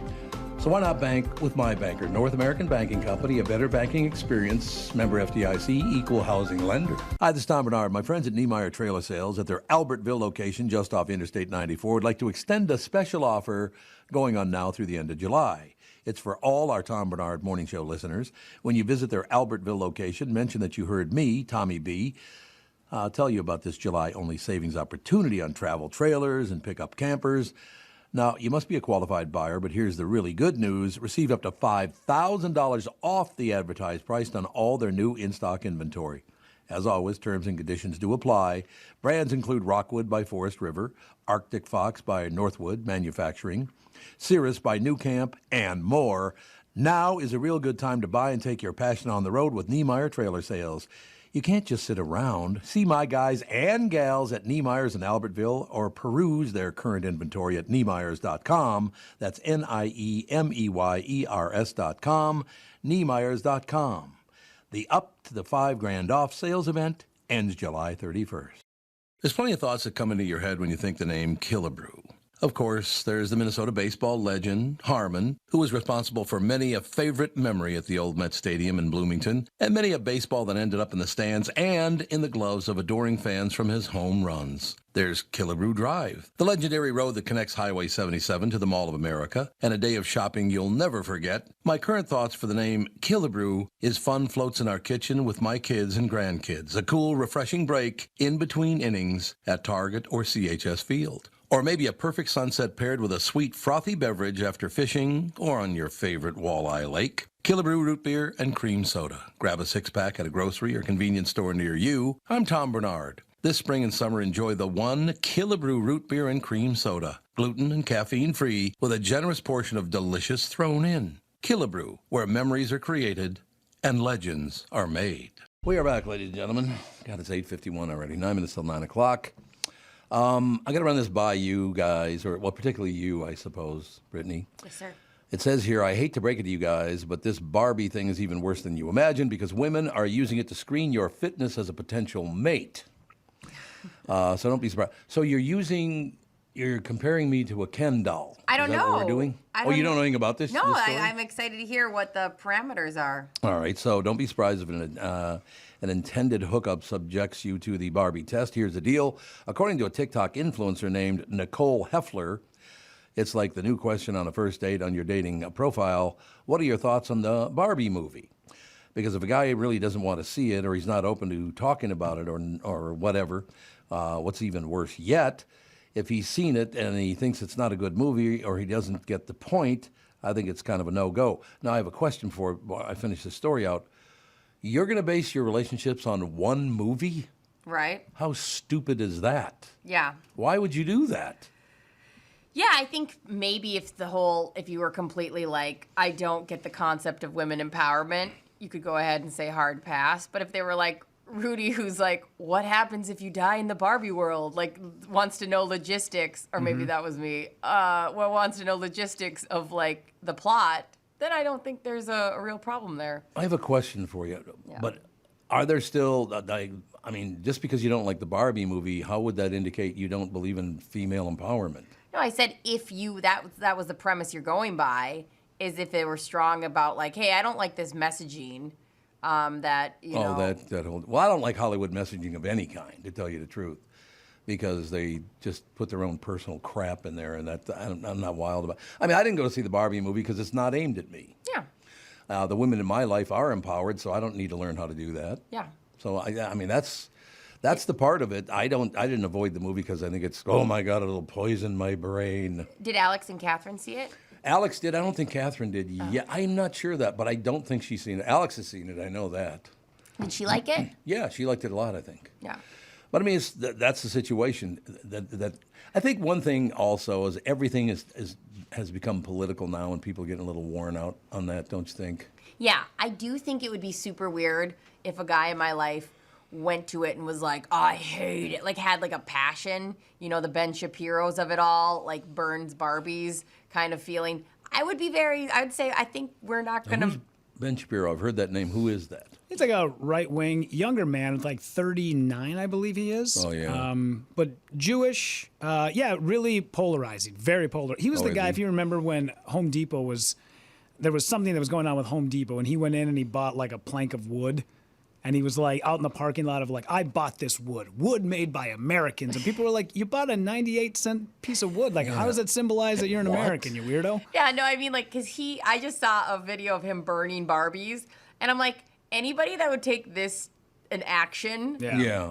So why not bank with my banker, North American Banking Company, a better banking experience, member FDIC, equal housing lender. Hi, this is Tom Barnard. My friends at Niemeyer Trailer Sales at their Albertville location just off Interstate 94 would like to extend a special offer going on now through the end of July. It's for all our Tom Barnard Morning Show listeners. When you visit their Albertville location, mention that you heard me, Tommy B., tell you about this July-only savings opportunity on travel trailers and pickup campers. Now, you must be a qualified buyer, but here's the really good news. Receive up to $5,000 off the advertised price on all their new in-stock inventory. As always, terms and conditions do apply. Brands include Rockwood by Forest River, Arctic Fox by Northwood Manufacturing, Cirrus by New Camp, and more. Now is a real good time to buy and take your passion on the road with Niemeyer Trailer Sales. You can't just sit around. See my guys and gals at Niemeyer's in Albertville or peruse their current inventory at Niemeyers.com. That's Niemeyers.com. Niemeyers.com. The up to the $5,000 off sales event ends July 31st. There's plenty of thoughts that come into your head when you think the name Killebrew. Of course, there's the Minnesota baseball legend, Harmon, who was responsible for many a favorite memory at the old Met Stadium in Bloomington, and many a baseball that ended up in the stands and in the gloves of adoring fans from his home runs. There's Killebrew Drive, the legendary road that connects Highway 77 to the Mall of America, and a day of shopping you'll never forget. My current thoughts for the name Killebrew is fun floats in our kitchen with my kids and grandkids, a cool, refreshing break in between innings at Target or CHS Field. Or maybe a perfect sunset paired with a sweet, frothy beverage after fishing or on your favorite walleye lake. Killebrew root beer and cream soda. Grab a six-pack at a grocery or convenience store near you. I'm Tom Barnard. This spring and summer, enjoy the one Killebrew root beer and cream soda. Gluten and caffeine-free with a generous portion of delicious thrown in. Killebrew, where memories are created and legends are made. We are back, ladies and gentlemen. God, it's 8:51 already. 9 minutes till 9 o'clock. I got to run this by you guys, or well, particularly you, I suppose, Brittany. Yes, sir. It says here, I hate to break it to you guys, but this Barbie thing is even worse than you imagine because women are using it to screen your fitness as a potential mate. So don't be surprised. So you're comparing me to a Ken doll. I don't know. Is that what we're doing? You don't know anything about this? No, this story? I'm excited to hear what the parameters are. All right, so don't be surprised if an intended hookup subjects you to the Barbie test. Here's the deal. According to a TikTok influencer named Nicole Heffler, it's like the new question on a first date on your dating profile. What are your thoughts on the Barbie movie? Because if a guy really doesn't want to see it or he's not open to talking about it or whatever, what's even worse yet, if he's seen it and he thinks it's not a good movie or he doesn't get the point, I think it's kind of a no-go. Now, I have a question for I finish the story out. You're going to base your relationships on one movie? Right. How stupid is that? Yeah. Why would you do that? Yeah, I think maybe if you were completely like, I don't get the concept of women empowerment, you could go ahead and say hard pass. But if they were like Rudy, who's like, what happens if you die in the Barbie world? Like, wants to know logistics, or maybe that was me, wants to know logistics of like the plot, then I don't think there's a real problem there. I have a question for you. Yeah. But are there still, just because you don't like the Barbie movie, how would that indicate you don't believe in female empowerment? No, I said if you, that was the premise you're going by, is if they were strong about like, hey, I don't like this messaging that, you know. That whole, well, I don't like Hollywood messaging of any kind, to tell you the truth. because they just put their own personal crap in there, and that I'm not wild about. I mean, I didn't go to see the Barbie movie because it's not aimed at me. Yeah. The women in my life are empowered, so I don't need to learn how to do that. Yeah. So I mean, that's the part of it. I didn't avoid the movie because I think it's, oh my God, it'll poison my brain. Did Alex and Catherine see it? Alex did. I don't think Catherine did. Yeah, I'm not sure of that, but I don't think she's seen it. Alex has seen it. I know that. Did she like it? Yeah, she liked it a lot, I think. Yeah. But I mean, that's the situation. That I think one thing also is everything has become political now, and people are getting a little worn out on that, don't you think? Yeah, I do think it would be super weird if a guy in my life went to it and was like, oh, I hate it, like had like a passion, you know, the Ben Shapiro's of it all, like Burns Barbies kind of feeling. I would say, I think we're not going to... Ben Shapiro, I've heard that name. Who is that? He's like a right-wing, younger man, like 39, I believe he is. Oh, yeah. But Jewish, really polarizing, very polar. He was the guy, if you remember when Home Depot there was something that was going on with Home Depot, and he went in and he bought like a plank of wood, and he was like out in the parking lot of like, I bought this wood made by Americans. And people were like, you bought a 98-cent piece of wood. Like, how does that symbolize that you're an American, you weirdo? Yeah, no, I mean, like, because I just saw a video of him burning Barbies, and I'm like, anybody that would take this an action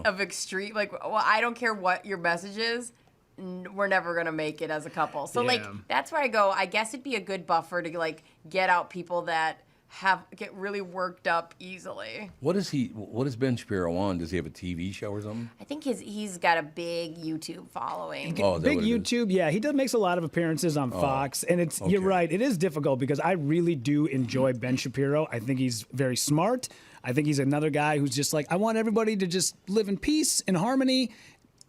of extreme, like, well, I don't care what your message is, we're never going to make it as a couple. So, like, that's where I go, I guess it'd be a good buffer to, like, get out people that get really worked up easily. What is Ben Shapiro on? Does he have a TV show or something? I think he's got a big YouTube following. Oh, big YouTube, yeah. He makes a lot of appearances on Fox, and you're right, it is difficult because I really do enjoy Ben Shapiro. I think he's very smart. I think he's another guy who's just like, I want everybody to just live in peace and harmony.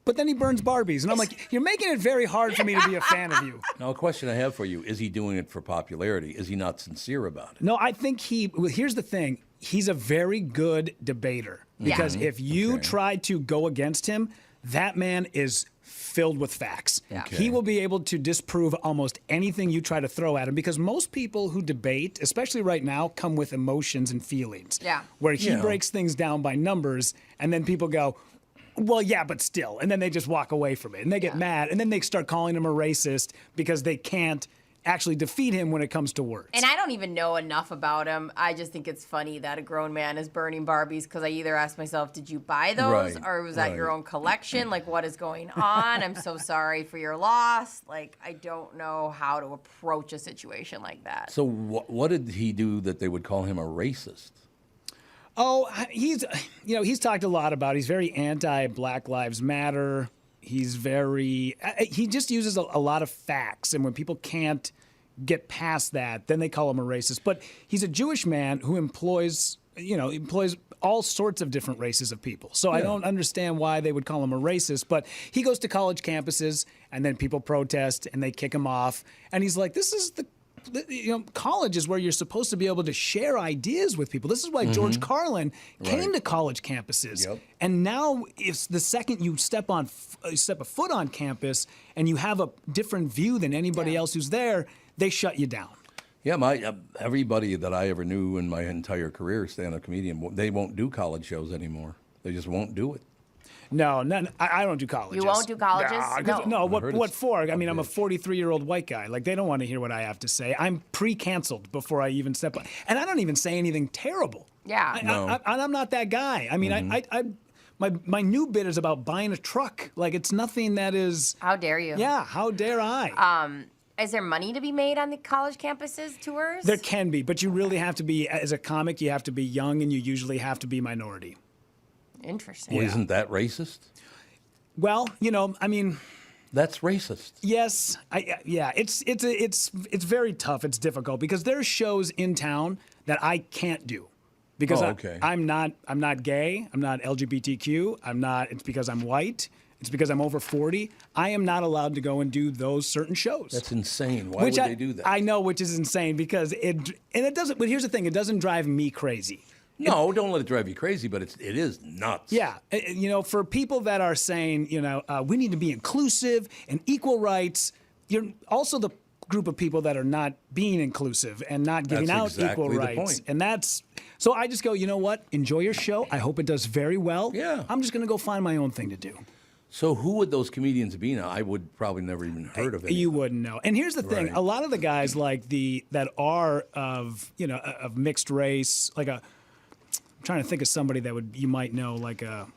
But then he burns Barbies. And I'm like, you're making it very hard for me to be a fan of you. Now, a question I have for you, is he doing it for popularity? Is he not sincere about it? No, I think here's the thing. He's a very good debater. Because if you try to go against him, that man is filled with facts. Yeah. Okay. He will be able to disprove almost anything you try to throw at him, because most people who debate, especially right now, come with emotions and feelings. Yeah. Where he breaks things down by numbers, and then people go, well, yeah, but still. And then they just walk away from it. And they get mad. And then they start calling him a racist because they can't actually defeat him when it comes to words. And I don't even know enough about him. I just think it's funny that a grown man is burning Barbies, because I either ask myself, did you buy those? Or was that your own collection? Like, what is going on? I'm so sorry for your loss. Like, I don't know how to approach a situation like that. So what did he do that they would call him a racist? Oh, he's talked a lot about, he's very anti-Black Lives Matter. He just uses a lot of facts. And when people can't get past that, then they call him a racist. But he's a Jewish man who employs all sorts of different races of people. So I don't understand why they would call him a racist. But he goes to college campuses, and then people protest, and they kick him off. And he's like, this is college is where you're supposed to be able to share ideas with people. This is why George Carlin came to college campuses. Yep. And now, if the second you step a foot on campus and you have a different view than anybody else who's there, they shut you down. Yeah, everybody that I ever knew in my entire career, stand-up comedian, they won't do college shows anymore. They just won't do it. No, I don't do colleges. You won't do colleges? No, what for? I mean, I'm a 43-year-old white guy. Like, they don't want to hear what I have to say. I'm pre-canceled before I even step on. And I don't even say anything terrible. Yeah. I'm not that guy. I mean, my new bit is about buying a truck. Like, it's nothing that is... How dare you? Yeah, how dare I? Is there money to be made on the college campuses tours? There can be, but you really have to be, as a comic, you have to be young, and you usually have to be minority. Interesting. Well, isn't that racist? Well, I mean, that's racist. Yes, it's very tough. It's difficult because there's shows in town that I can't do because I'm not gay. I'm not LGBTQ. It's because I'm white. It's because I'm over 40. I am not allowed to go and do those certain shows. That's insane. Why would they do that? I know, which is insane because it doesn't. But here's the thing: it doesn't drive me crazy. No, don't let it drive you crazy, but it is nuts. Yeah. For people that are saying, we need to be inclusive and equal rights, you're also the group of people that are not being inclusive and not giving out equal rights. And so I just go, you know what? Enjoy your show. I hope it does very well. Yeah. I'm just going to go find my own thing to do. So who would those comedians be now? I would probably never even heard of it. You wouldn't know. And here's the thing: Right. a lot of the guys that are of mixed race, I'm trying to think of somebody that you might know,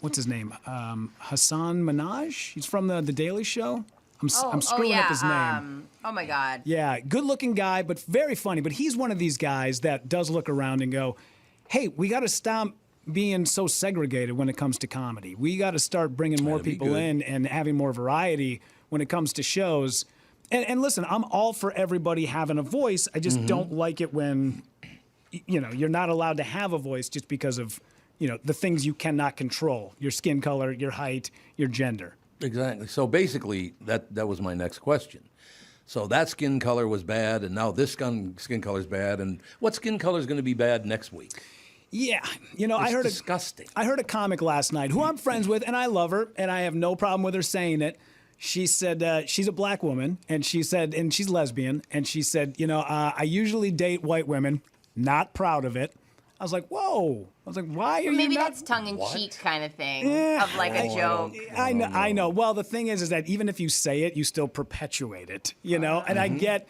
what's his name? Hassan Minhaj. He's from the Daily Show. I'm screwing up his name. Oh my God. Yeah, good-looking guy, but very funny. But he's one of these guys that does look around and go, "Hey, we got to stop being so segregated when it comes to comedy. We got to start bringing more people in and having more variety when it comes to shows." And listen, I'm all for everybody having a voice. I just don't like it when you're not allowed to have a voice just because of the things you cannot control: your skin color, your height, your gender. Exactly. So basically, that was my next question. So that skin color was bad, and now this skin color is bad. And what skin color is going to be bad next week? Yeah, It's disgusting. I heard a comic last night who I'm friends with, and I love her, and I have no problem with her saying it. She said she's a black woman, and she's lesbian, and she said, I usually date white women, not proud of it. I was like, whoa. I was like, why are you Maybe not? that's tongue-in-cheek kind of thing, Yeah. of like a joke. I know. Well, the thing is that even if you say it, you still perpetuate it, And I get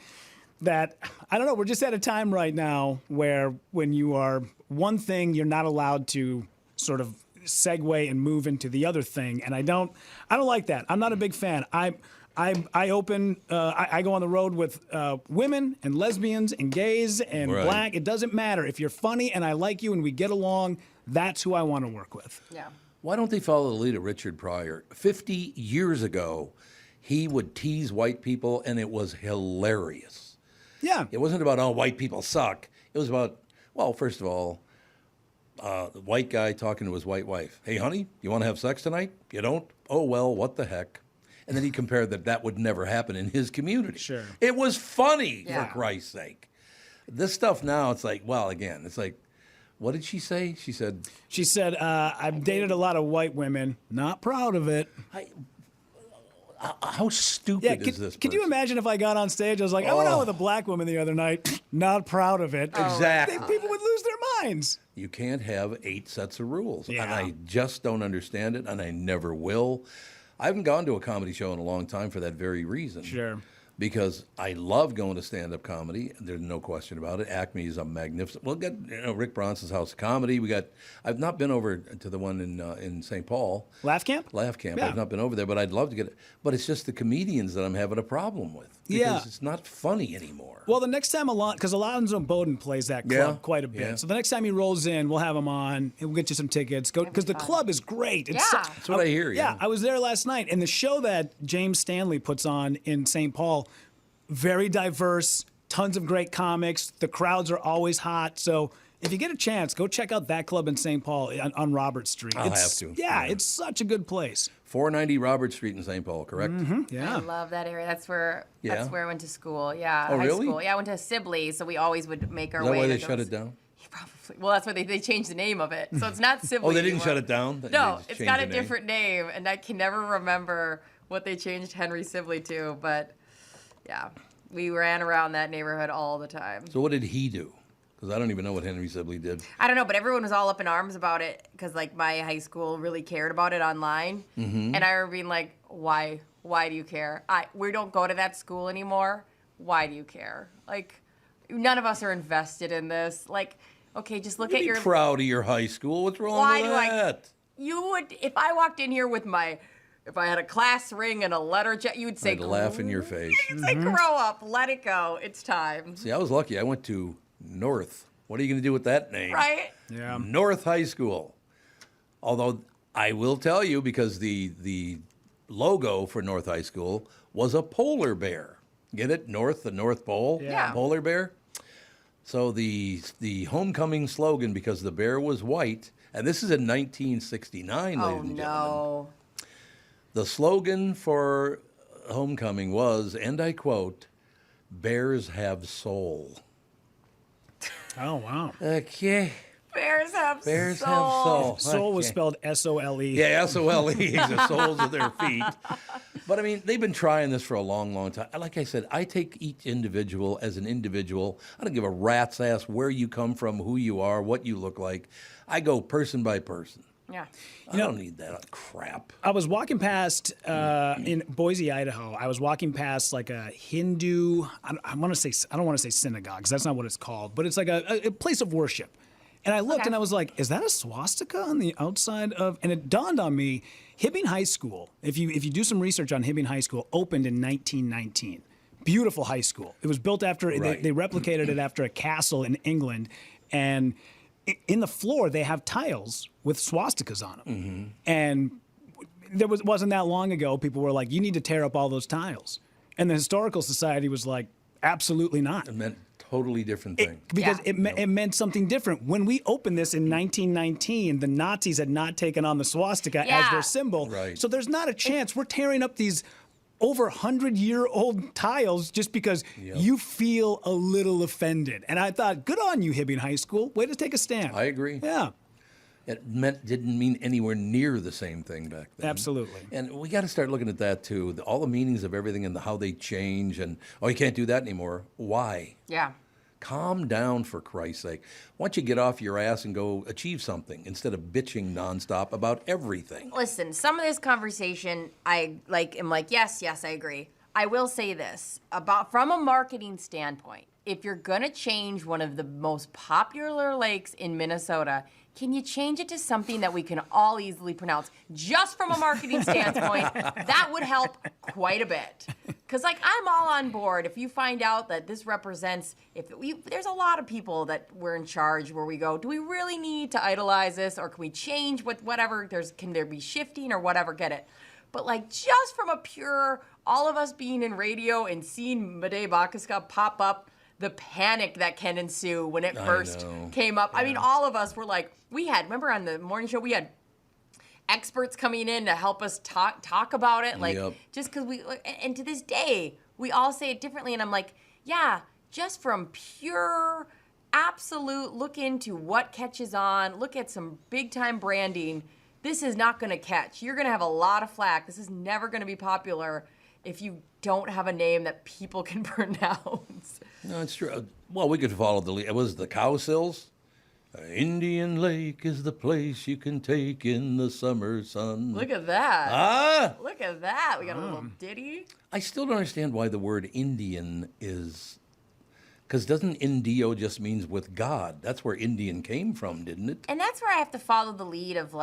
that. I don't know. We're just at a time right now where when you are one thing, you're not allowed to sort of segue and move into the other thing. And I don't like that. I'm not a big fan. I go on the road with women and lesbians and gays and black. It doesn't matter. If you're funny and I like you and we get along, that's who I want to work with. Yeah. Why don't they follow the lead of Richard Pryor? 50 years ago, he would tease white people, and it was hilarious. Yeah. It wasn't about, white people suck. It was about, first of all, the white guy talking to his white wife. Hey, honey, you want to have sex tonight? You don't? Oh, well, what the heck? And then he compared that would never happen in his community. Sure. It was funny, Yeah. for Christ's sake. This stuff now, it's like, it's like, what did she say? She said, I've dated a lot of white women, not proud of it. how stupid is this? Could you imagine if I got on stage, I was like, I went out with a black woman the other night, not proud of it. Exactly. People would lose their minds. You can't have 8 sets of rules. Yeah. And I just don't understand it, and I never will. I haven't gone to a comedy show in a long time for that very reason. Sure. Because I love going to stand-up comedy. There's no question about it. Acme is a magnificent. Well, we got Rick Bronson's House of Comedy. I've not been over to the one in St. Paul. Laugh Camp. Yeah. I've not been over there, but I'd love to get it. But it's just the comedians that I'm having a problem with. Because it's not funny anymore. Well, the next time because Alonzo Bowden plays that club quite a bit. Yeah. So the next time he rolls in, we'll have him on, and we'll get you some tickets. Because the club is great. That's what I hear. Yeah, I was there last night, and the show that James Stanley puts on in St. Paul, very diverse, tons of great comics. The crowds are always hot. So if you get a chance, go check out that club in St. Paul on Robert Street. I'll have to. Yeah, it's such a good place. 490 Robert Street in St. Paul, correct? Yeah. I love that area. That's where I went to school. Yeah. Oh, high really? school. Yeah, I went to Sibley, so we always would make our Is that way. why to they shut it down? Probably. Well, that's why they changed the name of it. So it's not Sibley. Oh, they didn't anymore. shut it down? No, They just it's changed got the a name? different name, and I can never remember what they changed Henry Sibley to. But yeah, we ran around that neighborhood all the time. So what did he do? Because I don't even know what Henry Sibley did. I don't know, but everyone was all up in arms about it because, like, my high school really cared about it online. Mm-hmm. And I remember being like, why? Why do you care? We don't go to that school anymore. Why do you care? Like, none of us are invested in this. Like, okay, just look at Be your... proud of your high school. What's wrong Why with do I- that? You would... If I walked in here with if I had a class ring and a letter jacket, you would say... I'd laugh in your face. You'd say, grow up. Let it go. It's time. See, I was lucky. I went to North. What are you going to do with that name? Right? Yeah. North High School. Although I will tell you, because the logo for North High School was a polar bear. Get it? North, the North Pole? Yeah. Polar bear. So the homecoming slogan, because the bear was white, and this is in 1969, ladies and gentlemen. The slogan for homecoming was, and I quote, "Bears have soul." Oh, wow. Okay. Bears have soul. Soul was Okay. spelled S-O-L-E. Yeah, S-O-L-E, the soles of their feet. But, I mean, they've been trying this for a long, long time. Like I said, I take each individual as an individual. I don't give a rat's ass where you come from, who you are, what you look like. I go person by person. Yeah. I don't need that crap. I was walking past in Boise, Idaho. I was walking past like a Hindu. I don't want to say synagogue because that's not what it's called, but it's like a place of worship. And I looked and I was like, is that a swastika on the outside of? And it dawned on me, Hibbing High School. If you do some research on Hibbing High School, opened in 1919. Beautiful high school. It was built after they replicated it after a castle in England, and in the floor they have tiles with swastikas on them. And there wasn't that long ago people were like, you need to tear up all those tiles, and the Historical Society was like, absolutely not. It meant totally different thing. Because it meant something different. When we opened this in 1919, the Nazis had not taken on the swastika as their symbol. Right. So there's not a chance we're tearing up these over 100-year-old tiles just because you feel a little offended. And I thought, good on you, Hibbing High School. Way to take a stand. I agree. Yeah. It didn't mean anywhere near the same thing back then. Absolutely. And we got to start looking at that too. All the meanings of everything and how they change. And you can't do that anymore. Why? Yeah. Calm down, for Christ's sake. Why don't you get off your ass and go achieve something instead of bitching nonstop about everything? Listen, some of this conversation, am like, yes, I agree. I will say this from a marketing standpoint. If you're gonna change one of the most popular lakes in Minnesota, can you change it to something that we can all easily pronounce? Just from a marketing standpoint, that would help quite a bit. Because, I'm all on board. If you find out that this represents, there's a lot of people that we're in charge where we go, do we really need to idolize this? Or can we change whatever, can there be shifting or whatever, get it? But, just from a pure, all of us being in radio and seeing Madej Bakaska pop up, the panic that can ensue when it first came up. Yeah. I mean, all of us were like, remember on the morning show, we had experts coming in to help us talk about it. Just because and to this day, we all say it differently. And I'm like, yeah, just from pure, absolute look into what catches on, look at some big time branding. This is not going to catch. You're going to have a lot of flack. This is never going to be popular if you don't have a name that people can pronounce. No, it's true. Well, we could follow the lead. It was the Cowsills. Indian Lake is the place you can take in the summer sun. Look at that. Look at that. We got a little ditty. I still don't understand why the word Indian is... Because doesn't Indio just means with God? That's where Indian came from, didn't it? And that's where I have to follow the lead of,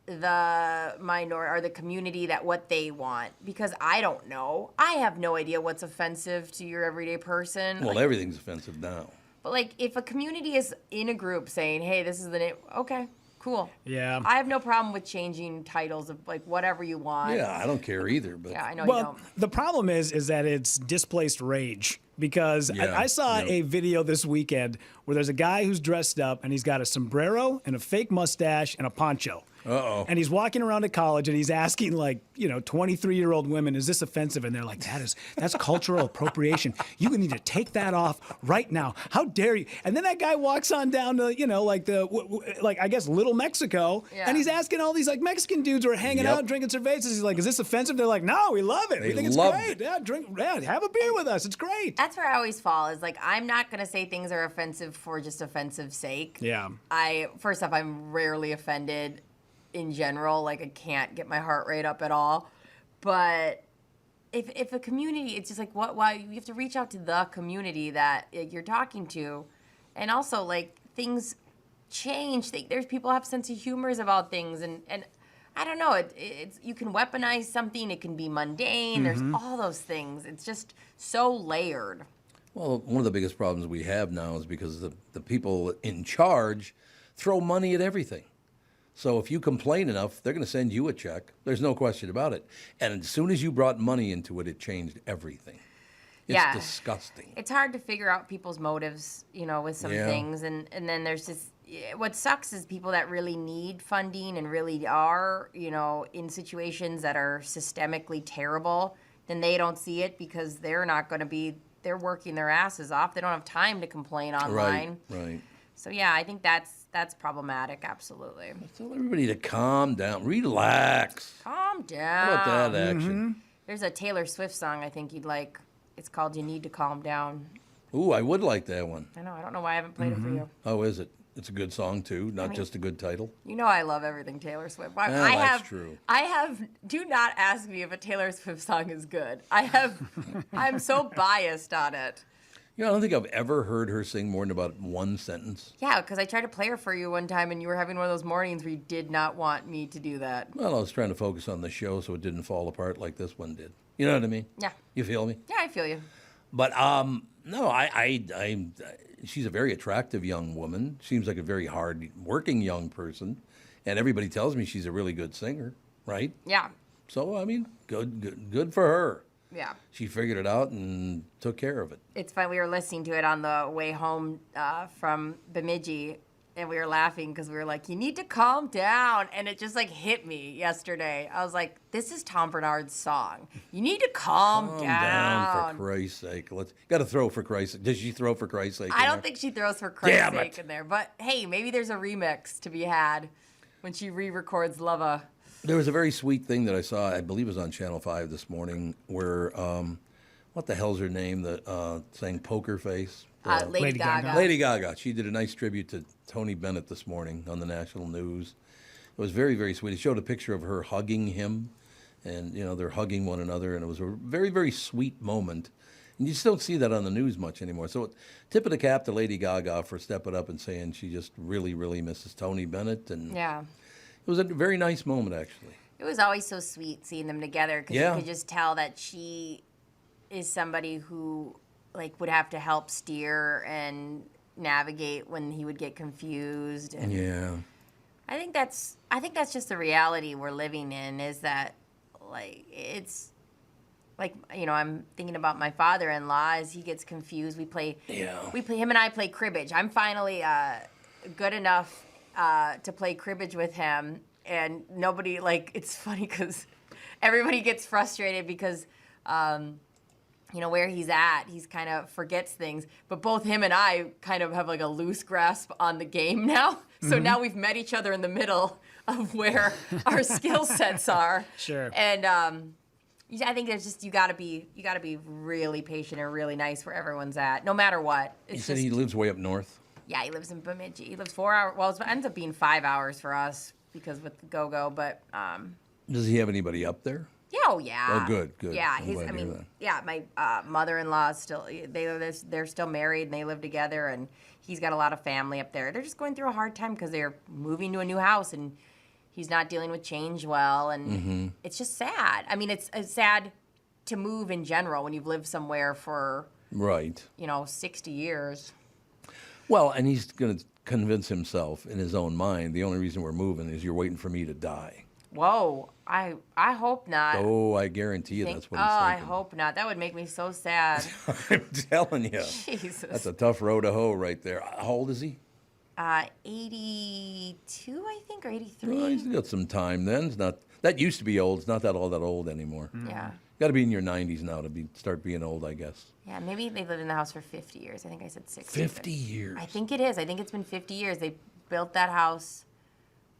the minority or the community that what they want, because I don't know. I have no idea what's offensive to your everyday person. Well, everything's offensive now. But if a community is in a group saying, "Hey, this is the name," okay, cool. Yeah. I have no problem with changing titles of whatever you want. Yeah, I don't care either. But yeah, I know you don't. The problem is that it's displaced rage. Because I saw a video this weekend where there's a guy who's dressed up and he's got a sombrero and a fake mustache and a poncho. Uh-oh. And he's walking around at college and he's asking 23-year-old women, is this offensive? And they're like, that's cultural appropriation. You need to take that off right now. How dare you? And then that guy walks on down to, I guess Little Mexico. Yeah. And he's asking all these Mexican dudes who are hanging out drinking cervezas. He's like, is this offensive? They're like, no, we love it. We think it's great. Yeah, have a beer with us. It's great. That's where I always fall is I'm not going to say things are offensive for just offensive sake. Yeah. First off, I'm rarely offended in general. I can't get my heart rate up at all. But if a community, it's just why you have to reach out to the community that you're talking to. And also things change. There's people have sense of humors about things and I don't know, it's you can weaponize something, it can be mundane, there's all those things. It's just so layered. Well, one of the biggest problems we have now is because the people in charge throw money at everything. So if you complain enough, they're going to send you a check. There's no question about it. And as soon as you brought money into it, it changed everything. It's disgusting. It's hard to figure out people's motives, with some things. And then there's this, what sucks is people that really need funding and really are, in situations that are systemically terrible, then they don't see it because they're not going to be, they're working their asses off. They don't have time to complain online. Right. So, yeah, I think that's problematic, absolutely. Tell everybody to calm down. Relax. Calm down. How about that action? There's a Taylor Swift song I think you'd like. It's called You Need to Calm Down. Ooh, I would like that one. I know. I don't know why I haven't played it for you. Oh, is it? It's a good song, too, not just a good title. You know I love everything Taylor Swift. That's true. Do not ask me if a Taylor Swift song is good. I'm so biased on it. I don't think I've ever heard her sing more than about one sentence. Yeah, because I tried to play her for you one time, and you were having one of those mornings where you did not want me to do that. Well, I was trying to focus on the show so it didn't fall apart like this one did. You know what I mean? Yeah. You feel me? Yeah, I feel you. But no, she's a very attractive young woman. Seems like a very hard-working young person, and everybody tells me she's a really good singer, right? Yeah. So I mean, good for her. Yeah. She figured it out and took care of it. It's fun. We were listening to it on the way home from Bemidji, and we were laughing because we were like, you need to calm down. And it just, like, hit me yesterday. I was like, this is Tom Bernard's song. You need to calm down. Calm down, for Christ's sake. Got to throw for Christ's sake. Does she throw for Christ's sake? I don't think she throws for Christ's sake in there. But, hey, maybe there's a remix to be had when she re-records Lova. There was a very sweet thing that I saw, I believe it was on Channel 5 this morning, where, what the hell's her name, that sang Poker Face? Lady Gaga. Lady Gaga. She did a nice tribute to Tony Bennett this morning on the national news. It was very, very sweet. It showed a picture of her hugging him, and, they're hugging one another, and it was a very, very sweet moment. And you just don't see that on the news much anymore. So tip of the cap to Lady Gaga for stepping up and saying she just really, really misses Tony Bennett. And yeah. It was a very nice moment, actually. It was always so sweet seeing them together because you could just tell that she is somebody who, like, would have to help steer and navigate when he would get confused. And yeah. I think that's just the reality we're living in, is that, like, it's like, I'm thinking about my father-in-law as he gets confused. Him and I play cribbage. I'm finally good enough to play cribbage with him, and nobody, like, it's funny because everybody gets frustrated because where he's at, he's kind of forgets things, but both him and I kind of have like a loose grasp on the game now. So now we've met each other in the middle of where our skill sets are. Sure. And I think there's just, you gotta be really patient and really nice where everyone's at, no matter what. You said he lives way up north? Yeah, he lives in Bemidji. He lives 4 hours. Well, it ends up being 5 hours for us because with the go-go. But does he have anybody up there? Yeah, oh yeah. Oh, good. Yeah, my mother-in-law is still. They're still married and they live together, and he's got a lot of family up there. They're just going through a hard time because they're moving to a new house, and he's not dealing with change well, and it's just sad. I mean, it's sad to move in general when you've lived somewhere for 60 years. Well, and he's going to convince himself in his own mind, the only reason we're moving is you're waiting for me to die. Whoa, I hope not. Oh, I guarantee you that's what he's thinking. I hope not. That would make me so sad. I'm telling you. Jesus. That's a tough row to hoe right there. How old is he? 82, I think, or 83. Well, he's got some time then. That used to be old. It's not that old anymore. Yeah. Got to be in your 90s now to start being old, I guess. Yeah, maybe they've lived in the house for 50 years. I think I said 60. 50 years. I think it is. I think it's been 50 years. They built that house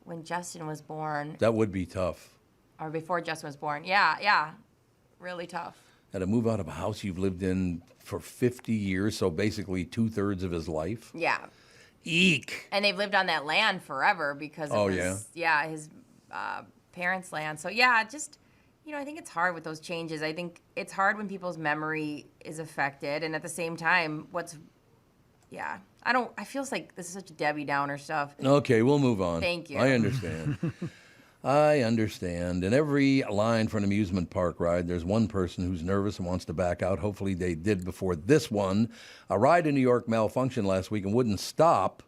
when Justin was born. That would be tough. Or before Justin was born. Yeah. Really tough. Had to move out of a house you've lived in for 50 years, so basically 2/3 of his life. Yeah. Eek. And they've lived on that land forever because it was his parents' land. So just, I think it's hard with those changes. I think it's hard when people's memory is affected, and at the same time, I feel like this is such a Debbie Downer stuff. Okay, we'll move on. Thank you. I understand. I understand. In every line for an amusement park ride, there's one person who's nervous and wants to back out. Hopefully they did before this one. A ride in New York malfunctioned last week and wouldn't stop.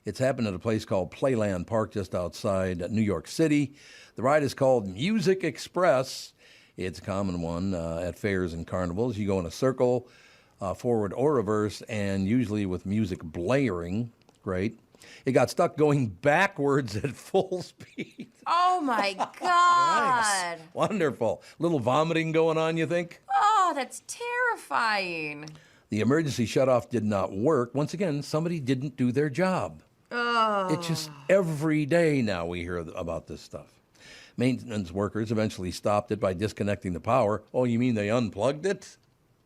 It's happened at a place called Playland Park just outside New York City. The ride is called Music Express. It's a common one at fairs and carnivals. You go in a circle, forward or reverse, and usually with music blaring. Great. It got stuck going backwards at full speed. Oh, my God. Nice. Wonderful. Little vomiting going on, you think? Oh, that's terrifying. The emergency shutoff did not work. Once again, somebody didn't do their job. Oh. It's just every day now we hear about this stuff. Maintenance workers eventually stopped it by disconnecting the power. Oh, you mean they unplugged it?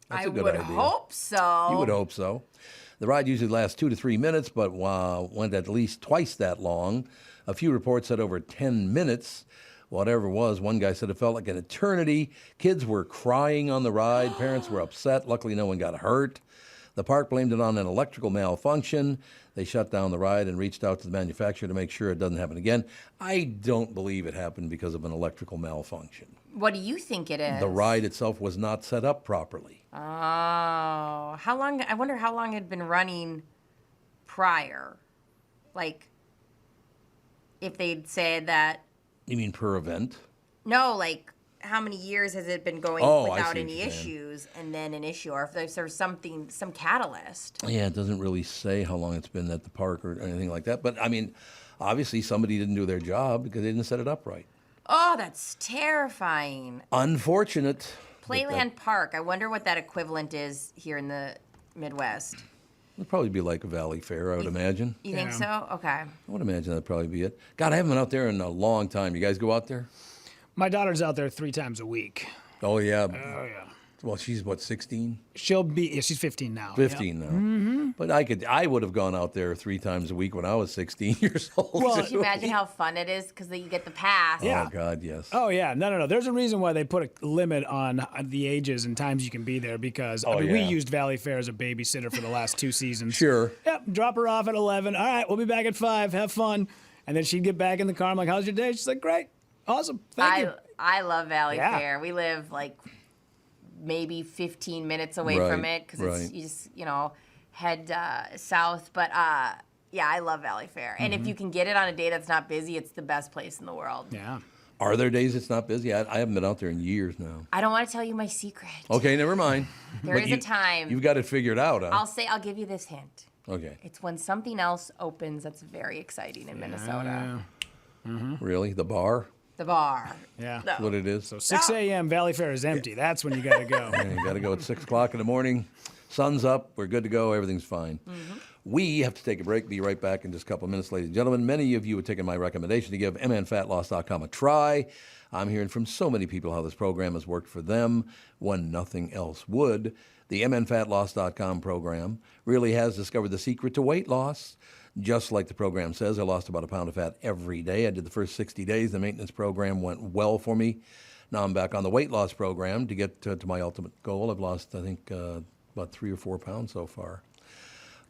That's I a good would idea. hope so. You would hope so. The ride usually lasts 2 to 3 minutes, but went at least twice that long. A few reports said over 10 minutes. Whatever it was, one guy said it felt like an eternity. Kids were crying on the ride. Parents were upset. Luckily, no one got hurt. The park blamed it on an electrical malfunction. They shut down the ride and reached out to the manufacturer to make sure it doesn't happen again. I don't believe it happened because of an electrical malfunction. What do you think it is? The ride itself was not set up properly. Oh, how long? I wonder how long it had been running prior. Like, if they'd said that. You mean per event? No, like how many years has it been going without any issues, and then an issue, or if there's something, some catalyst. Yeah, it doesn't really say how long it's been at the park or anything like that. But I mean, obviously somebody didn't do their job because they didn't set it up right. Oh, that's terrifying. Unfortunate. Playland Park. I wonder what that equivalent is here in the Midwest. It'd probably be like a Valley Fair, I would imagine. You think so? Okay. I would imagine that'd probably be it. God, I haven't been out there in a long time. You guys go out there? My daughter's out there 3 times a week. Oh, yeah. Oh, yeah. Well, she's what, 16? She's 15 now. 15 now. Mm-hmm. But I would have gone out there 3 times a week when I was 16 years old. Well, can you imagine how fun it is? Because you get the pass. Yeah. Oh, God, yes. Oh, yeah. No. There's a reason why they put a limit on the ages and times you can be there because we used Valley Fair as a babysitter for the last 2 seasons. Sure. Yep. Drop her off at 11. All right, we'll be back at 5. Have fun. And then she'd get back in the car. I'm like, how's your day? She's like, great. Awesome. Thank you. I love Valley Fair. We live like maybe 15 minutes away from it because you just, head south. But yeah, I love Valley Fair. And if you can get it on a day that's not busy, it's the best place in the world. Yeah. Are there days it's not busy? I haven't been out there in years now. I don't want to tell you my secret. Okay, never mind. There is a time. You've got it figured out, huh? I'll give you this hint. Okay. It's when something else opens that's very exciting in Minnesota. Mm-hmm. Really? The bar? The bar. Yeah. That's what it is. So 6 a.m. Valley Fair is empty. That's when you got to go. Yeah, you got to go at 6 o'clock in the morning. Sun's up. We're good to go. Everything's fine. Mm-hmm. We have to take a break. Be right back in just a couple of minutes, ladies and gentlemen. Many of you have taken my recommendation to give mnfatloss.com a try. I'm hearing from so many people how this program has worked for them when nothing else would. The mnfatloss.com program really has discovered the secret to weight loss. Just like the program says, I lost about a pound of fat every day. I did the first 60 days. The maintenance program went well for me. Now I'm back on the weight loss program to get to my ultimate goal. I've lost, I think, about 3 or 4 pounds so far.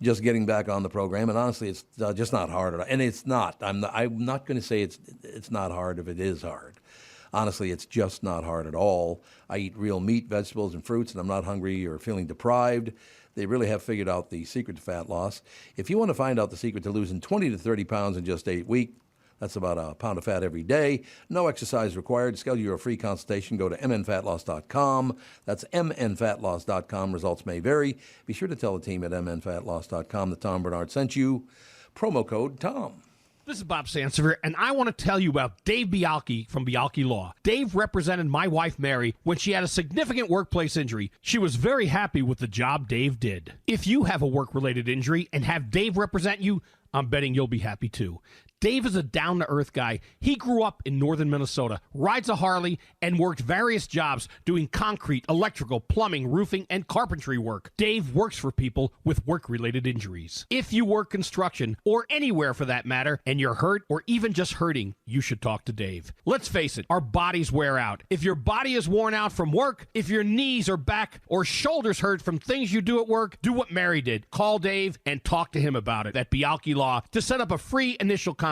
Just getting back on the program, and honestly, it's just not hard. And it's not. I'm not going to say it's not hard if it is hard. Honestly, it's just not hard at all. I eat real meat, vegetables, and fruits, and I'm not hungry or feeling deprived. They really have figured out the secret to fat loss. If you want to find out the secret to losing 20 to 30 pounds in just 8 weeks, that's about a pound of fat every day. No exercise required. Schedule your free consultation. Go to mnfatloss.com. That's mnfatloss.com. Results may vary. Be sure to tell the team at mnfatloss.com that Tom Barnard sent you. Promo code TOM. This is Bob Sansevier, and I want to tell you about Dave Bialke from Bialke Law. Dave represented my wife, Mary, when she had a significant workplace injury. She was very happy with the job Dave did. If you have a work-related injury and have Dave represent you, I'm betting you'll be happy too. Dave is a down-to-earth guy. He grew up in northern Minnesota, rides a Harley, and worked various jobs doing concrete, electrical, plumbing, roofing, and carpentry work. Dave works for people with work-related injuries. If you work construction, or anywhere for that matter, and you're hurt or even just hurting, you should talk to Dave. Let's face it, our bodies wear out. If your body is worn out from work, if your knees or back or shoulders hurt from things you do at work, do what Mary did. Call Dave and talk to him about it at Bialke Law to set up a free initial consultation.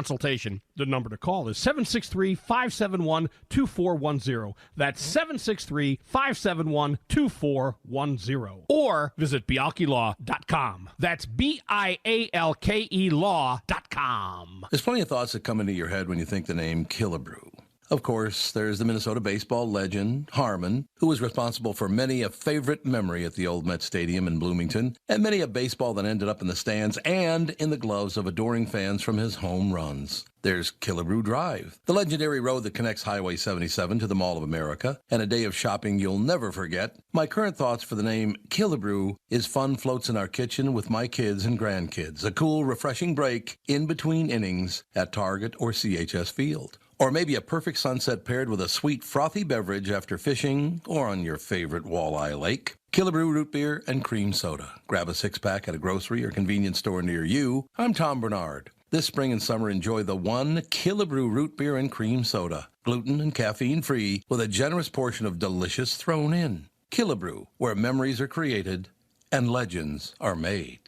The number to call is 763-571-2410. That's 763-571-2410. Or visit bialkelaw.com. That's BIALKE law.com. There's plenty of thoughts that come into your head when you think the name Killebrew. Of course, there's the Minnesota baseball legend, Harmon, who was responsible for many a favorite memory at the old Met Stadium in Bloomington, and many a baseball that ended up in the stands and in the gloves of adoring fans from his home runs. There's Killebrew Drive, the legendary road that connects Highway 77 to the Mall of America, and a day of shopping you'll never forget. My current thoughts for the name Killebrew is fun floats in our kitchen with my kids and grandkids, a cool, refreshing break in between innings at Target or CHS Field. Or maybe a perfect sunset paired with a sweet, frothy beverage after fishing or on your favorite walleye lake. Killebrew Root Beer and Cream Soda. Grab a six-pack at a grocery or convenience store near you. I'm Tom Barnard. This spring and summer, enjoy the one Killebrew Root Beer and Cream Soda. Gluten and caffeine-free with a generous portion of delicious thrown in. Killebrew, where memories are created and legends are made.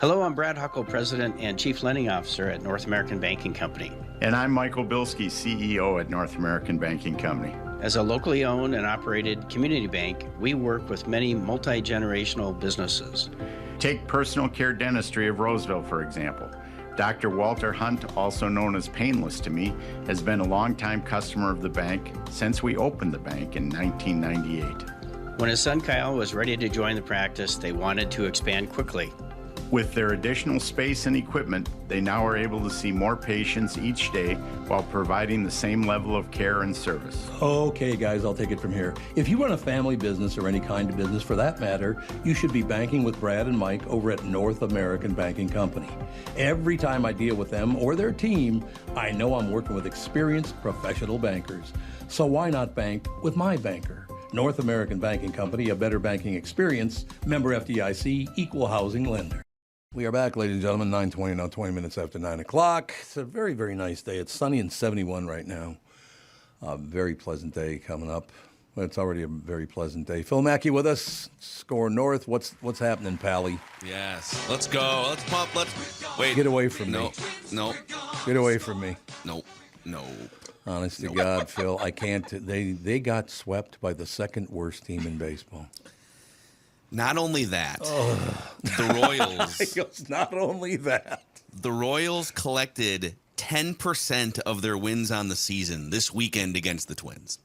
Hello, I'm Brad Huckle, President and Chief Lending Officer at North American Banking Company. And I'm Michael Bilski, CEO at North American Banking Company. As a locally owned and operated community bank, we work with many multi-generational businesses. Take Personal Care Dentistry of Roseville, for example. Dr. Walter Hunt, also known as Painless to me, has been a longtime customer of the bank since we opened the bank in 1998. When his son Kyle was ready to join the practice, they wanted to expand quickly. With their additional space and equipment, they now are able to see more patients each day while providing the same level of care and service. Okay, guys, I'll take it from here. If you run a family business or any kind of business for that matter, you should be banking with Brad and Mike over at North American Banking Company. Every time I deal with them or their team, I know I'm working with experienced professional bankers. So why not bank with my banker? North American Banking Company, a better banking experience, member FDIC, equal housing lender. We are back, ladies and gentlemen, 9:20 now, 20 minutes after 9 o'clock. It's a very, very nice day. It's sunny and 71 right now. A very pleasant day coming up. It's already a very pleasant day. Phil Mackey with us, SKOR North. What's happening, Pally? Yes, let's go. Let's pump. Let's wait. Get away from me. No. Get away from me. No. Honest to God, Phil, I can't. They got swept by the second worst team in baseball. Not only that, the Royals. Not only that. The Royals collected 10% of their wins on the season this weekend against the Twins.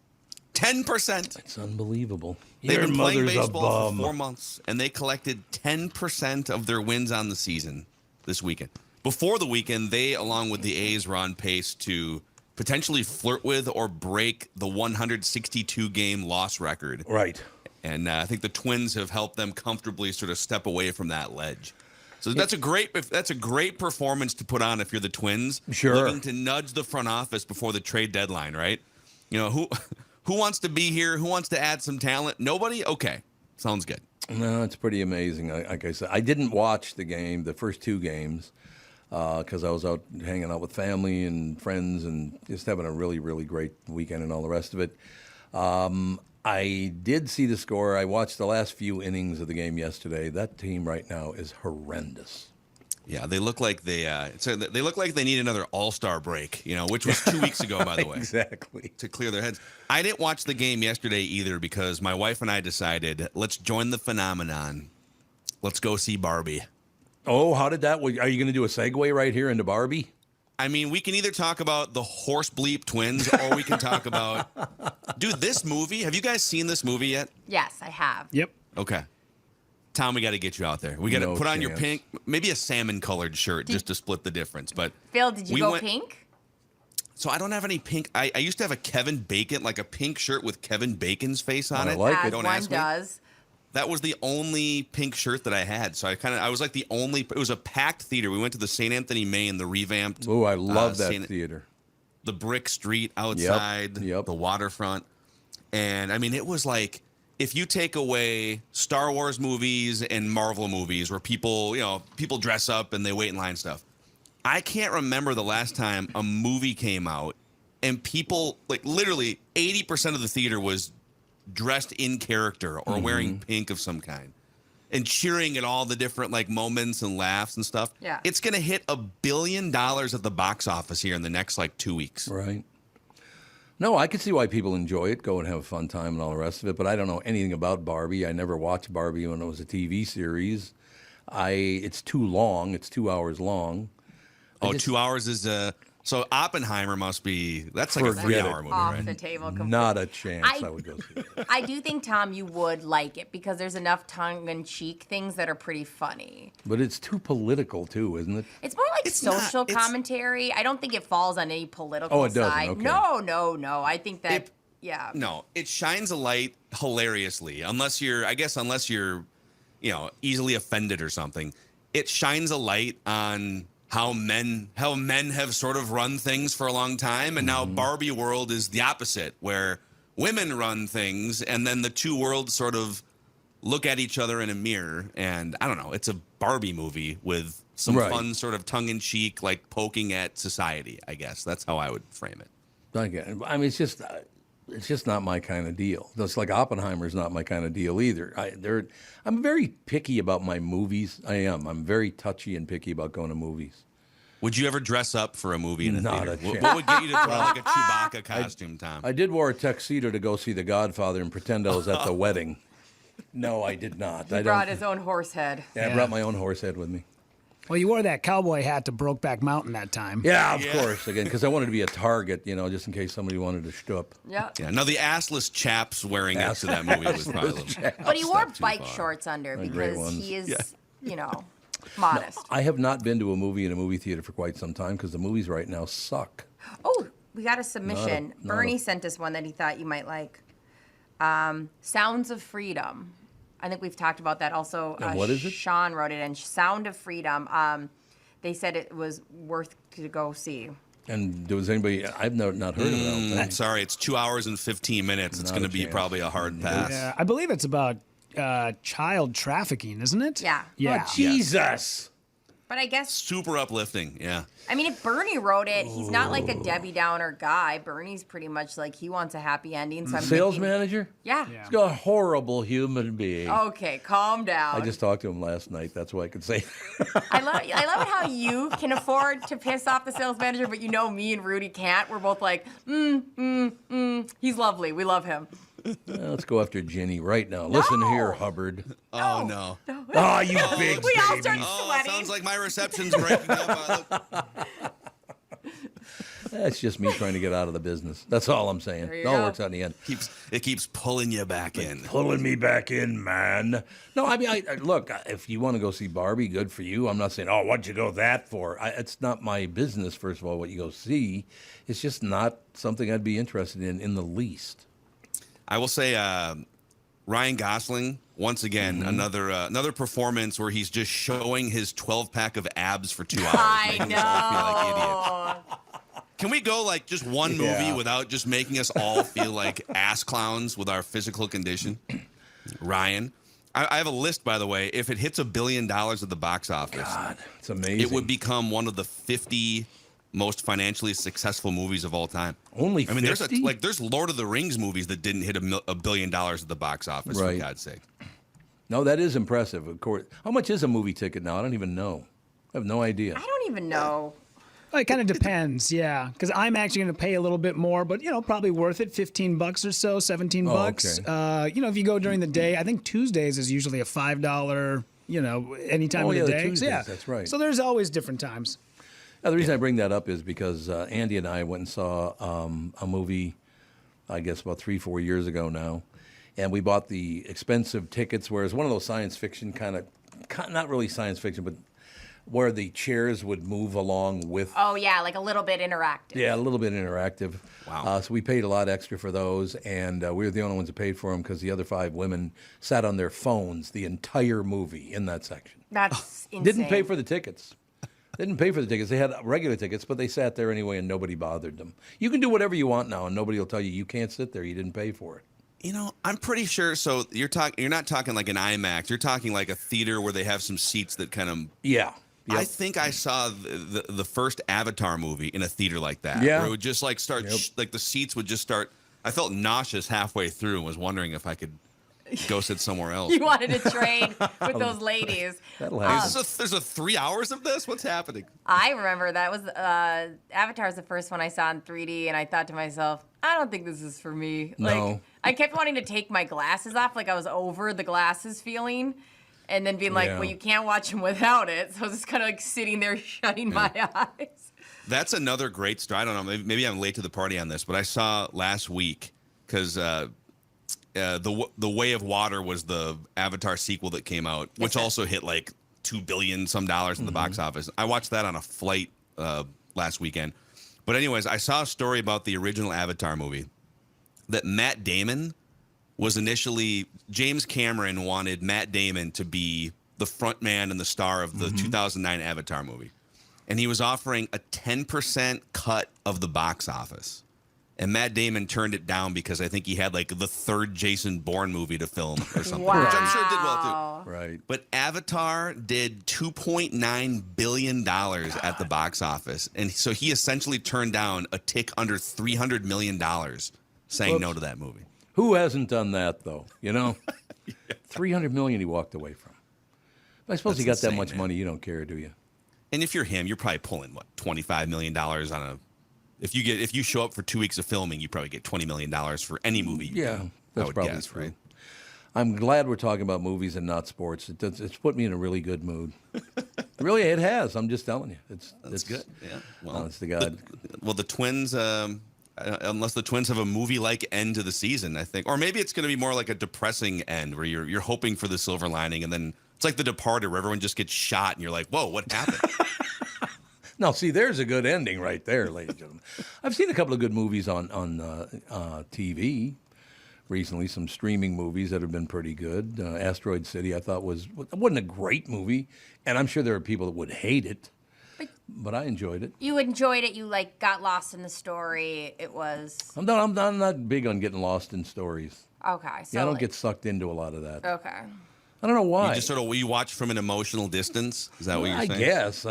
10%. It's unbelievable. They've been playing baseball for 4 months, and they collected 10% of their wins on the season this weekend. Before the weekend, they, along with the A's, were on pace to potentially flirt with or break the 162-game loss record. Right. And I think the Twins have helped them comfortably sort of step away from that ledge. So that's a great performance to put on if you're the Twins. Sure. Looking to nudge the front office before the trade deadline, right? You know, who wants to be here? Who wants to add some talent? Nobody? Okay. Sounds good. No, it's pretty amazing. Like I said, I didn't watch the first two games, because I was out hanging out with family and friends and just having a really, really great weekend and all the rest of it. I did see the score. I watched the last few innings of the game yesterday. That team right now is horrendous. Yeah, they look like they look like they need another all-star break, which was 2 weeks ago, by the way. Exactly. To clear their heads. I didn't watch the game yesterday either because my wife and I decided, let's join the phenomenon. Let's go see Barbie. Oh, how did that? Are you going to do a segue right here into Barbie? I mean, we can either talk about the horse bleep twins or we can talk about, dude, this movie. Have you guys seen this movie yet? Yes, I have. Yep. Okay. Tom, we got to get you out there. We got to put on your pink, maybe a salmon-colored shirt just to split the difference. But Phil, did you go pink? So I don't have any pink. I used to have a Kevin Bacon, like a pink shirt with Kevin Bacon's face on it. I like it. Don't ask me. That was the only pink shirt that I had. So I was like the only. It was a packed theater. We went to the St. Anthony Main, the revamped. Oh, I love that theater. The brick street outside, the waterfront. And I mean, it was like, if you take away Star Wars movies and Marvel movies where people dress up and they wait in line stuff, I can't remember the last time a movie came out and people, like literally 80% of the theater was dressed in character or wearing pink of some kind and cheering at all the different like moments and laughs and stuff. Yeah. It's going to hit $1 billion at the box office here in the next like 2 weeks. Right. No, I can see why people enjoy it, go and have a fun time and all the rest of it, but I don't know anything about Barbie. I never watched Barbie when it was a TV series. It's too long. It's 2 hours long. 2 hours is so Oppenheimer must be, that's like a 3-hour movie, off right? the table completely. Not a chance I would go see it. I do think, Tom, you would like it because there's enough tongue-in-cheek things that are pretty funny. But it's too political, too, isn't it? It's more like social commentary. I don't think it falls on any political it doesn't. side. Okay. No. I think that, No, it shines a light hilariously, unless you're easily offended or something. It shines a light on how men have sort of run things for a long time, and now Barbie world is the opposite, where women run things, and then the two worlds sort of look at each other in a mirror. And I don't know, it's a Barbie movie with some fun sort of tongue-in-cheek, like poking at society, I guess. That's how I would frame it. I mean, it's just not my kind of deal. It's like Oppenheimer's not my kind of deal either. I'm very picky about my movies. I am. I'm very touchy and picky about going to movies. Would you ever dress up for a movie in a Not theater? a chance. What would get you to throw like a Chewbacca costume, Tom? I did wear a tuxedo to go see The Godfather and pretend I was at the wedding. No, I did not. He brought his own horse head. Yeah, I brought my own horse head with me. Well, you wore that cowboy hat to Brokeback Mountain that time. Yeah, of course. Again, because I wanted to be a target, just in case somebody wanted to shtup. Yeah. Now, the assless chaps wearing it to that movie was probably a little But he wore bike far. shorts under Great because ones. he is, modest. No, I have not been to a movie in a movie theater for quite some time because the movies right now suck. Oh, we got a submission. Bernie sent us one that he thought you might like. Sounds of Freedom. I think we've talked about that also. And what is it? Sean wrote it in. Sound of Freedom. They said it was worth to go see. And was anybody? I've not heard of it. I'm sorry, it's 2 hours and 15 minutes. It's going to be probably a hard pass. Yeah, I believe it's about child trafficking, isn't it? Yeah. Yeah. Oh, Jesus. But I guess, Super uplifting, yeah. I mean, if Bernie wrote it, he's not like a Debbie Downer guy. Bernie's pretty much like he wants a happy ending. So I'm Sales thinking, manager? Yeah. He's got a horrible human being. Okay, calm down. I just talked to him last night. That's what I could say. I love how you can afford to piss off the sales manager, but me and Rudy can't. We're both like, he's lovely. We love him. Let's go after Ginny right now. Listen here, Hubbard. Oh, no. Oh, you big We all baby. start Oh, sweating. sounds like my reception's breaking up. That's just me trying to get out of the business. That's all I'm saying. There you It all go. works out in the end. It keeps pulling you back in. Pulling me back in, man. No, I mean, look, if you want to go see Barbie, good for you. I'm not saying, oh, what'd you go that for? It's not my business, first of all, what you go see. It's just not something I'd be interested in the least. I will say Ryan Gosling, once again, another performance where he's just showing his 12-pack of abs for 2 hours. I making us all feel like know. idiots. Can we go like just one movie without just making us all feel like ass clowns with our physical condition? Ryan, I have a list, by the way. If it hits $1 billion at the box office, God, it's amazing. it would become one of the 50 most financially successful movies of all time. Only 50? There's Lord of the Rings movies that didn't hit $1 billion at the box office, for God's sake. No, that is impressive, of course. How much is a movie ticket now? I don't even know. I have no idea. I don't even know. Well, it kind of depends, yeah. Because I'm actually going to pay a little bit more, but probably worth it. $15 or so, $17. Okay. If you go during the day, I think Tuesdays is usually a $5. Any time of the day. Tuesdays, that's right. So there's always different times. Now, the reason I bring that up is because Andy and I went and saw a movie, I guess about 3-4 years ago now, and we bought the expensive tickets, whereas one of those science fiction kind of, not really science fiction, but where the chairs would move along with. Oh, yeah, like a little bit interactive. Yeah, a little bit interactive. Wow. So we paid a lot extra for those, and we were the only ones that paid for them because the other 5 women sat on their phones the entire movie in that section. That's insane. Didn't pay for the tickets. They didn't pay for the tickets. They had regular tickets, but they sat there anyway, and nobody bothered them. You can do whatever you want now, and nobody will tell you you can't sit there. You didn't pay for it. I'm pretty sure. So you're not talking like an IMAX. You're talking like a theater where they have some seats that kind of. Yeah. Yep. I think I saw the first Avatar movie in a theater like that. Yeah. Where it would just like start, like the seats would just start. I felt nauseous halfway through and was wondering if I could go sit somewhere else. You wanted to trade with those ladies. There's a 3 hours of this? What's happening? I remember that was Avatar's the first one I saw in 3D, and I thought to myself, I don't think this is for me. No. Like, I kept wanting to take my glasses off, like I was over the glasses feeling. And then being like, well, you can't watch them without it. So I was just kind of like sitting there shutting my eyes. That's another great story. I don't know. Maybe I'm late to the party on this, but I saw last week because the Way of Water was the Avatar sequel that came out, which also hit like $2 billion some dollars in the box office. I watched that on a flight last weekend. But anyways, I saw a story about the original Avatar movie that Matt Damon was initially, James Cameron wanted Matt Damon to be the front man and the star of the 2009 Avatar movie. and he was offering a 10% cut of the box office. And Matt Damon turned it down because I think he had like the third Jason Bourne movie to film or something, which I'm sure did well too. Right. But Avatar did $2.9 billion at the box office. And so he essentially turned down a tick under $300 million saying no to that movie. Who hasn't done that, though? You know? $300 million he walked away from. I suppose That's you got insane, that much man. money, you don't care, do you? And if you're him, you're probably pulling, what, $25 million on a... If you show up for 2 weeks of filming, you probably get $20 million for any movie. Yeah, that's I would probably guess, true. right? I'm glad we're talking about movies and not sports. It's put me in a really good mood. Really, it has. I'm just telling you. It's good. Yeah. Well, honest to God. The Twins, unless the Twins have a movie-like end to the season, I think, or maybe it's going to be more like a depressing end where you're hoping for the silver lining, and then it's like The Departed, where everyone just gets shot, and you're like, whoa, what happened? Now, see, there's a good ending right there, ladies and gentlemen. I've seen a couple of good movies on TV recently, some streaming movies that have been pretty good. Asteroid City, I thought wasn't a great movie, and I'm sure there are people that would hate it, but I enjoyed it. You enjoyed it. You got lost in the story. It was I'm not big on getting lost in stories. okay. So Yeah, I don't get sucked into a lot of that. okay. I don't know why. You just sort of watch from an emotional distance. Is that what you're saying? I guess.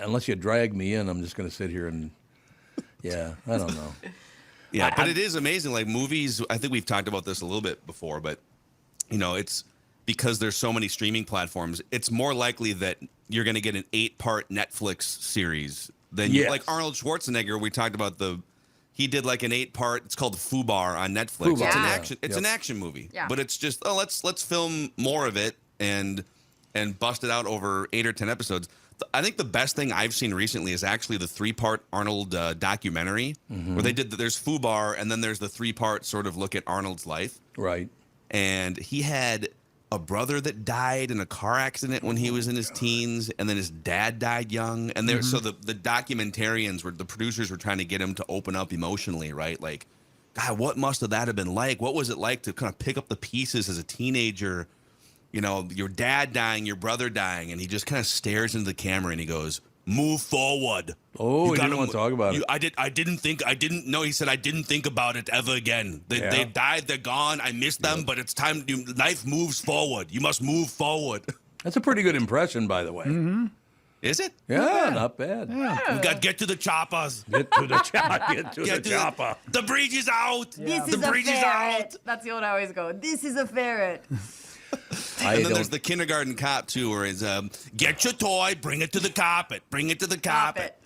Unless you drag me in, I'm just going to sit here and, I don't know. Yeah, but it is amazing. Like movies, I think we've talked about this a little bit before, but it's because there's so many streaming platforms. It's more likely that you're going to get an 8-part Netflix series than like Arnold Schwarzenegger. We talked about he did like an 8-part. It's called Fubar on Netflix. Fubar, It's an yeah. action. It's an action movie, but it's just let's film more of it and bust it out over 8 or 10 episodes. I think the best thing I've seen recently is actually the 3-part Arnold documentary where they did. There's Fubar, and then there's the 3-part sort of look at Arnold's life. Right. And he had a brother that died in a car accident when he was in his teens, and then his dad died young. And so the documentarians the producers were trying to get him to open up emotionally, right? Like, God, what must that have been like? What was it like to kind of pick up the pieces as a teenager? Your dad dying, your brother dying, and he just kind of stares into the camera and he goes, "Move forward." Oh, you didn't want to talk about it. I didn't know. He said, I didn't think about it ever again. They died, they're gone. I miss them, but it's time. Life moves forward. You must move forward. That's a pretty good impression, by the way. Mm-hmm. Is it? Yeah, not bad. Yeah. We got to get to the choppers. Get to the chopper. The bridge is out. This is the a bridge is ferret. out. That's the one I always go. This is a ferret. And then there's the kindergarten cop, too, where it's, get your toy, bring it to the carpet. Bring it to the carpet.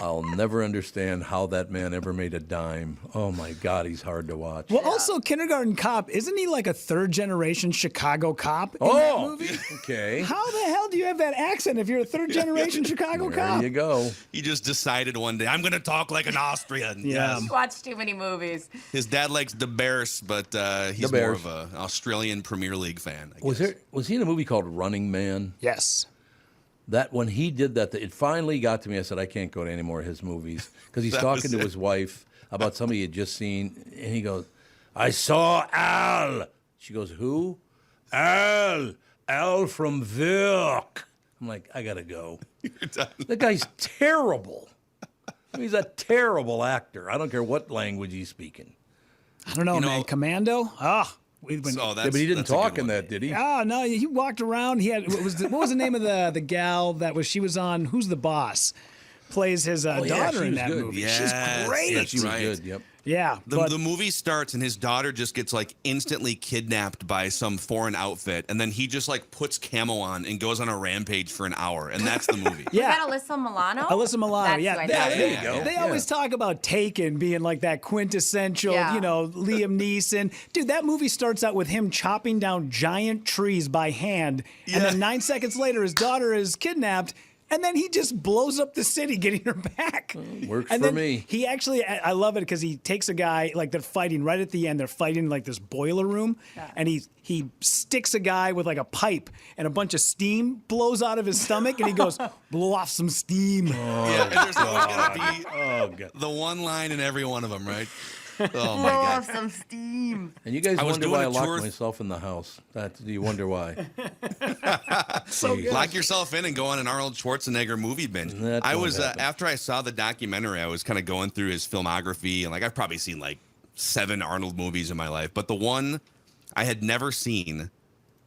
I'll never understand how that man ever made a dime. Oh, my God, he's hard to watch. Well, also, Kindergarten Cop, isn't he like a third-generation Chicago cop in that movie? Okay. How the hell do you have that accent if you're a third-generation Chicago cop? There you go. He just decided one day, I'm going to talk like an Austrian. Yeah. Yes. Watch too many movies. His dad likes the Bears, but he's the more Bears. of an Australian Premier League fan, I guess. Was he in a movie called Running Man? Yes. That when he did that, it finally got to me. I said, I can't go to any more of his movies because he's That talking was to it. his wife about somebody he had just seen, and he goes, "I saw Al." She goes, "Who?" Al from Vic. I'm like, I gotta go. That guy's terrible. He's a terrible actor. I don't care what language he's speaking. I don't know, man. Commando? But he didn't talk in that, did he? Oh, no, he walked around. He had what was the name of the gal she was on Who's the Boss? Plays his daughter in that movie. Yes, She's great. that's She was right. good, yep. Yeah. The movie starts and his daughter just gets like instantly kidnapped by some foreign outfit, and then he just like puts camo on and goes on a rampage for an hour, and that's the movie. Yeah. Was that Alyssa Milano? Alyssa Milano, That's yeah. who I There thought. you go. They always talk about Taken being like that quintessential, Liam Neeson. Dude, that movie starts out with him chopping down giant trees by hand, and then 9 seconds later, his daughter is kidnapped. And then he just blows up the city getting her back. Works and for then me. He actually, I love it because he takes a guy, like they're fighting right at the end. They're fighting in like this boiler room. And he sticks a guy with like a pipe and a bunch of steam blows out of his stomach. And he goes, blow off some steam. Yeah, and there's always going to be the one line in every one of them, right? Oh, my Blow God. off some steam. And you guys I was wonder doing why I a locked tour- myself in the house. Do you wonder why? So good. Lock yourself in and go on an Arnold Schwarzenegger movie binge. I was after I saw the documentary, I was kind of going through his filmography, and like I've probably seen like 7 Arnold movies in my life, but the one I had never seen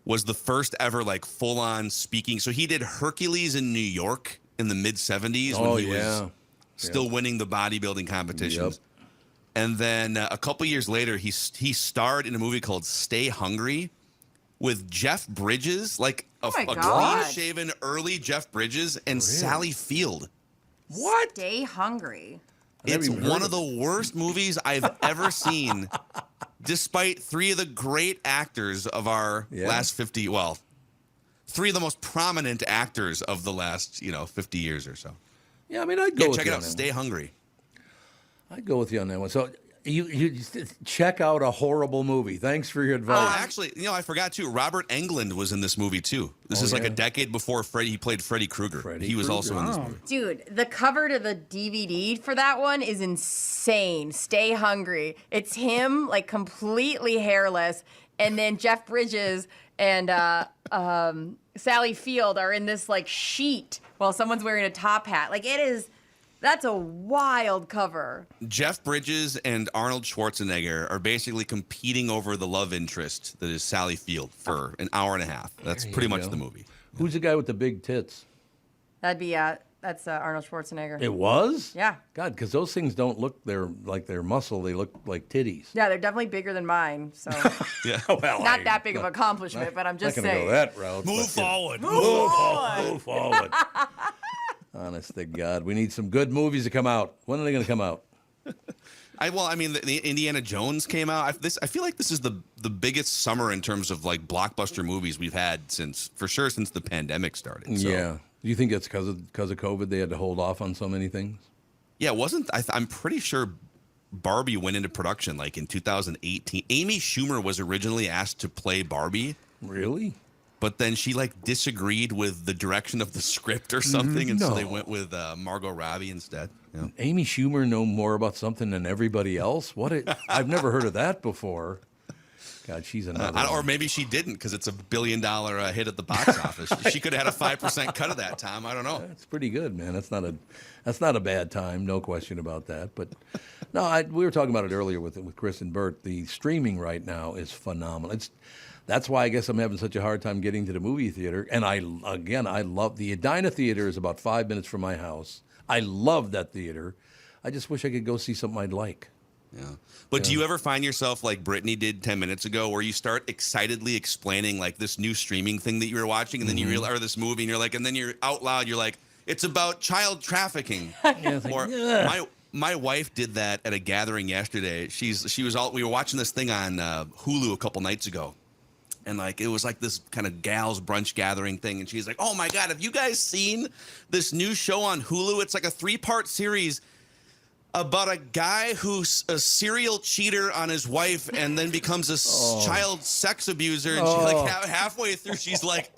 was the first ever like full on speaking. So he did Hercules in New York in the mid 70s when he was still winning the bodybuilding competitions. And then a couple years later, he starred in a movie called Stay Hungry with Jeff Bridges, like a clean-shaven early Jeff Bridges and Sally Field. What? Stay Hungry. It's one of the worst movies I've ever seen, despite 3 of the great actors of our last 50, 3 of the most prominent actors of the last, 50 years or so. Yeah, I mean, I'd go with check you it on out. that Stay Hungry. I'd go with you on that one. So you check out a horrible movie. Thanks for your advice. Oh, actually, I forgot too. Robert Englund was in this movie too. This is like a decade before he played Freddy Krueger. He was also in this movie. Dude, the cover to the DVD for that one is insane. Stay Hungry. It's him, like, completely hairless, and then Jeff Bridges and Sally Field are in this, like, sheet while someone's wearing a top hat. Like, that's a wild cover. Jeff Bridges and Arnold Schwarzenegger are basically competing over the love interest that is Sally Field for an hour and a half. That's pretty much the movie. Who's the guy with the big tits? That'd be that's Arnold Schwarzenegger. It was? Yeah. God, because those things don't look like they're muscle. They look like titties. Yeah, they're definitely bigger than mine. So Yeah, well, not that big of an accomplishment, but I'm just not gonna saying. go that route. Move forward. Move forward. Honest to God, we need some good movies to come out. When are they going to come out? The Indiana Jones came out. I feel like this is the biggest summer in terms of like blockbuster movies we've had since the pandemic started. So. Yeah. Do you think it's because of COVID they had to hold off on so many things? Yeah, I'm pretty sure Barbie went into production like in 2018. Amy Schumer was originally asked to play Barbie. Really? But then she like disagreed with the direction of the script or something, and so they went with Margot Robbie instead. Yeah. Amy Schumer know more about something than everybody else? I've never heard of that before. God, she's another. Or maybe she didn't because it's $1 billion hit at the box office. She could have had a 5% cut of that, Tom. I don't know. That's pretty good, man. That's not a bad time, no question about that. But no, we were talking about it earlier with Chris and Bert. The streaming right now is phenomenal. That's why I guess I'm having such a hard time getting to the movie theater. And I love the Edina Theater is about 5 minutes from my house. I love that theater. I just wish I could go see something I'd like. Yeah. But do you ever find yourself like Brittany did 10 minutes ago where you start excitedly explaining like this new streaming thing that you were watching and then you realize, or this movie, and you're like, and then you're out loud, you're like, it's about child trafficking. My wife did that at a gathering yesterday. We were watching this thing on Hulu a couple nights ago. And like it was like this kind of gals brunch gathering thing, and she's like, "Oh my God, have you guys seen this new show on Hulu? It's like a 3-part series about a guy who's a serial cheater on his wife and then becomes a child sex abuser." And she's like halfway through, she's like,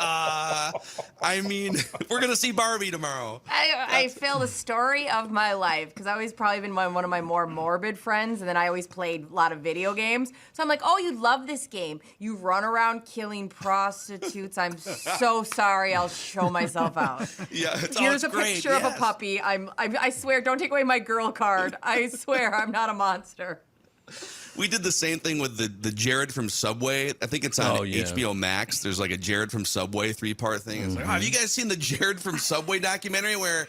we're gonna see Barbie tomorrow. I feel the story of my life because I've always probably been one of my more morbid friends, and then I always played a lot of video games. So I'm like, oh, you love this game. You run around killing prostitutes. I'm so sorry. I'll show myself out. Yeah, here's a picture of a puppy. I swear, don't take away my girl card. I swear, I'm not a monster. We did the same thing with the Jared from Subway. I think it's on HBO Max. There's like a Jared from Subway 3-part thing. It's like, have you guys seen the Jared from Subway documentary where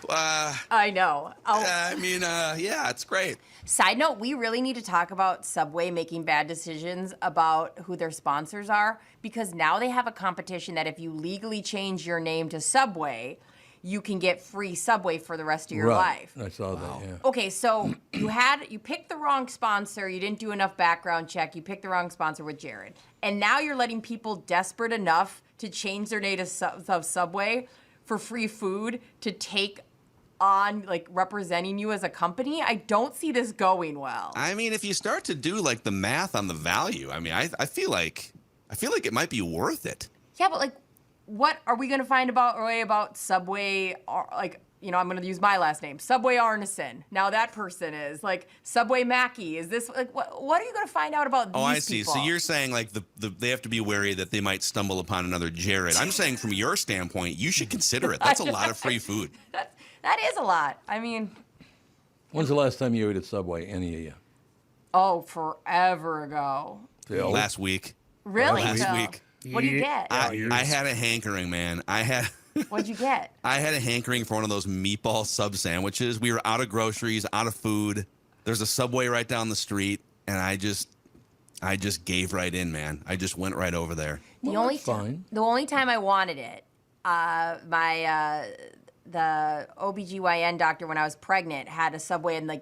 I know. Yeah, it's great. Side note, we really need to talk about Subway making bad decisions about who their sponsors are, because now they have a competition that if you legally change your name to Subway, you can get free Subway for the rest of your life. I saw that, yeah. Okay, so you picked the wrong sponsor, you didn't do enough background check, you picked the wrong sponsor with Jared. And now you're letting people desperate enough to change their name to Subway for free food to take on like representing you as a company. I don't see this going well. I mean, if you start to do like the math on the value, I mean, I feel like it might be worth it. Yeah, but like, what are we going to find about Subway, like I'm going to use my last name, Subway Arneson. Now that person is like Subway Mackey. Is this like what are you going to find out about these I see. people? So you're saying like they have to be wary that they might stumble upon another Jared. I'm saying from your standpoint, you should consider it. That's a lot of free food. That is a lot. I mean, when's the last time you ate at Subway? Any of you? oh, forever ago. Phil? Last week. Really? Last Phil? week. What do you get? I had a hankering, man. What'd you get? I had a hankering for one of those meatball sub sandwiches. We were out of groceries, out of food. There's a Subway right down the street, and I just gave right in, man. I just went right over there. The only time I wanted it, the OBGYN doctor when I was pregnant had a Subway in the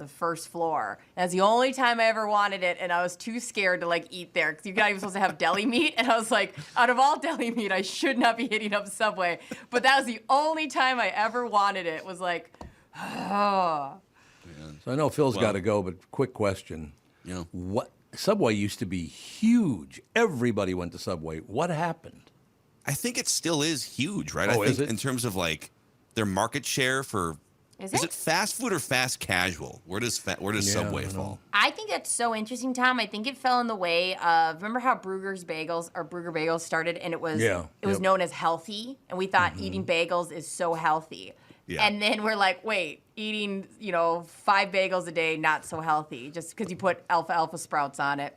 first floor. That's the only time I ever wanted it, and I was too scared to eat there because you're not even supposed to have deli meat. And I was like, out of all deli meat, I should not be hitting up Subway. But that was the only time I ever wanted it. Was like, oh. So I know Phil's got to go, but quick question. What Subway used to be huge. Everybody went to Subway. What happened? I think it still is huge, right? Oh, I think is it? in terms of their market share for is it fast food or fast casual? Where does Subway fall? I think that's so interesting, Tom. I think it fell in the way of, remember how Brugger Bagels started, and it was known as healthy, and we thought eating bagels is so healthy. Yeah. And then we're like, wait, eating 5 bagels a day, not so healthy, just because you put alfalfa sprouts on it.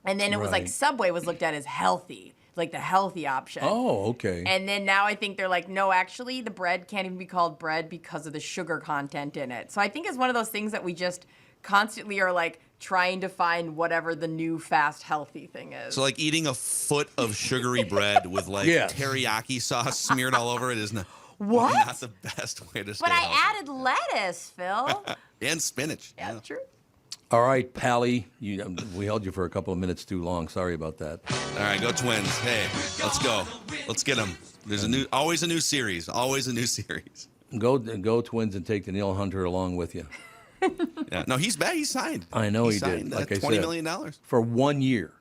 And then it was like Subway was looked at as healthy, like the healthy option. Oh, okay. And then now I think they're like, no, actually, the bread can't even be called bread because of the sugar content in it. So I think it's one of those things that we just constantly are trying to find whatever the new fast healthy thing is. So eating a foot of sugary bread with teriyaki sauce smeared all over it is not the best way to stay But healthy. I added lettuce, Phil. And spinach. Yeah, true. All right, Pally, we held you for a couple of minutes too long. Sorry about that. All right, go Twins. Hey, let's go. Let's get them. There's always a new series. Always a new series. Go Twins and take Danielle Hunter along with you. Yeah, no, he's back. He signed. I know he signed, did. Like I $20 said, million for 1 year.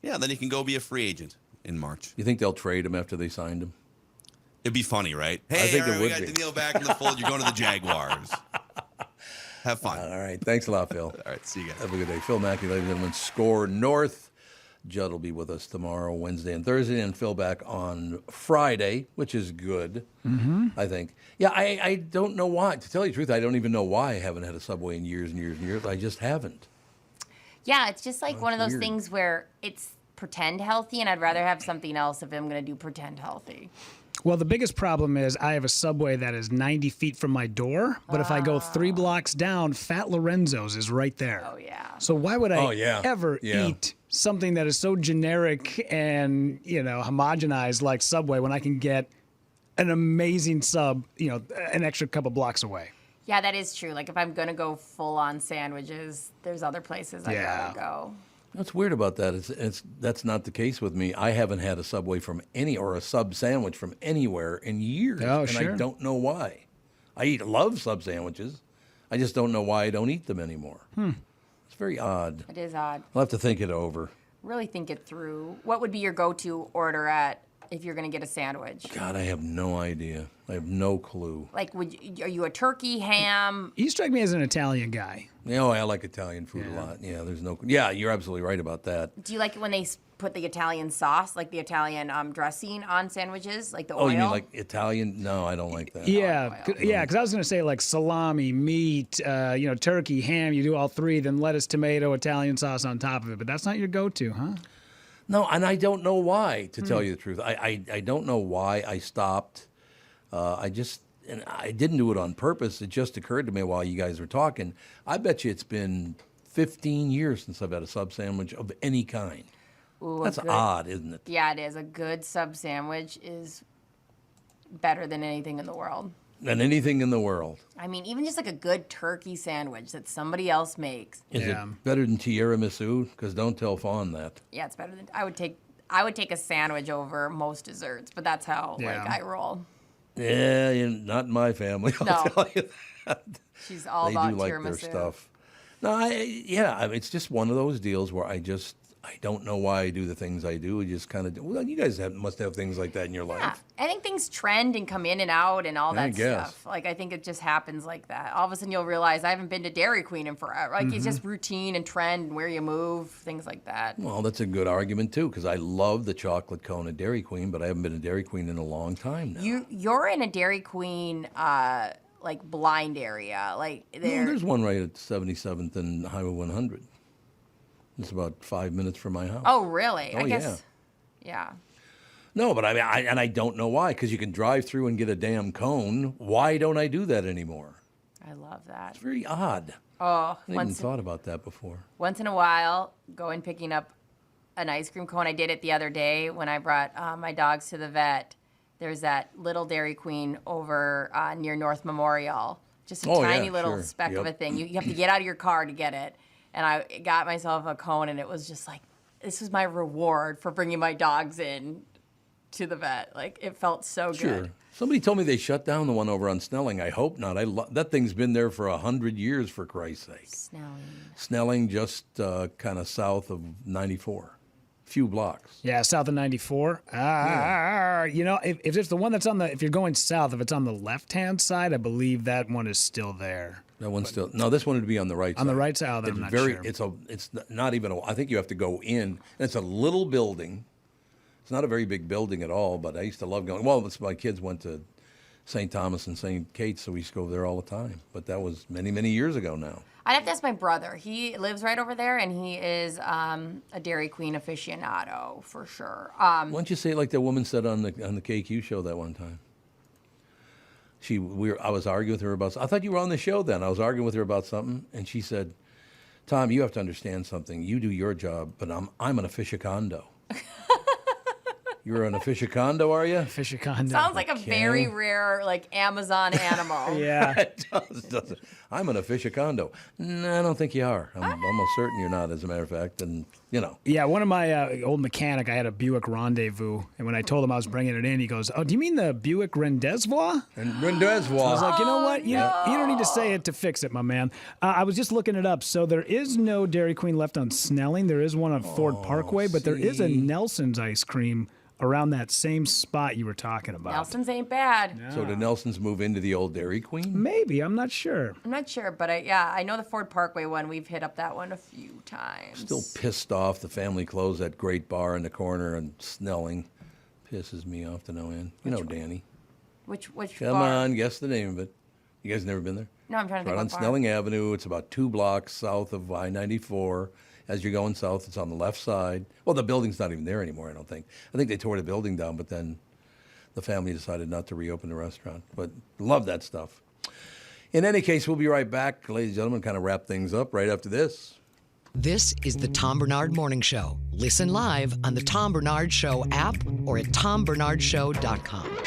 Yeah, then he can go be a free agent in March. You think they'll trade him after they signed him? It'd be funny, right? Hey, I think it we would got be. Danielle back in the fold. You're going to the Jaguars. Have fun. All right. Thanks a lot, Phil. All right. See you guys. Have a good day. Phil Mackey, ladies and gentlemen. SKOR North. Judd will be with us tomorrow, Wednesday, and Thursday, and Phil back on Friday, which is good, I think. Yeah, I don't know why. To tell you the truth, I don't even know why I haven't had a Subway in years and years and years. I just haven't. Yeah, it's just one of those things where it's pretend healthy, and I'd rather have something else if I'm going to do pretend healthy. Well, the biggest problem is I have a Subway that is 90 feet from my door, but if I go 3 blocks down, Fat Lorenzo's is right there. Oh, yeah. So why would I ever eat something that is so generic and, homogenized like Subway when I can get an amazing sub, an extra couple blocks away? Yeah, that is true. If I'm going to go full-on sandwiches, there's other places I'd rather go. What's weird about that that's not the case with me. I haven't had a Subway or a sub sandwich from anywhere in years, and I don't know why. I love sub sandwiches. I just don't know why I don't eat them anymore. It's very odd. It is odd. I'll have to think it over. Really think it through. What would be your go-to order if you're going to get a sandwich? God, I have no idea. I have no clue. Are you a turkey, ham? You strike me as an Italian guy. I like Italian food a lot. Yeah, you're absolutely right about that. Do you like it when they put the Italian sauce, like the Italian dressing on sandwiches, like the oil? Oh, you mean like Italian? No, I don't like that. Yeah, because I was going to say salami, meat, turkey, ham, you do all 3, then lettuce, tomato, Italian sauce on top of it. But that's not your go-to, huh? No, and I don't know why, to tell you the truth. I don't know why I stopped. And I didn't do it on purpose. It just occurred to me while you guys were talking. I bet you it's been 15 years since I've had a sub sandwich of any kind. Ooh, that's odd, isn't it? Yeah, it is. A good sub sandwich is better than anything in the world. Than anything in the world. I mean, even just a good turkey sandwich that somebody else makes. Is it better than tiramisu? Because don't tell Fawn that. Yeah, it's better than. I would take a sandwich over most desserts, but that's how I roll. Yeah, not in my family. I'll tell you that. She's all about tiramisu. They do like their stuff. No, it's just one of those deals where I I don't know why I do the things I do. I just kind of do. Well, you guys must have things like that in your life. I think things trend and come in and out and all that guess. stuff. Like, I think it just happens like that. All of a sudden you'll realize I haven't been to Dairy Queen in forever. Like, it's just routine and trend and where you move, things like that. Well, that's a good argument, too, because I love the chocolate cone at Dairy Queen, but I haven't been to Dairy Queen in a long time now. You're in a Dairy Queen, like, blind area. Like, there's one right at 77th and Highway 100. It's about 5 minutes from my house. Oh, really? Oh, I guess, yeah. No, but I don't know why, because you can drive through and get a damn cone. Why don't I do that anymore? I love that. It's very odd. Oh, I hadn't even thought about that before. Once in a while, going picking up an ice cream cone. I did it the other day when I brought my dogs to the vet. There's that little Dairy Queen over near North Memorial. Just a tiny little speck of a thing. You have to get out of your car to get it. And I got myself a cone, and it was just like, this was my reward for bringing my dogs in to the vet. Like, it felt so good. Somebody told me they shut down the one over on Snelling. I hope not. That thing's been there for 100 years, for Christ's sake. Snelling, just kind of south of 94. Few blocks. Yeah, south of 94. You know, if it's the one that's if you're going south, if it's on the left-hand side, I believe that one is still there. That one's still. No, this one would be on the right side. On the right side, I'm not sure. It's not even. I think you have to go in. And it's a little building. It's not a very big building at all. But I used to love going. Well, my kids went to St. Thomas and St. Kate's, so we used to go there all the time. But that was many, many years ago now. I'd have to ask my brother. He lives right over there, and he is a Dairy Queen aficionado for sure. Why don't you say it like that woman said on the KQ show that one time? I was arguing with her about. I thought you were on the show then. I was arguing with her about something, and she said, "Tom, you have to understand something. You do your job, but I'm an aficionado." You're an aficionado, are you? Aficionado. Sounds like a very rare, like, Amazon animal. Yeah. It does. I'm an aficionado. No, I don't think you are. I'm almost certain you're not, as a matter of fact. And, you know. Yeah, one of my old mechanic, I had a Buick Rendezvous. And when I told him I was bringing it in, he goes, "Oh, do you mean the Buick Rendezvous?" Rendezvous. I was like, you know what? You don't need to say it to fix it, my man. I was just looking it up. So there is no Dairy Queen left on Snelling. There is one on Ford Parkway, but there is a Nelson's ice cream around that same spot you were talking about. Nelson's ain't bad. No. So did Nelson's move into the old Dairy Queen? Maybe. I'm not sure. I'm not sure, but I know the Ford Parkway one. We've hit up that one a few times. Still pissed off the family closed that great bar in the corner in Snelling. Pisses me off to no end. You know Danny. Which Come bar? on, guess the name of it. You guys never been there? No, I'm trying to think. Right on Snelling Avenue. It's about 2 blocks south of I-94. As you're going south, it's on the left side. Well, the building's not even there anymore, I don't think. I think they tore the building down, but then the family decided not to reopen the restaurant. But love that stuff. In any case, we'll be right back, ladies and gentlemen, kind of wrap things up right after this. This is the Tom Barnard Morning Show. Listen live on the Tom Barnard Show app or at tombernardshow.com.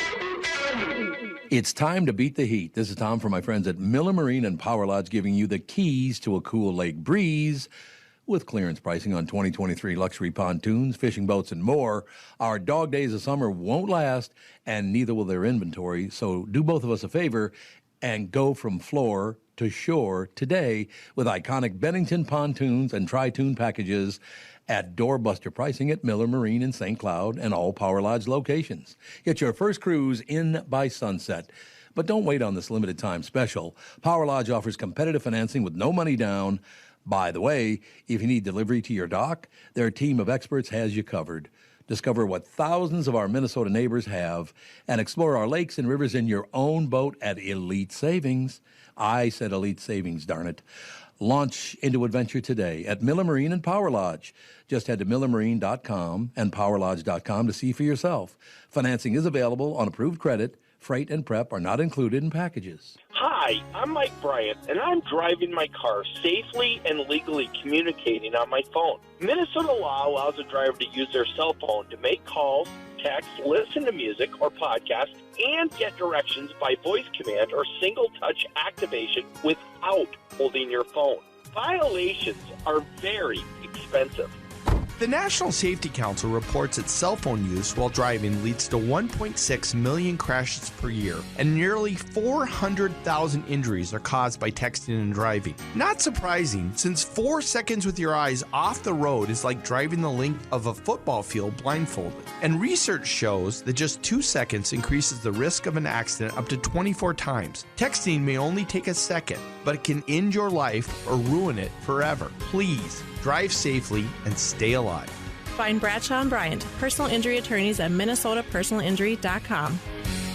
It's time to beat the heat. This is Tom from my friends at Miller Marine and Power Lodge, giving you the keys to a cool lake breeze. With clearance pricing on 2023 luxury pontoons, fishing boats, and more, our dog days of summer won't last, and neither will their inventory. So do both of us a favor and go from floor to shore today with iconic Bennington pontoons and tri-toon packages at doorbuster pricing at Miller Marine in St. Cloud and all Power Lodge locations. Get your first cruise in by sunset. But don't wait on this limited time special. Power Lodge offers competitive financing with no money down. By the way, if you need delivery to your dock, their team of experts has you covered. Discover what thousands of our Minnesota neighbors have and explore our lakes and rivers in your own boat at Elite Savings. I said Elite Savings, darn it. Launch into adventure today at Miller Marine and Power Lodge. Just head to millermarine.com and powerlodge.com to see for yourself. Financing is available on approved credit. Freight and prep are not included in packages. Hi, I'm Mike Bryant, and I'm driving my car safely and legally communicating on my phone. Minnesota law allows a driver to use their cell phone to make calls, text, listen to music or podcasts, and get directions by voice command or single-touch activation without holding your phone. Violations are very expensive. The National Safety Council reports that cell phone use while driving leads to 1.6 million crashes per year, and nearly 400,000 injuries are caused by texting and driving. Not surprising, since 4 seconds with your eyes off the road is like driving the length of a football field blindfolded. And research shows that just 2 seconds increases the risk of an accident up to 24 times. Texting may only take a second, but it can end your life or ruin it forever. Please, drive safely and stay alive. Find Bradshaw and Bryant, personal injury attorneys at minnesotapersonalinjury.com.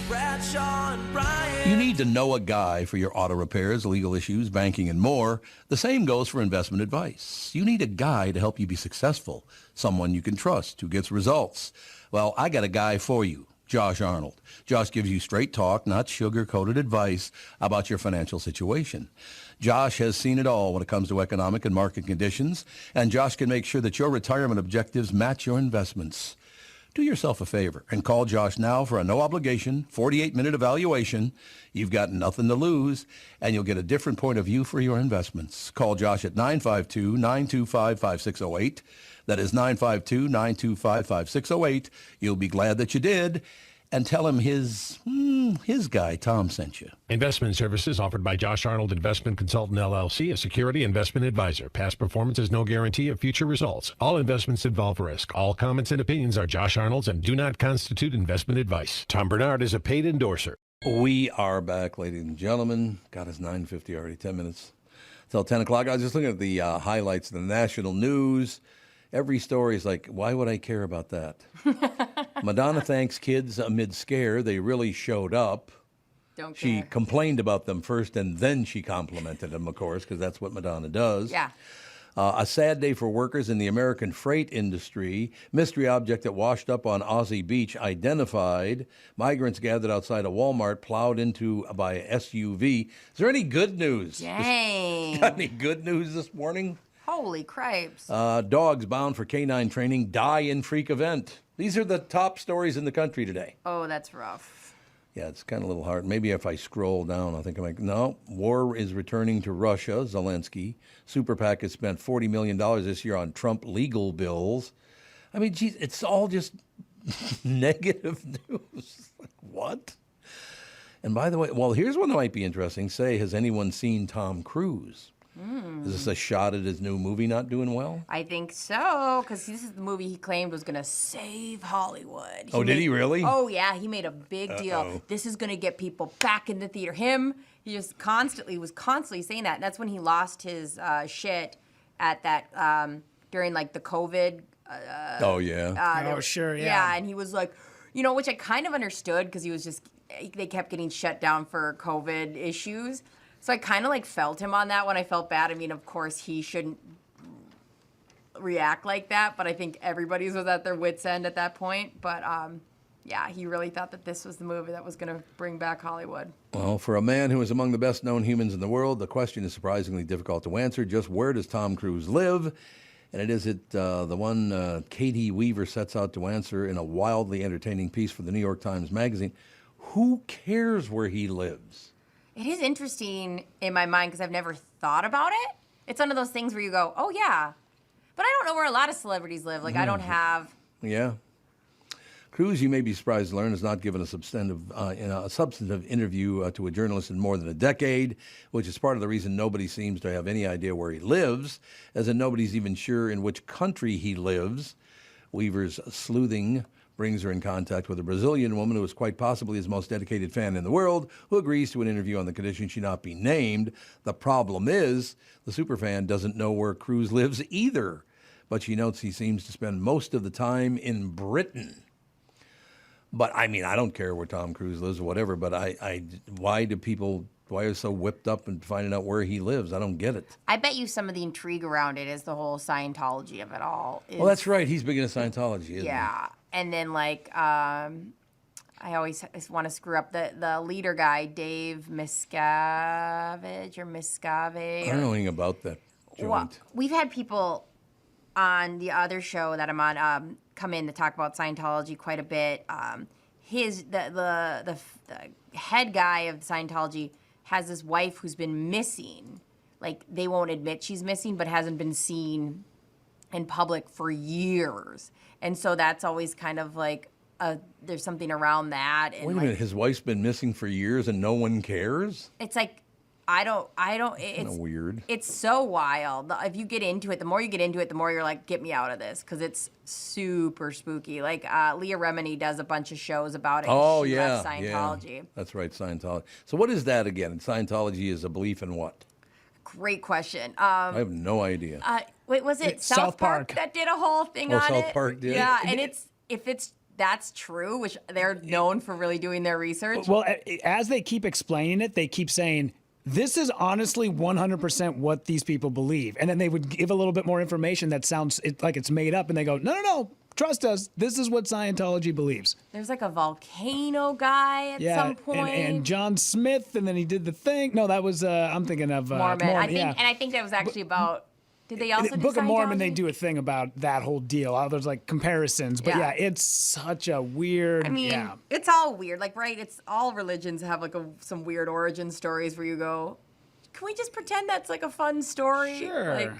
Bradshaw and Bryant. You need to know a guy for your auto repairs, legal issues, banking, and more. The same goes for investment advice. You need a guy to help you be successful, someone you can trust, who gets results. Well, I got a guy for you. Josh Arnold. Josh gives you straight talk, not sugar-coated advice about your financial situation. Josh has seen it all when it comes to economic and market conditions, and Josh can make sure that your retirement objectives match your investments. Do yourself a favor and call Josh now for a no-obligation, 48-minute evaluation. You've got nothing to lose, and you'll get a different point of view for your investments. Call Josh at 952-925-5608. That is 952-925-5608. You'll be glad that you did. And tell him his guy, Tom, sent you. Investment services offered by Josh Arnold Investment Consultant, LLC, a security investment advisor. Past performance is no guarantee of future results. All investments involve risk. All comments and opinions are Josh Arnold's and do not constitute investment advice. Tom Barnard is a paid endorser. We are back, ladies and gentlemen. God, it's 9:50 already, 10 minutes till 10 o'clock. I was just looking at the highlights of the national news. Every story is like, why would I care about that? Madonna thanks kids amid scare. They really showed up. She complained about them first, and then she complimented them, of course, because that's what Madonna does. Yeah. A sad day for workers in the American freight industry. Mystery object that washed up on Aussie Beach identified. Migrants gathered outside a Walmart, plowed into by a SUV. Is there any good news? Dang. Got any good news this morning? Holy cripes. Dogs bound for canine training die in freak event. These are the top stories in the country today. Oh, that's rough. Yeah, it's kind of a little hard. Maybe if I scroll down, I think I'm like, no, war is returning to Russia, Zelensky. Super PAC has spent $40 million this year on Trump legal bills. I mean, geez, it's all just negative news. Like, what? And by the way, well, here's one that might be interesting. Say, has anyone seen Tom Cruise? Is this a shot at his new movie not doing well? I think so, because this is the movie he claimed was going to save Hollywood. Did he really? Oh, yeah. He made a big deal. This is going to get people back in the theater. He just was constantly saying that. And that's when he lost his shit at that, during, like, the COVID. Sure, yeah. Yeah, and he was like, which I kind of understood, because they kept getting shut down for COVID issues. So I kind of like felt him on that one. I felt bad. I mean, of course, he shouldn't react like that, but I think everybody was at their wits' end at that point. But yeah, he really thought that this was the movie that was going to bring back Hollywood. Well, for a man who is among the best known humans in the world, the question is surprisingly difficult to answer. Just where does Tom Cruise live? And it is the one Katie Weaver sets out to answer in a wildly entertaining piece for the New York Times Magazine. Who cares where he lives? It is interesting in my mind because I've never thought about it. It's one of those things where you go, oh, yeah. But I don't know where a lot of celebrities live. Like, I don't have... Yeah. Cruise, you may be surprised to learn, has not given a substantive interview to a journalist in more than a decade, which is part of the reason nobody seems to have any idea where he lives, as in nobody's even sure in which country he lives. Weaver's sleuthing brings her in contact with a Brazilian woman who is quite possibly his most dedicated fan in the world, who agrees to an interview on the condition she not be named. The problem is, the superfan doesn't know where Cruise lives either, but she notes he seems to spend most of the time in Britain. But, I mean, I don't care where Tom Cruise lives or whatever, but why are people so whipped up in finding out where he lives? I don't get it. I bet you some of the intrigue around it is the whole Scientology of it all. Well, that's right. He's big into Scientology, isn't he? Yeah. And then, like, I always want to screw up the leader guy, Dave Miscavige or Miscavige. I don't know anything about that joint. Well, we've had people on the other show that I'm on come in to talk about Scientology quite a bit. The head guy of Scientology has this wife who's been missing. Like, they won't admit she's missing, but hasn't been seen in public for years. And so that's always kind of like, there's something around that. And wait a minute, his wife's been missing for years and no one cares? It's like, I don't, it's kind of weird. It's so wild. If you get into it, the more you get into it, the more you're like, get me out of this, because it's super spooky. Like Leah Remini does a bunch of shows about it. Oh, she yeah. left Scientology. Yeah. That's right, Scientology. So what is that again? And Scientology is a belief in what? Great question. I have no idea. Wait, was it South Park that did a whole thing on it? South Park did? Yeah, and that's true, which they're known for really doing their research. Well, as they keep explaining it, they keep saying, this is honestly 100% what these people believe. And then they would give a little bit more information that sounds like it's made up. And they go, no, trust us. This is what Scientology believes. There's like a volcano guy at some point. And John Smith, and then he did the thing. No, that was, I'm thinking of Mormon. Mormon. I think that was actually about... Did they also do Book of Mormon, Scientology? they do a thing about that whole deal. There's like comparisons. But yeah, it's such a weird... I mean, it's all weird. Like, right, it's all religions have like some weird origin stories where you go, can we just pretend that's like a fun story? Sure. Like,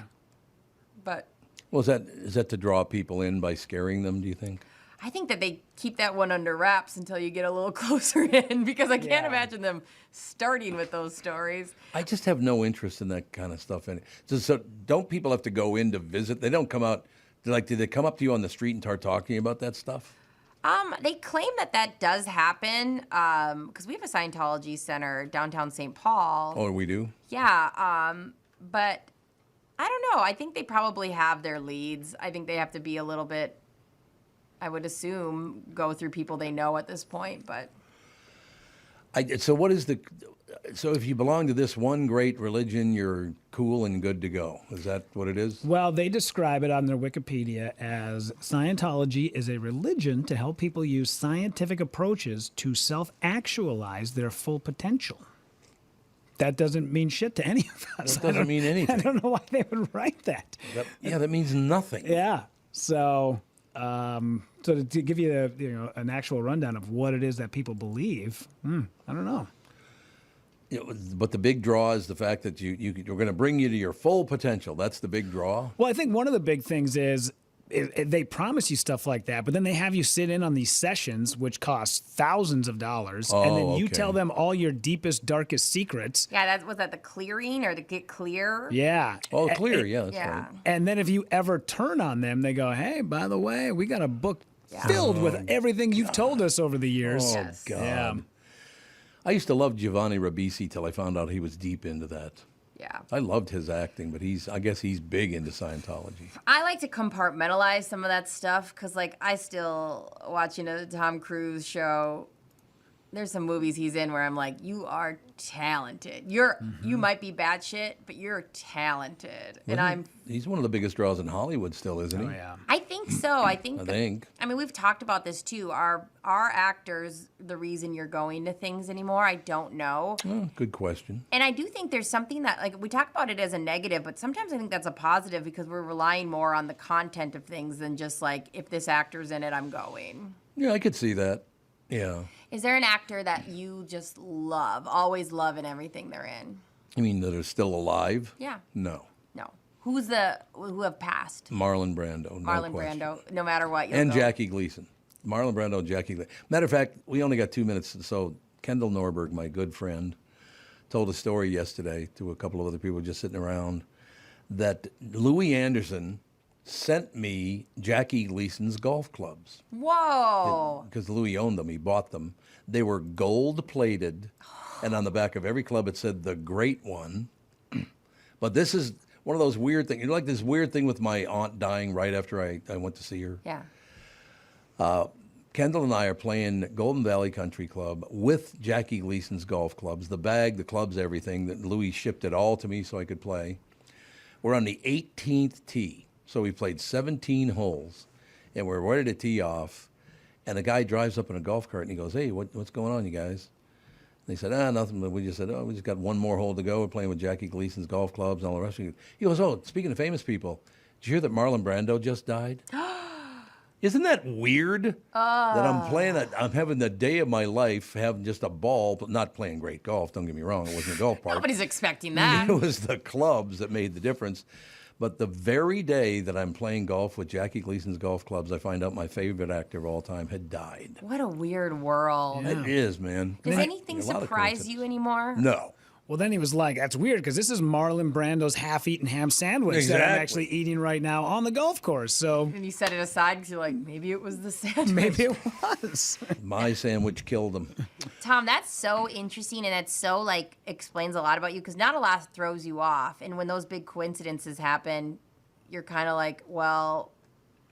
but... Well, is that to draw people in by scaring them, do you think? I think that they keep that one under wraps until you get a little closer in, because I can't imagine them starting with those stories. I just have no interest in that kind of stuff. So don't people have to go in to visit? They don't come out. Did they come up to you on the street and start talking about that stuff? They claim that does happen because we have a Scientology center downtown St. Paul. Oh, we do? Yeah, but I don't know. I think they probably have their leads. I think they have to be a little bit, I would assume, go through people they know at this point, but... So if you belong to this one great religion, you're cool and good to go. Is that what it is? Well, they describe it on their Wikipedia as Scientology is a religion to help people use scientific approaches to self-actualize their full potential. That doesn't mean shit to any of us. That doesn't mean anything. I don't know why they would write that. That means nothing. Yeah. So to give you an actual rundown of what it is that people believe, I don't know. But the big draw is the fact that you're going to bring you to your full potential. That's the big draw. Well, I think one of the big things is they promise you stuff like that, but then they have you sit in on these sessions, which cost thousands of dollars, and then you tell them all your deepest, darkest secrets. Yeah, was that the clearing or the get clear? Yeah. Oh, clear, yeah, that's right. And then if you ever turn on them, they go, hey, by the way, we got a book filled with everything you've told us over the years. Oh, God. Yeah. I used to love Giovanni Ribisi till I found out he was deep into that. Yeah. I loved his acting, but I guess he's big into Scientology. I like to compartmentalize some of that stuff because, like, I still watching a Tom Cruise show. There's some movies he's in where I'm like, you are talented. You might be batshit, but you're talented. Well, he's one of the biggest draws in Hollywood still, isn't he? Oh, yeah. I think so. I think. I mean, we've talked about this too. Are actors the reason you're going to things anymore? I don't know. Oh, good question. And I do think there's something that, like, we talk about it as a negative, but sometimes I think that's a positive because we're relying more on the content of things than just like, if this actor's in it, I'm going. Yeah, I could see that. Yeah. Is there an actor that you just love, always love in everything they're in? You mean that are still alive? Yeah. No. Who have passed? Marlon Brando. Marlon Brando, no matter what. And Jackie Gleason. Marlon Brando and Jackie Gleason. Matter of fact, we only got 2 minutes, so Kendall Norberg, my good friend, told a story yesterday to a couple of other people just sitting around that Louis Anderson sent me Jackie Gleason's golf clubs. Whoa! Because Louis owned them. He bought them. They were gold-plated, and on the back of every club it said, the great one. But this is one of those weird things. You know, like this weird thing with my aunt dying right after I went to see her? Yeah. Kendall and I are playing Golden Valley Country Club with Jackie Gleason's golf clubs, the bag, the clubs, everything. That Louis shipped it all to me so I could play. We're on the 18th tee. So we played 17 holes, and we're ready to tee off. And a guy drives up in a golf cart, and he goes, hey, what's going on, you guys? And they said, nothing. But we just said, we just got one more hole to go. We're playing with Jackie Gleason's golf clubs and all the rest of it. He goes, speaking of famous people, did you hear that Marlon Brando just died? Isn't that weird? That I'm having the day of my life, having just a ball, but not playing great golf. Don't get me wrong. It wasn't a golf park. Nobody's expecting that. It was the clubs that made the difference. But the very day that I'm playing golf with Jackie Gleason's golf clubs, I find out my favorite actor of all time had died. What a weird world. Yeah. It is, man. Does anything surprise you anymore? No. Well, then he was like, that's weird because this is Marlon Brando's half-eaten ham sandwich that I'm actually eating right now on the golf course. So, and you set it aside because you're like, maybe it was the sandwich. Maybe it was. My sandwich killed him. Tom, that's so interesting, and that's so, like, explains a lot about you because not a lot throws you off. And when those big coincidences happen, you're kind of like, well,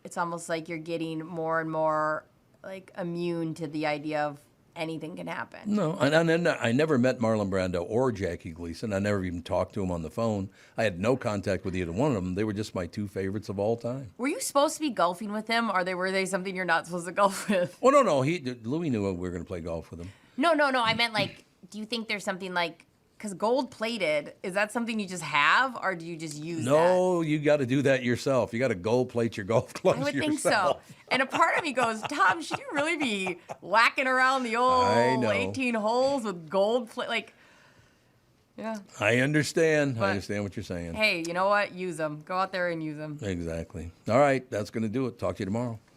it's almost like you're getting more and more, like, immune to the idea of anything can happen. No, and I never met Marlon Brando or Jackie Gleason. I never even talked to him on the phone. I had no contact with either one of them. They were just my two favorites of all time. Were you supposed to be golfing with him, or were they something you're not supposed to golf with? Oh, no. Louis knew we were going to play golf with him. No. I meant, like, do you think there's something like, because gold-plated, is that something you just have, or do you just use that? No, you got to do that yourself. You got to gold plate your golf clubs yourself. I would think so. And a part of me goes, Tom, should you really be whacking around the old 18 holes with gold plate? Like, yeah. I understand. I understand what you're saying. Hey, you know what? Use them. Go out there and use them. Exactly. All right, that's going to do it. Talk to you tomorrow.